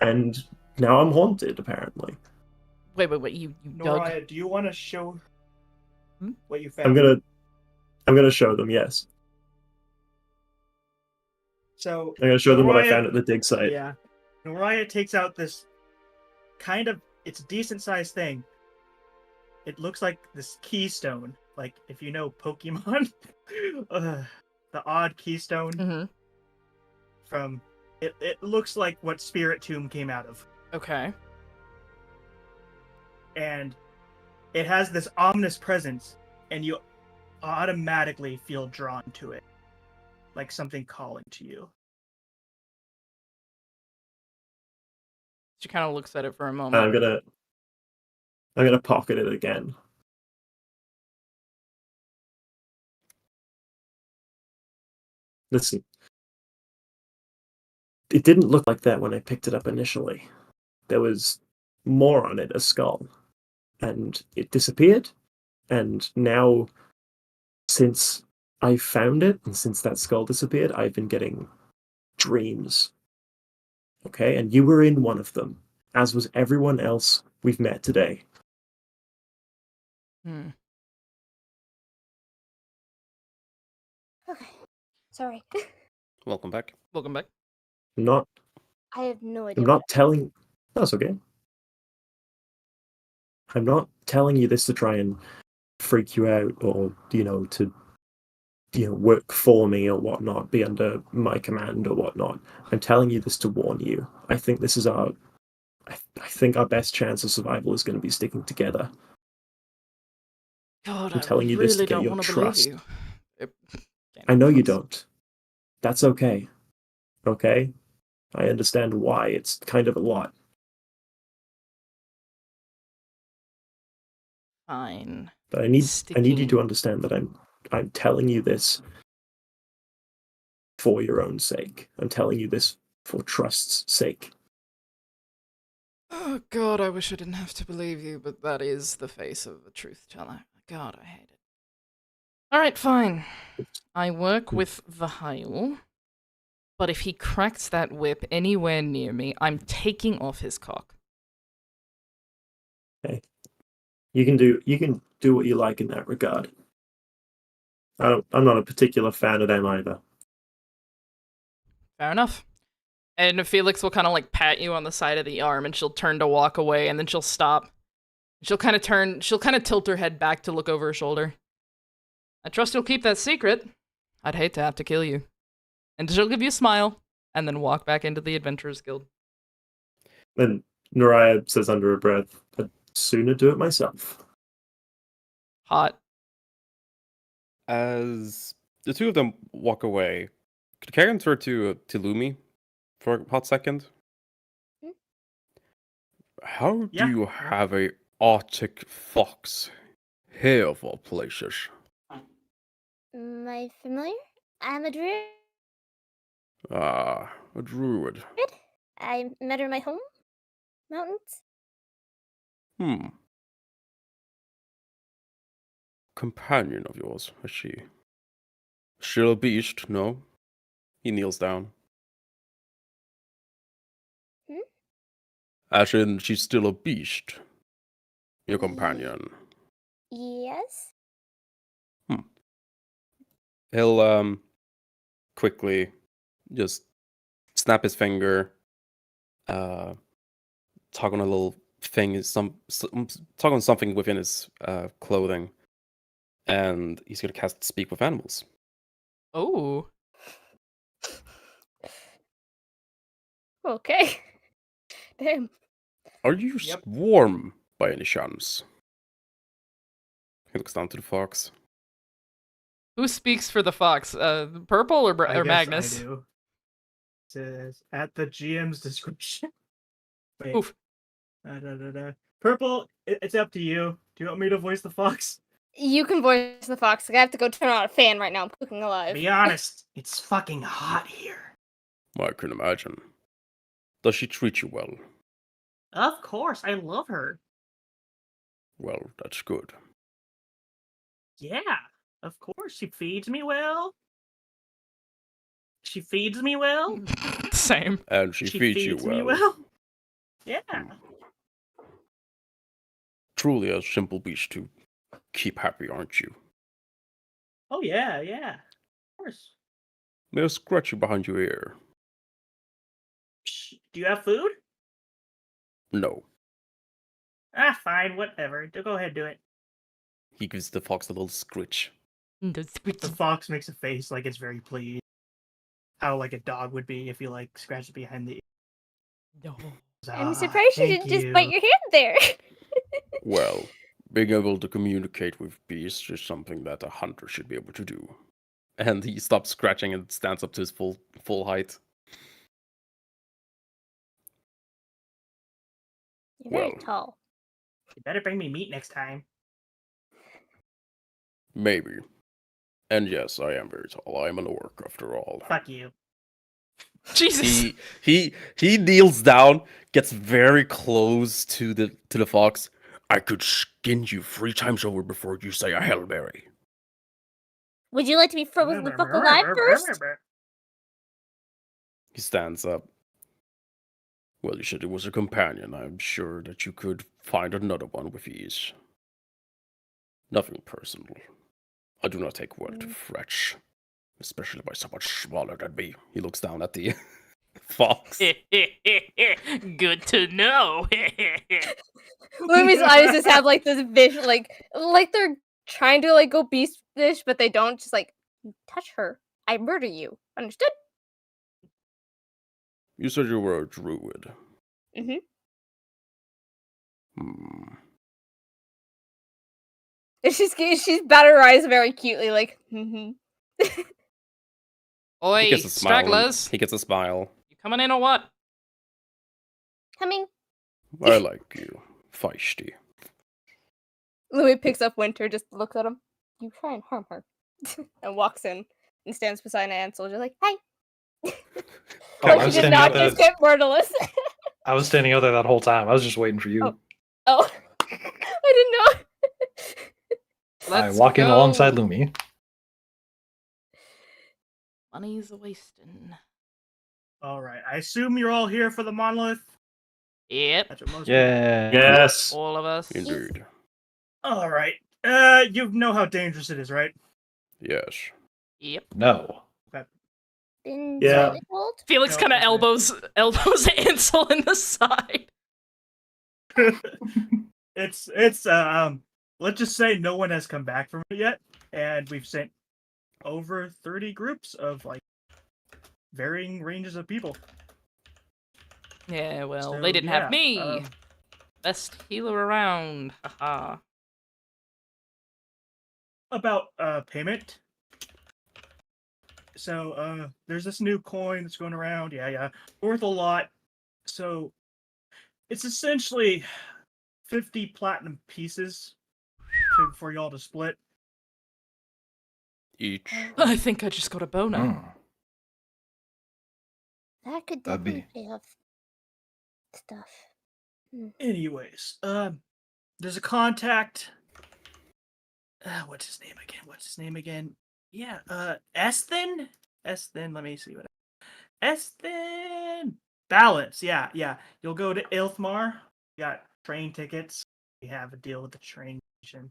And now I'm haunted, apparently. Wait, you dug? Noriah, do you want to show Hmm? what you found? I'm gonna show them, yes. So I'm gonna show them what I Noriah- found at the dig site. Yeah. Noriah takes out this it's a decent sized thing. It looks like this keystone. Like if you know Pokemon, the odd keystone Mm-hmm. from it looks like what Spirit Tomb came out of. Okay. And it has this ominous presence, and you automatically feel drawn to it. Like something calling to you. She kind of looks at it for a And moment. I'm gonna pocket it again. Listen. It didn't look like that when I picked it up initially. There was more on it, a skull. And it disappeared. And now, since I found it, and since that skull disappeared, I've been getting dreams. Okay, and you were in one of them, as was everyone else we've met today. Hmm. Okay. Sorry. Welcome back. Welcome back. I'm not I have no I'm idea. not telling that's okay. I'm not telling you this to try and freak you out or, to work for me or whatnot, be under my command or whatnot. I'm telling you this to warn you. I think this is I think our best chance of survival is going to be sticking together. God, I'm I telling you this to really get don't your want to believe trust. you. I know you don't. That's okay. Okay? I understand why. It's kind of a lot. Fine. But I need you Sticking. to understand that I'm telling you this for your own sake. I'm telling you this for trust's sake. Oh God, I wish I didn't have to believe you, but that is the face of a truth teller. God, I hate it. Alright, fine. I work with the Hyle, but if he cracks that whip anywhere near me, I'm taking off his cock. Okay. You can do what you like in that regard. I'm not a particular fan of them either. Fair enough. And Felix will kind of like pat you on the side of the arm, and she'll turn to walk away, and then she'll stop. She'll kind of tilt her head back to look over her shoulder. I trust you'll keep that secret. I'd hate to have to kill you. And she'll give you a smile, and then walk back into the Adventurers Guild. And Nariah says under her breath, I'd sooner do it myself. Hot. As the two of them walk away, could Karen turn to Lumi for a hot second? Hmm? How do Yeah, you yeah. have a Arctic fox here of all places? Am I familiar? I'm a druid. Ah, a druid. I met her in my home mountains. Hmm. Companion of yours, is she? Still a beast, no? He kneels down. Hmm? As in, she's still a beast. Your companion. Yes. He'll quickly just snap his finger, tug on a little thing, tug on something within his clothing, and he's gonna cast Speak with Animals. Oh. Okay. Damn. Are you Yep. swarm by any chance? He looks down to the fox. Who speaks for the fox? Purple or I guess Magnus? I do. It says at the GM's discretion. Wait. Oof. Purple, it's up to you. Do you want me to voice the fox? You can voice the fox. I have to go turn on a fan right now. I'm cooking alive. Be honest, it's fucking hot here. I can imagine. Does she treat you well? Of course, I love her. Well, that's good. Yeah, of course, she feeds me well. She feeds me well. Same. And she feeds you me well. well. Yeah. Truly a simple beast to keep happy, aren't you? Oh yeah, yeah. Of course. May I scratch you behind your ear? Do you have food? No. Ah, fine, whatever. Go ahead, do it. He gives the fox a little scritch. The fox makes a face like it's very pleased. How like a dog would be if you like scratched behind the ear. No. I'm surprised you didn't just bite your hand there. Well, being able to communicate with beasts is something that a hunter should be able to do. And he stops scratching and stands up to his full height. You're very Well. tall. You better bring me meat next time. Maybe. And yes, I am very tall. I am an orc, after all. Fuck you. Jesus. He kneels down, gets very close to the fox. I could skin you 3 times over before you say a Hail Mary. Would you like to be frozen the fuck alive first? He stands up. Well, you said it was a companion. I'm sure that you could find another one with ease. Nothing personal. I do not take word to fetch, especially by someone smaller than me. He looks down at the fox. Good to know. Lumi's eyes just have like this vision, like they're trying to like go beastish, but they don't. Just like, you touch her, I murder you. Understood? You said you were a druid. Mhm. Hmm. And she's batted her eyes very cutely, like, He Oi, gets a smile. stragglers. He gets a smile. You coming in or what? coming. I like you. Feisty. Louis picks up Winter, just looks at him. You try and harm her, and walks in and stands beside Ansel, just like, hi. Oh, Like I she was did standing not out there. just get murderless. I was standing out there that whole time. I was just waiting for you. Oh, I didn't know. I Let's walk in go. alongside Lumi. Money's a wasting. All right. I assume you're all here for the monolith. Yep, That's what most Yeah. Yes. all of us. Indeed. All right. You know how dangerous it is, right? Yes. Yep. No. Been Yeah. slightly told? Felix No, kind of okay. elbows Ansel in the side. It's let's just say no one has come back from it yet, and we've sent over 30 groups of like varying ranges of people. Yeah, well, So, they didn't yeah, have me. Best healer around. Haha. About payment. So there's this new coin that's going around. Yeah, worth a lot. So it's essentially 50 platinum pieces for y'all to split. Each. I think I just got a boner. Mm. That could That'd be- definitely pay off stuff. Anyways, there's a contact. What's his name again? Yeah, Eston. Let me see what. Eston. Balance. Yeah. You'll go to Ilthmar. You got train tickets. We have a deal with the train station.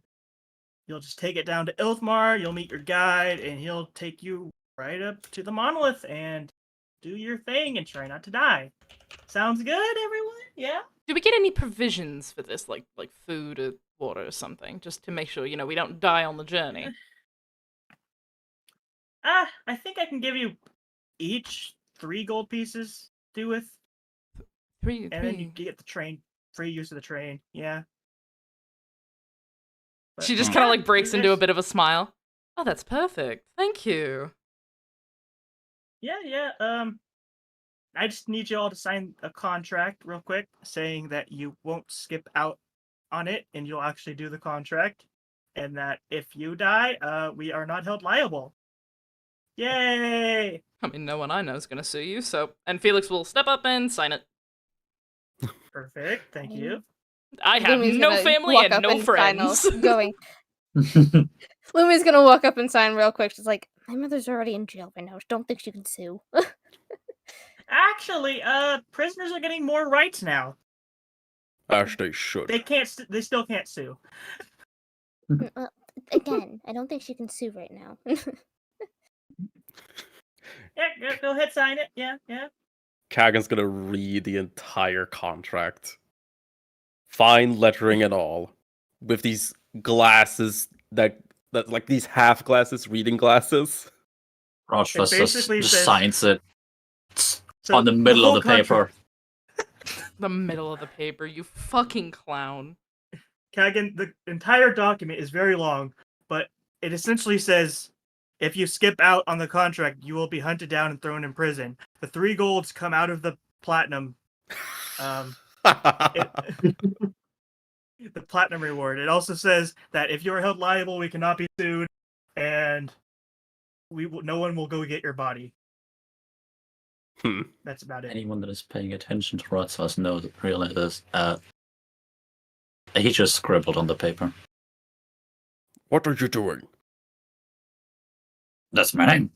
You'll just take it down to Ilthmar. You'll meet your guide, and he'll take you right up to the monolith and do your thing and try not to die. Sounds good, everyone? Yeah. Do we get any provisions for this, like food or water or something, just to make sure we don't die on the journey? I think I can give you each 3 gold pieces to do with, Three. and then you get the train, free use of the train. Yeah. But, She just Hmm. kind of like breaks into a there's- bit of a smile. Oh, that's perfect. Thank you. Yeah. I just need you all to sign a contract real quick saying that you won't skip out on it and you'll actually do the contract, and that if you die, we are not held liable. Yay! I mean, no one I know is gonna sue you, and Felix will step up and sign it. Perfect. Thank you. I have Lumi's no gonna family walk and up no sign off, friends. going. Lumi's gonna walk up and sign real quick. She's like, my mother's already in jail right now. Don't think she can sue. Actually, prisoners are getting more rights now. As they should. They can't. They still can't sue. Again, I don't think she can sue right now. Yeah, go ahead, sign it. Yeah. Kagan's gonna read the entire contract. Fine lettering and all. With these glasses that like these half glasses, reading glasses. Rosh It just basically says- signs it So on the middle whole of the paper. The middle of the paper, you fucking clown. Kagan, the entire document is very long, but it essentially says, if you skip out on the contract, you will be hunted down and thrown in prison. The 3 golds come out of the platinum. The platinum reward. It also says that if you are held liable, we cannot be sued, and no one will go get your body. That's about it. Anyone that is paying attention to Rotzvas knows realizes he just scribbled on the paper. What are you doing? That's my name.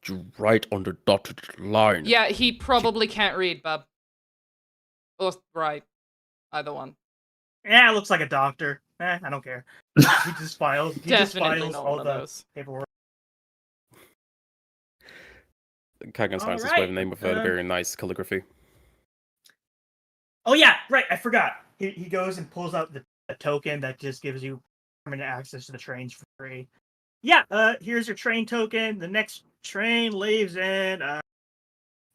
You write on the dotted line. Yeah, he probably can't read, bub. Or right. Either one. Yeah, it looks like a doctor. I don't care. He just files. He just Definitely files not all one of the those. paperwork. Kagan signs this Alright, by the name of a very nice calligraphy. Oh yeah, right. I forgot. He goes and pulls out the token that just gives you permanent access to the trains for free. Yeah. Here's your train token. The next train leaves in.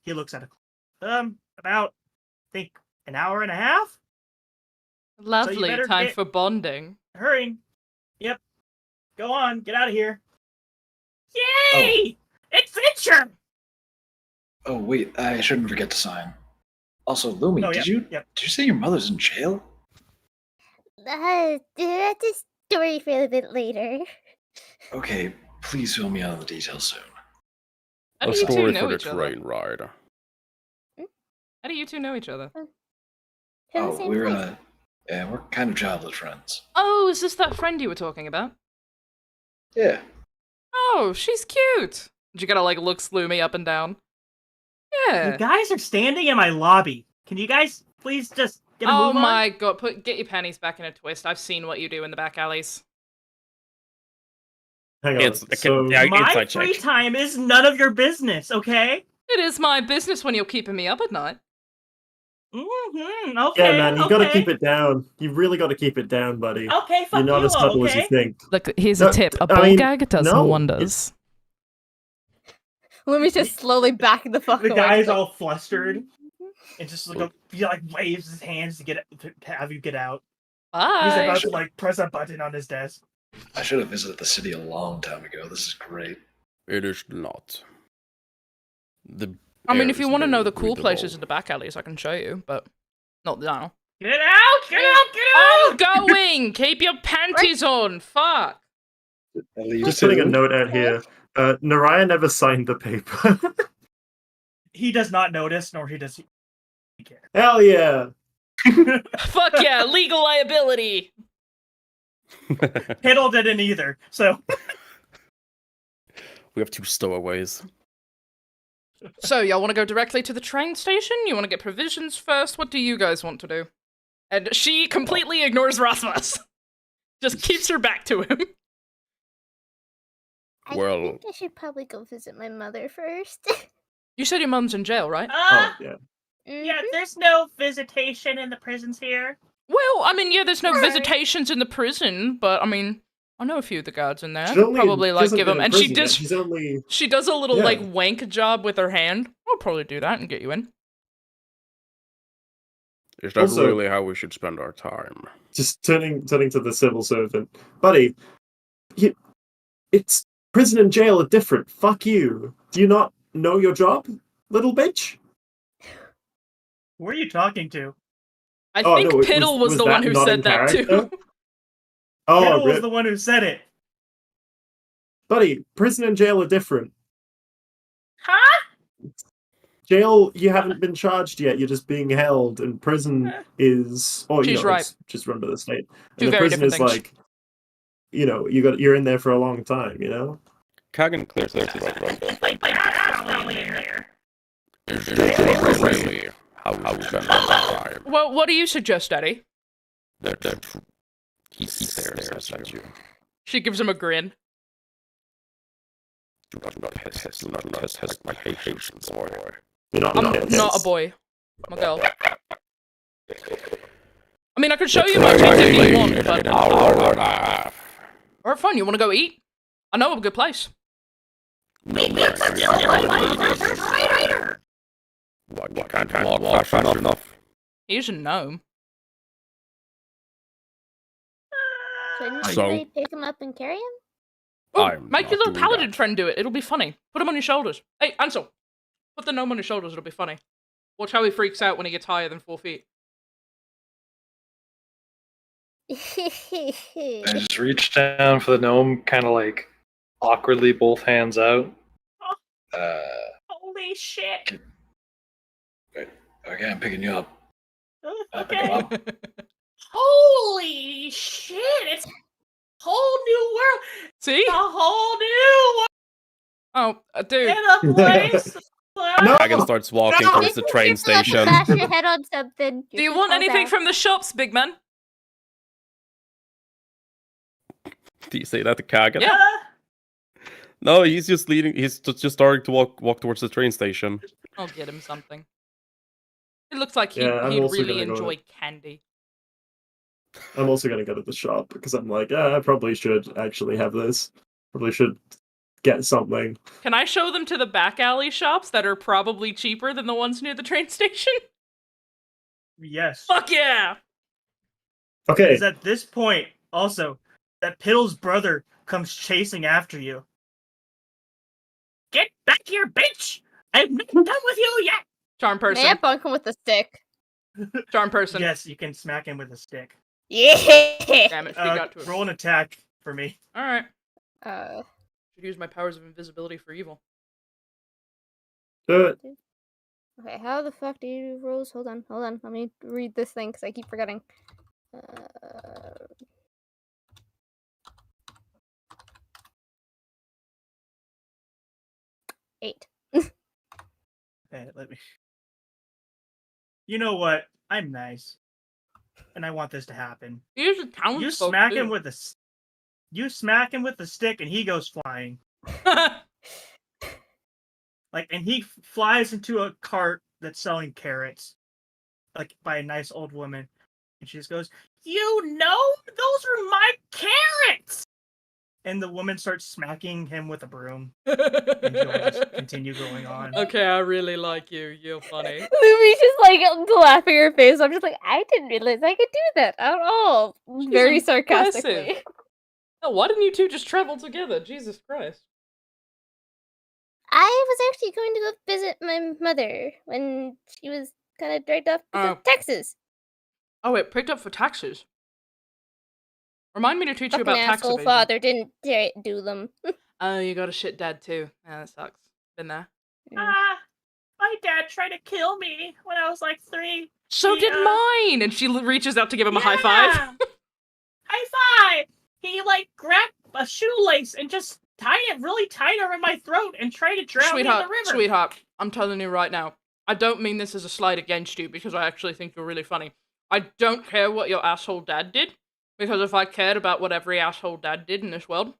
He looks at about I think an hour and a half. Lovely. better Time get- for bonding. Hurry. Yep. Go on. Get out of here. Yay! Adventure! Oh wait, I shouldn't forget to sign. Also, Lumi, Oh, did yep, you say your mother's in jail? That's a story for a bit later. Okay, please fill me out on the details soon. How A do you two story know for the each other? train ride. How do you two know each other? From the Oh, same we're place. we're kind of childhood friends. Oh, is this that friend you were talking about? Yeah. Oh, she's cute. You gotta like look Sloomy up and down. You Yeah. guys are standing in my lobby. Can you guys please just get a Oh move on? my god, get your panties back in a twist. I've seen what you do in the back alleys. Hang on. It's So, yeah, My inside free check. time is none of your business, okay? It is my business when you're keeping me up at night. Mm-hmm. Okay. yeah, man, you okay. gotta keep it down. You really gotta keep it down, buddy. Okay, fuck You're not you as all, subtle as you okay? think. Look, here's No, a tip. A I ball mean, gag does no, wonders. Let me just slowly back the fuck The away. guy's like, all flustered and just like he like waves his hands to have you get out. He's Bye. about to like press a button on his desk. I should have visited the city a long time ago. This is great. It is not. I mean, air if you is want to know very the cool places breathable. in the back alleys, I can show you, but not now. Get out! Get out! Get I'm out! going! Keep your panties on! Fuck! At least Just putting a note out here. Naraya never signed the paper. He does not notice, nor does he care. Hell yeah! Fuck yeah, legal liability! Hiddle didn't either, so We have 2 stowaways. So, y'all want to go directly to the train station? You want to get provisions first? What do you guys want to do? And she completely ignores Rasmus. Just keeps her back to him. I Well- think I should probably go visit my mother first. You said your mum's in jail, right? Oh, yeah. Yeah, there's no visitation in the prisons here. Well, I mean, yeah, there's no Alright. visitations in the prison, but I mean, I know a few of the guards in there. I She's could only- probably she like hasn't give been them, in and she prison yet. does. She's only She does a little Yeah. like wank job with her hand. I'll probably do that and get you in. Is that Also- really how we should spend our time? just turning to the civil servant. Buddy, it's prison and jail are different. Fuck you. Do you not know your job, little bitch? who are you talking to? I Oh, think no, Piddle was the that one who not said in that too. character? Oh, Hiddle was rip. the one who said it. Buddy, prison and jail are different. Huh? Jail, you haven't been charged yet. You're just being held, and prison is, or you She's know, right. it's just run by the state. Two And the very prison different is things. like, you know, you're in there for a long time. You know. Kagan clears the throat. Is that really how we spend our time? Well, what do you suggest, Eddie? He stares at you. She gives him a grin. Do not test my patience, boy. You're not. I'm you're not a boy. I'm a girl. I mean, I could show you my teeth if you want, but... hour and a half. Alright, fine. You want to go eat? I know of a good place. No, What can't walk fast enough? He's a gnome. Couldn't So- somebody pick him up and carry him? Ooh, I'm make your not little doing paladin that. friend do it. It'll be funny. Put him on your shoulders. Hey, Ansel. Put the gnome on your shoulders. It'll be funny. Watch how he freaks out when he gets higher than 4 feet. I just reach down for the gnome, kind of like awkwardly, both hands out. Holy shit. Okay, I'm picking you up. Pick Okay. him up. Holy shit! It's a whole new world. See? A whole new world. Oh, dude. In a place. No! Dragon starts walking No! towards the train You're gonna station. bash your head on something. Do you want anything from the shops, big man? Do you say that to Kagan? Yeah. No, he's just leading. He's just starting to walk towards the train station. I'll get him something. It looks like Yeah, I'm he'd also really gonna go enjoy with- candy. I'm also gonna go to the shop because I'm like, I probably should actually have this. Probably should get something. Can I show them to the back alley shops that are probably cheaper than the ones near the train station? Yes. Fuck yeah! Okay. Is at this point also that Piddle's brother comes chasing after you. Get back here, bitch! I'm not done with you yet! Charm person. May I bunk him with a stick? Charm person. Yes, you can smack him with a stick. Yeah. Damn it, she got to it. Roll an attack for me. Alright. Uh, Should use my powers of invisibility for evil. Do it. okay, how the fuck do you do rolls? Hold on. Let me read this thing because I keep forgetting. 8. Hey, let me. You know what? I'm nice, and I want this to happen. Here's a town You smack him with a. You smack him with the stick, and he goes flying. And he flies into a cart that's selling carrots, by a nice old woman, and she just goes, You know? Those are my carrots! and the woman starts smacking him with a broom, and she'll just continue going on. Okay, I really like you. You're funny. Lumi's just laughing her face. I'm just like, I didn't realize I could do that at all. She's Very impressive. sarcastically. Oh, why didn't you two just travel together? Jesus Christ. I was actually going to go visit my mother when she was kind of dragged off because Oh. of Texas. Oh, it picked up for taxes. Remind me to teach you Fucking about tax asshole evasion. father didn't do them. Oh, you got a shit dad too. Yeah, that sucks. Been there. My dad tried to kill me when I was like 3. So did mine! And she reaches out to give him a high five. High five! He grabbed a shoelace and just tied it really tight around my throat and tried to drown me in the river. Sweetheart, I'm telling you right now. I don't mean this as a slight against you because I actually think you're really funny. I don't care what your asshole dad did, because if I cared about what every asshole dad did in this world,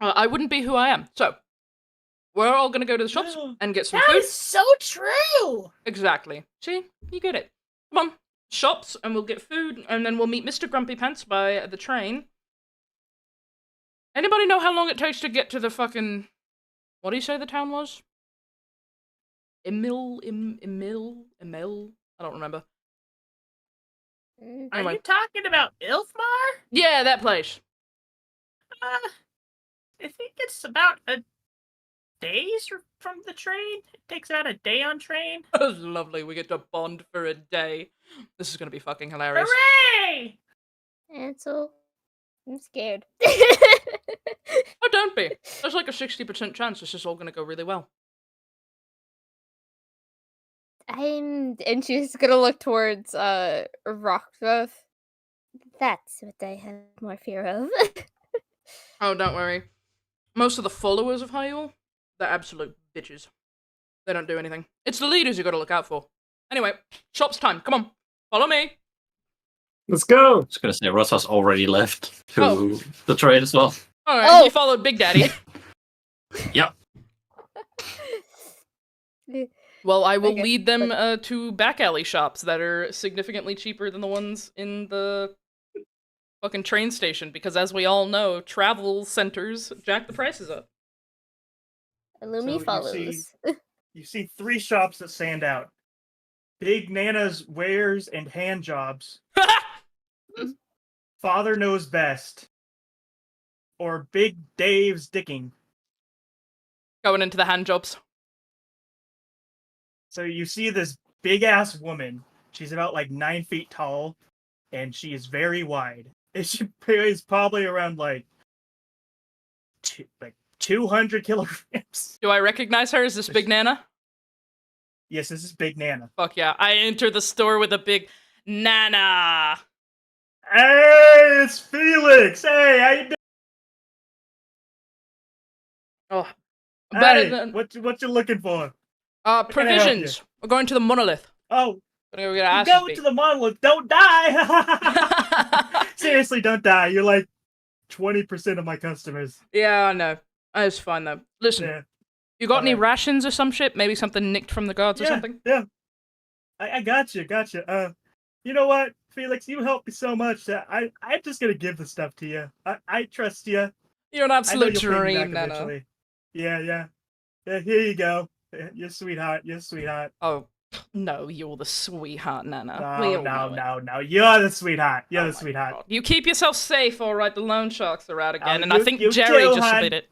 I wouldn't be who I am. So, we're all gonna go to the shops and get some That food. is so true! Exactly. See? You get it. Come on. Shops, and we'll get food, and then we'll meet Mr. Grumpy Pants by the train. Anybody know how long it takes to get to the fucking... What do you say the town was? Emil? I don't remember. Mm. Are Anyway. you talking about Ilfmar? Yeah, that place. I think it's about a day's from the train. It takes about a day on train. That's lovely. We get to bond for a day. This is gonna be fucking hilarious. Hooray! Ansel, I'm scared. Oh, don't be. There's like a 60% chance this is all gonna go really well. And she's gonna look towards Rockruff. That's what I have more fear of. Oh, don't worry. Most of the followers of Hyul, they're absolute bitches. They don't do anything. It's the leaders you gotta look out for. Anyway, shop's time. Come on. Follow me. Let's go. I was going to say, Ross has already left to Oh. the trade as well. Alright, Oh. you followed Big Daddy. Yep. Well, I will Okay, lead them to back alley shops that are significantly cheaper than the ones in the fucking train station, because as we all know, travel centers jack the prices up. Lumi So follows. You see 3 shops that stand out: Big Nana's wares and hand jobs, Father Knows Best, or Big Dave's Dicking. Going into the hand jobs. So you see this big ass woman. She's about 9 feet tall, and she is very wide. And she weighs probably around 200 kilograms. Do I recognize her? Is this Big Nana? Yes, this is Big Nana. Fuck yeah. I enter the store with a big Nana. Hey, it's Felix. Hey, how you doing? Oh, Better Hey, than what you looking for? can I help you? provisions. We're going to the monolith. Oh, We're you gonna go to the monolith. Don't die. Seriously, don't die. You're like 20% of my customers. Yeah, I know. It's fine though. Listen, Yeah, you got any alright. rations or some shit? Maybe something nicked from the guards or yeah, something? yeah. I got you. You know what, Felix? You helped me so much that I'm just gonna give the stuff to you. I trust you. You're an I know absolute you'll pay me back dream, Nana. eventually. Yeah. Here you go. You're sweetheart. You're sweetheart. Oh, no, you're the sweetheart, Nana. We all know it. No. You're the sweetheart. You're Oh the my sweetheart. God. You keep yourself safe, all right? The loan sharks are out again, and I you- think you Jerry too, just hon. bit it.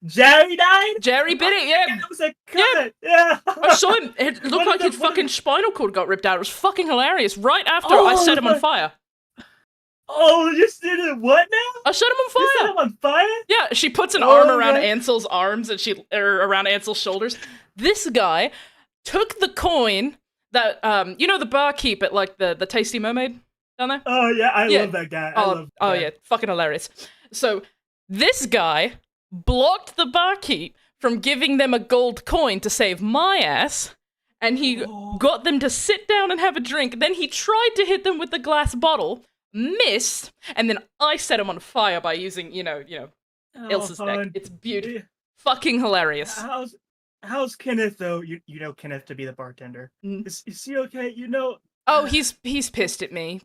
Jerry died? Jerry bit it, yeah. That was a cut. Yeah. I saw him. It looked What like did his the- what fucking spinal cord got ripped out. It was fucking hilarious. Right after Oh, I set him on my- fire. Oh, you did it what now? I set him on You set fire. him on fire? Yeah, she puts an Oh, arm around okay. Ansel's arms and around Ansel's shoulders. This guy took the coin that you know the barkeep at like the Tasty Mermaid down there? Oh yeah, I Yeah. love that guy. I love that guy. Yeah, fucking hilarious. So this guy blocked the barkeep from giving them a gold coin to save my ass, and he got them to sit down and have a drink. Then he tried to hit them with the glass bottle, missed, and then I set him on fire by using, you know, Ilsa's deck. hon. It's beautiful. Yeah. Fucking hilarious. How's Kenneth though? You know Kenneth to be the bartender. Mm. Is he okay? You know. Oh, he's pissed at me.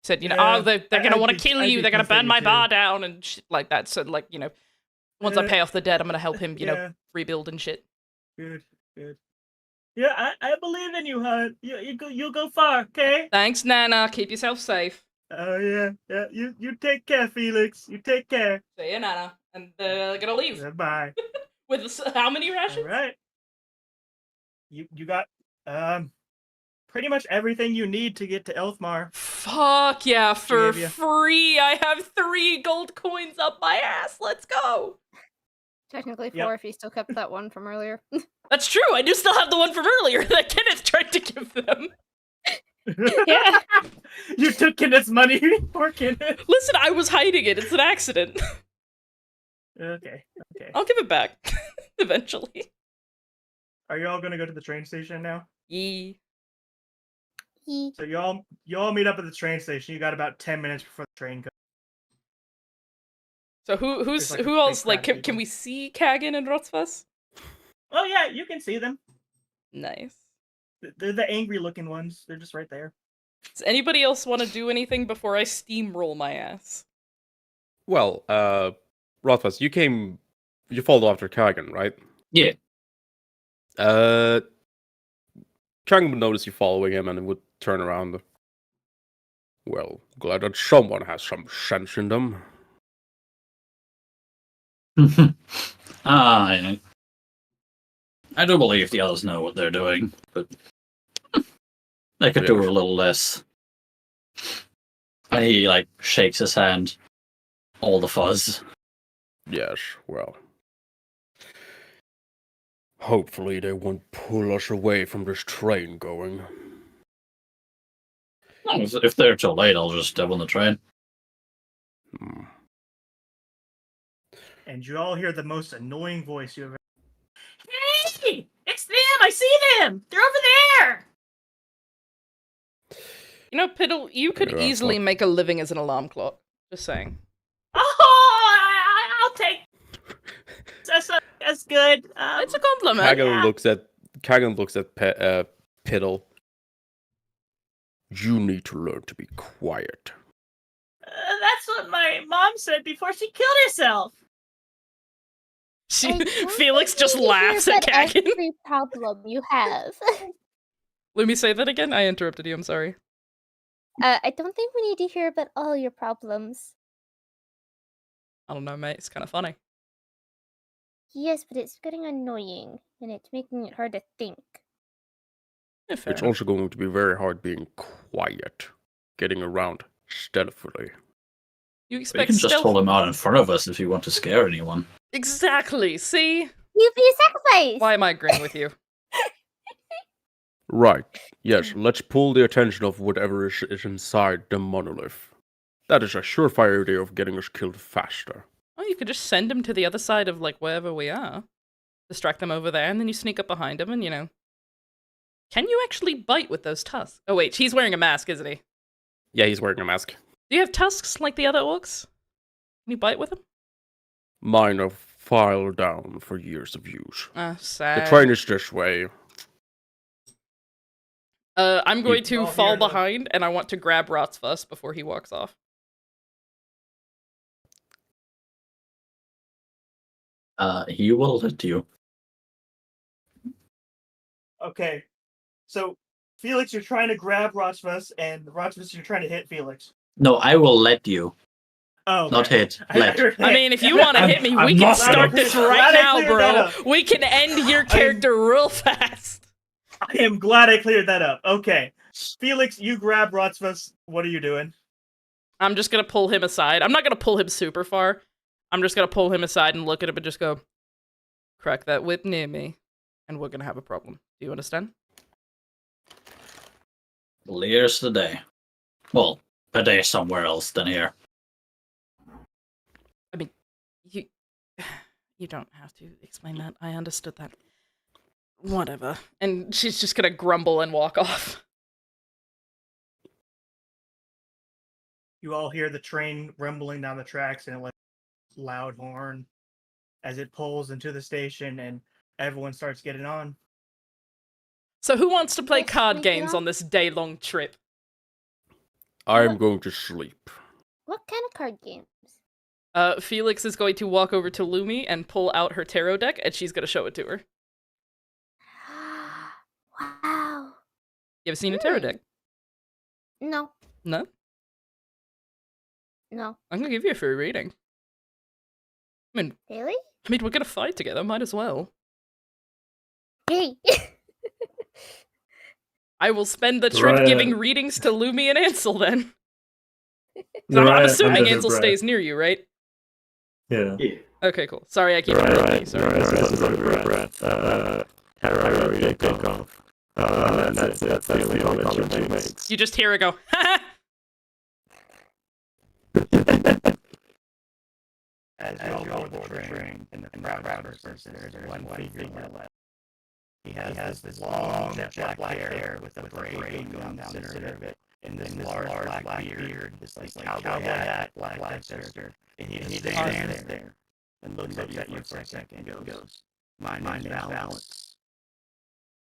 Said, you know, Yeah, oh, they're gonna I'd want to be- kill I'd you. be They're gonna pissed at burn you my too. bar down and shit like that. So, like, you know, once I Yeah. pay off the debt, I'm gonna help him, you know, Yeah. rebuild and shit. Good. Yeah, I believe in you, hon. You'll go far, okay? Thanks, Nana. Keep yourself safe. Oh yeah. You take care, Felix. You take care. See ya, Nana. And they're gonna leave Goodbye. with how many All rations? right. You got pretty much everything you need to get to Elfmar. Fuck yeah, for Gave ya. free. I have 3 gold coins up my ass. Let's go. Technically 4 Yep. if you still kept that one from earlier. That's true. I do still have the one from earlier that Kenneth tried to give them. Yeah. You took Kenneth's money for Kenneth. Listen, I was hiding it. It's an accident. Okay. I'll give it back eventually. Are you all gonna go to the train station now? Yee. So you all meet up at the train station. You got about 10 minutes before the train goes. So who There's, like, a who big else? Like, crowd of can people. we see Kagan and Rotzfus? Oh yeah, you can see them. Nice. They're the angry looking ones. They're just right there. Does anybody else want to do anything before I steamroll my ass? Well, Rothfuss, you followed after Kagan, right? Yeah. Kagan would notice you following him and would turn around. Well, glad that someone has some sense in them. I do believe the others know what they're doing, but they could do Yeah. a little less. And he shakes his hand. All the fuzz. Yes, well. Hopefully they won't pull us away from this train going. If they're too late, I'll just step on the train. Hmm. And you all hear the most annoying voice you ever. Hey, it's them! I see them! They're over there! You know, Piddle, you could Yeah, easily fuck. make a living as an alarm clock. Just saying. Oh, I'll take. That's good. It's a compliment. Kagan looks at Piddle. You need to learn to be quiet. That's what my mom said before she killed herself. She, I don't Felix think just we need to hear laughs at about Kagan. every problem you have. Let me say that again. I interrupted you. I'm sorry. I don't think we need to hear about all your problems. I don't know, mate. It's kind of funny. Yes, but it's getting annoying, and it's making it hard to think. Yeah, fair It's enough. also going to be very hard being quiet, getting around stealthily. You You expect can just stealth? hold him out in front of us if you want to scare anyone. Exactly. See? You be sacrificed! Why am I agreeing with you? Right. Yes, let's pull the attention of whatever is inside the monolith. That is a surefire way of getting us killed faster. Oh, you could just send him to the other side of, like, wherever we are. Distract them over there, and then you sneak up behind him, and, you know... Can you actually bite with those tusks? Oh, wait, he's wearing a mask, isn't he? Yeah, he's wearing a mask. Do you have tusks like the other orcs? Can you bite with them? Mine are filed down for years of use. Ah, The sad. train is this way. I'm going to Oh, fall here it is. behind, and I want to grab Rotsfuss before he walks off. He will let you. Okay. So, Felix, you're trying to grab Rotsfuss, and Rotsfuss, you're trying to hit Felix. No, I will let you. Oh, Not okay. hit. Let. I mean, if you want to hit me, I'm we can not start gonna- this Glad right I now, cleared bro. that up. We can end your character real fast. I am glad I cleared that up. Okay. Felix, you grab Rotsfuss. What are you doing? I'm just gonna pull him aside. I'm not gonna pull him super far. I'm just gonna pull him aside and look at him and just go, crack that whip near me, and we're gonna have a problem. Do you understand? Clear as the day. Well, a day somewhere else than here. You don't have to explain that. I understood that. Whatever. And she's just gonna grumble and walk off. You all hear the train rumbling down the tracks, and it like loud horn as it pulls into the station, and everyone starts getting on. So who wants to play Yes, card we can games all- on this day-long trip? I'm going to sleep. What kind of card games? Felix is going to walk over to Lumi and pull out her tarot deck, and she's gonna show it to her. Wow. You ever seen a tarot deck? No. No? No. I'm gonna give you a free reading. Really? I mean, we're gonna fight together, might as well. Hey. I will spend the trip Right. giving readings to Lumi and Ansel then. 'Cause I'm assuming under her Ansel breath. stays near you, right? Yeah. Yeah. Okay, cool. Sorry, I keep interrupting you. Sorry. Under her breath. Tarot, you take off. That's the only comment she makes. You just hear her go, ha As you all board the train, in the crowd versus there's one figure left. He has this long jet black hair with a braid going down the center of it, and this large black beard, this like cowboy hat, black vester, and he just stands there and looks at you for a second and goes, "My balance.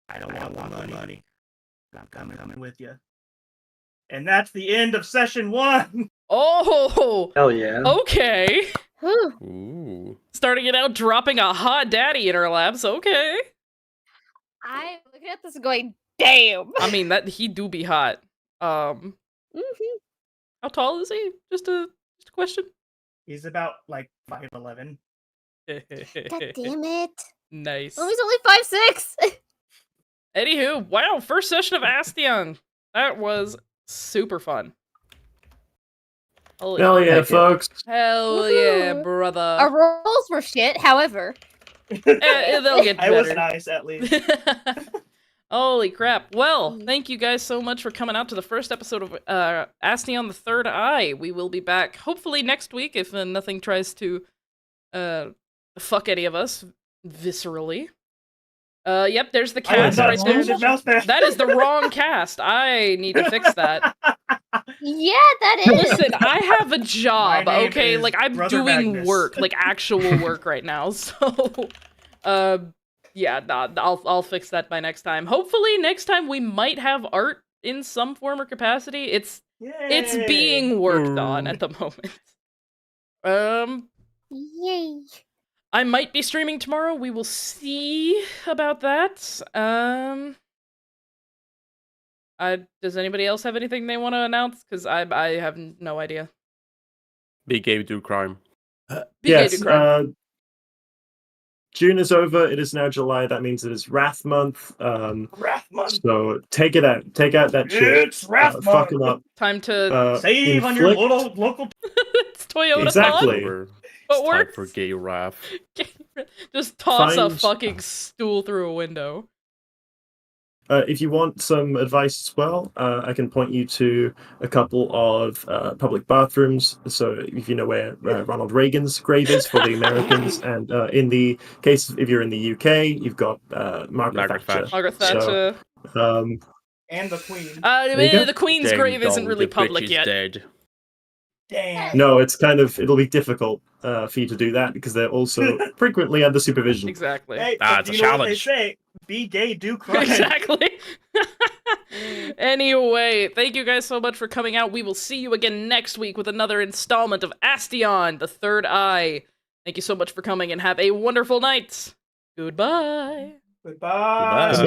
I don't want the money. I'm coming with you." And that's the end of session 1. Oh, Hell yeah. okay. Whew. Ooh. Starting it out dropping a hot daddy in her laps, okay. I'm looking at this and going, damn. I mean, that he do be hot. Mhm. How tall is he? Just a question. He's about like 5'11". God damn it. Nice. Oh, he's only 5'6". Anywho, wow, first session of Asteon. That was super fun. Holy Hell yeah, heck folks. Hell yeah, Woohoo. brother. Our rolls were shit, however. They'll get I was better. nice, at least. Holy crap. Well, thank you guys so much for coming out to the first episode of Asteon the Third Eye. We will be back hopefully next week if nothing tries to fuck any of us viscerally. Yep, there's the I cast thought right it there. changed mouse pad. That is the wrong cast. I need to fix that. Yeah, that is. Listen, I have a job, My name okay? is Like, I'm Brother doing Magnus. work, like actual work right now. So, yeah, nah, I'll fix that by next time. Hopefully, next time we might have art in some form or capacity. It's Yay. being worked on at the moment. Yay. I might be streaming tomorrow. We will see about that. Does anybody else have anything they want to announce? Because I have no idea. Be gay, do crime. Be gay, Yes, do crime. June is over. It is now July. That means it is Wrath Month. Wrath month. So take out that shit. It's Wrath month. Fuck 'em up. Time to Save on your inflict- local. it's Toyota. Exactly. Over. But It's time works. for gay wrath. Just toss a Find- fucking stool through a window. if you want some advice as well, I can point you to a couple of public bathrooms. So if you know where Ronald Reagan's grave is for the Americans, and in the case if you're in the UK, you've got Margaret Thatcher. Margaret So, Thatcher. And the queen. you go. The Queen's Ding grave isn't dong, really the bitch public is yet. dead. Damn. No, it's it'll be difficult for you to do that because they're also frequently under supervision. Exactly. Hey, Ah, but it's a you know what they challenge. say? Be gay, do crime. Exactly. Anyway, thank you guys so much for coming out. We will see you again next week with another installment of Asteon, the Third Eye. Thank you so much for coming and have a wonderful night. Goodbye. Goodbye. Goodbye.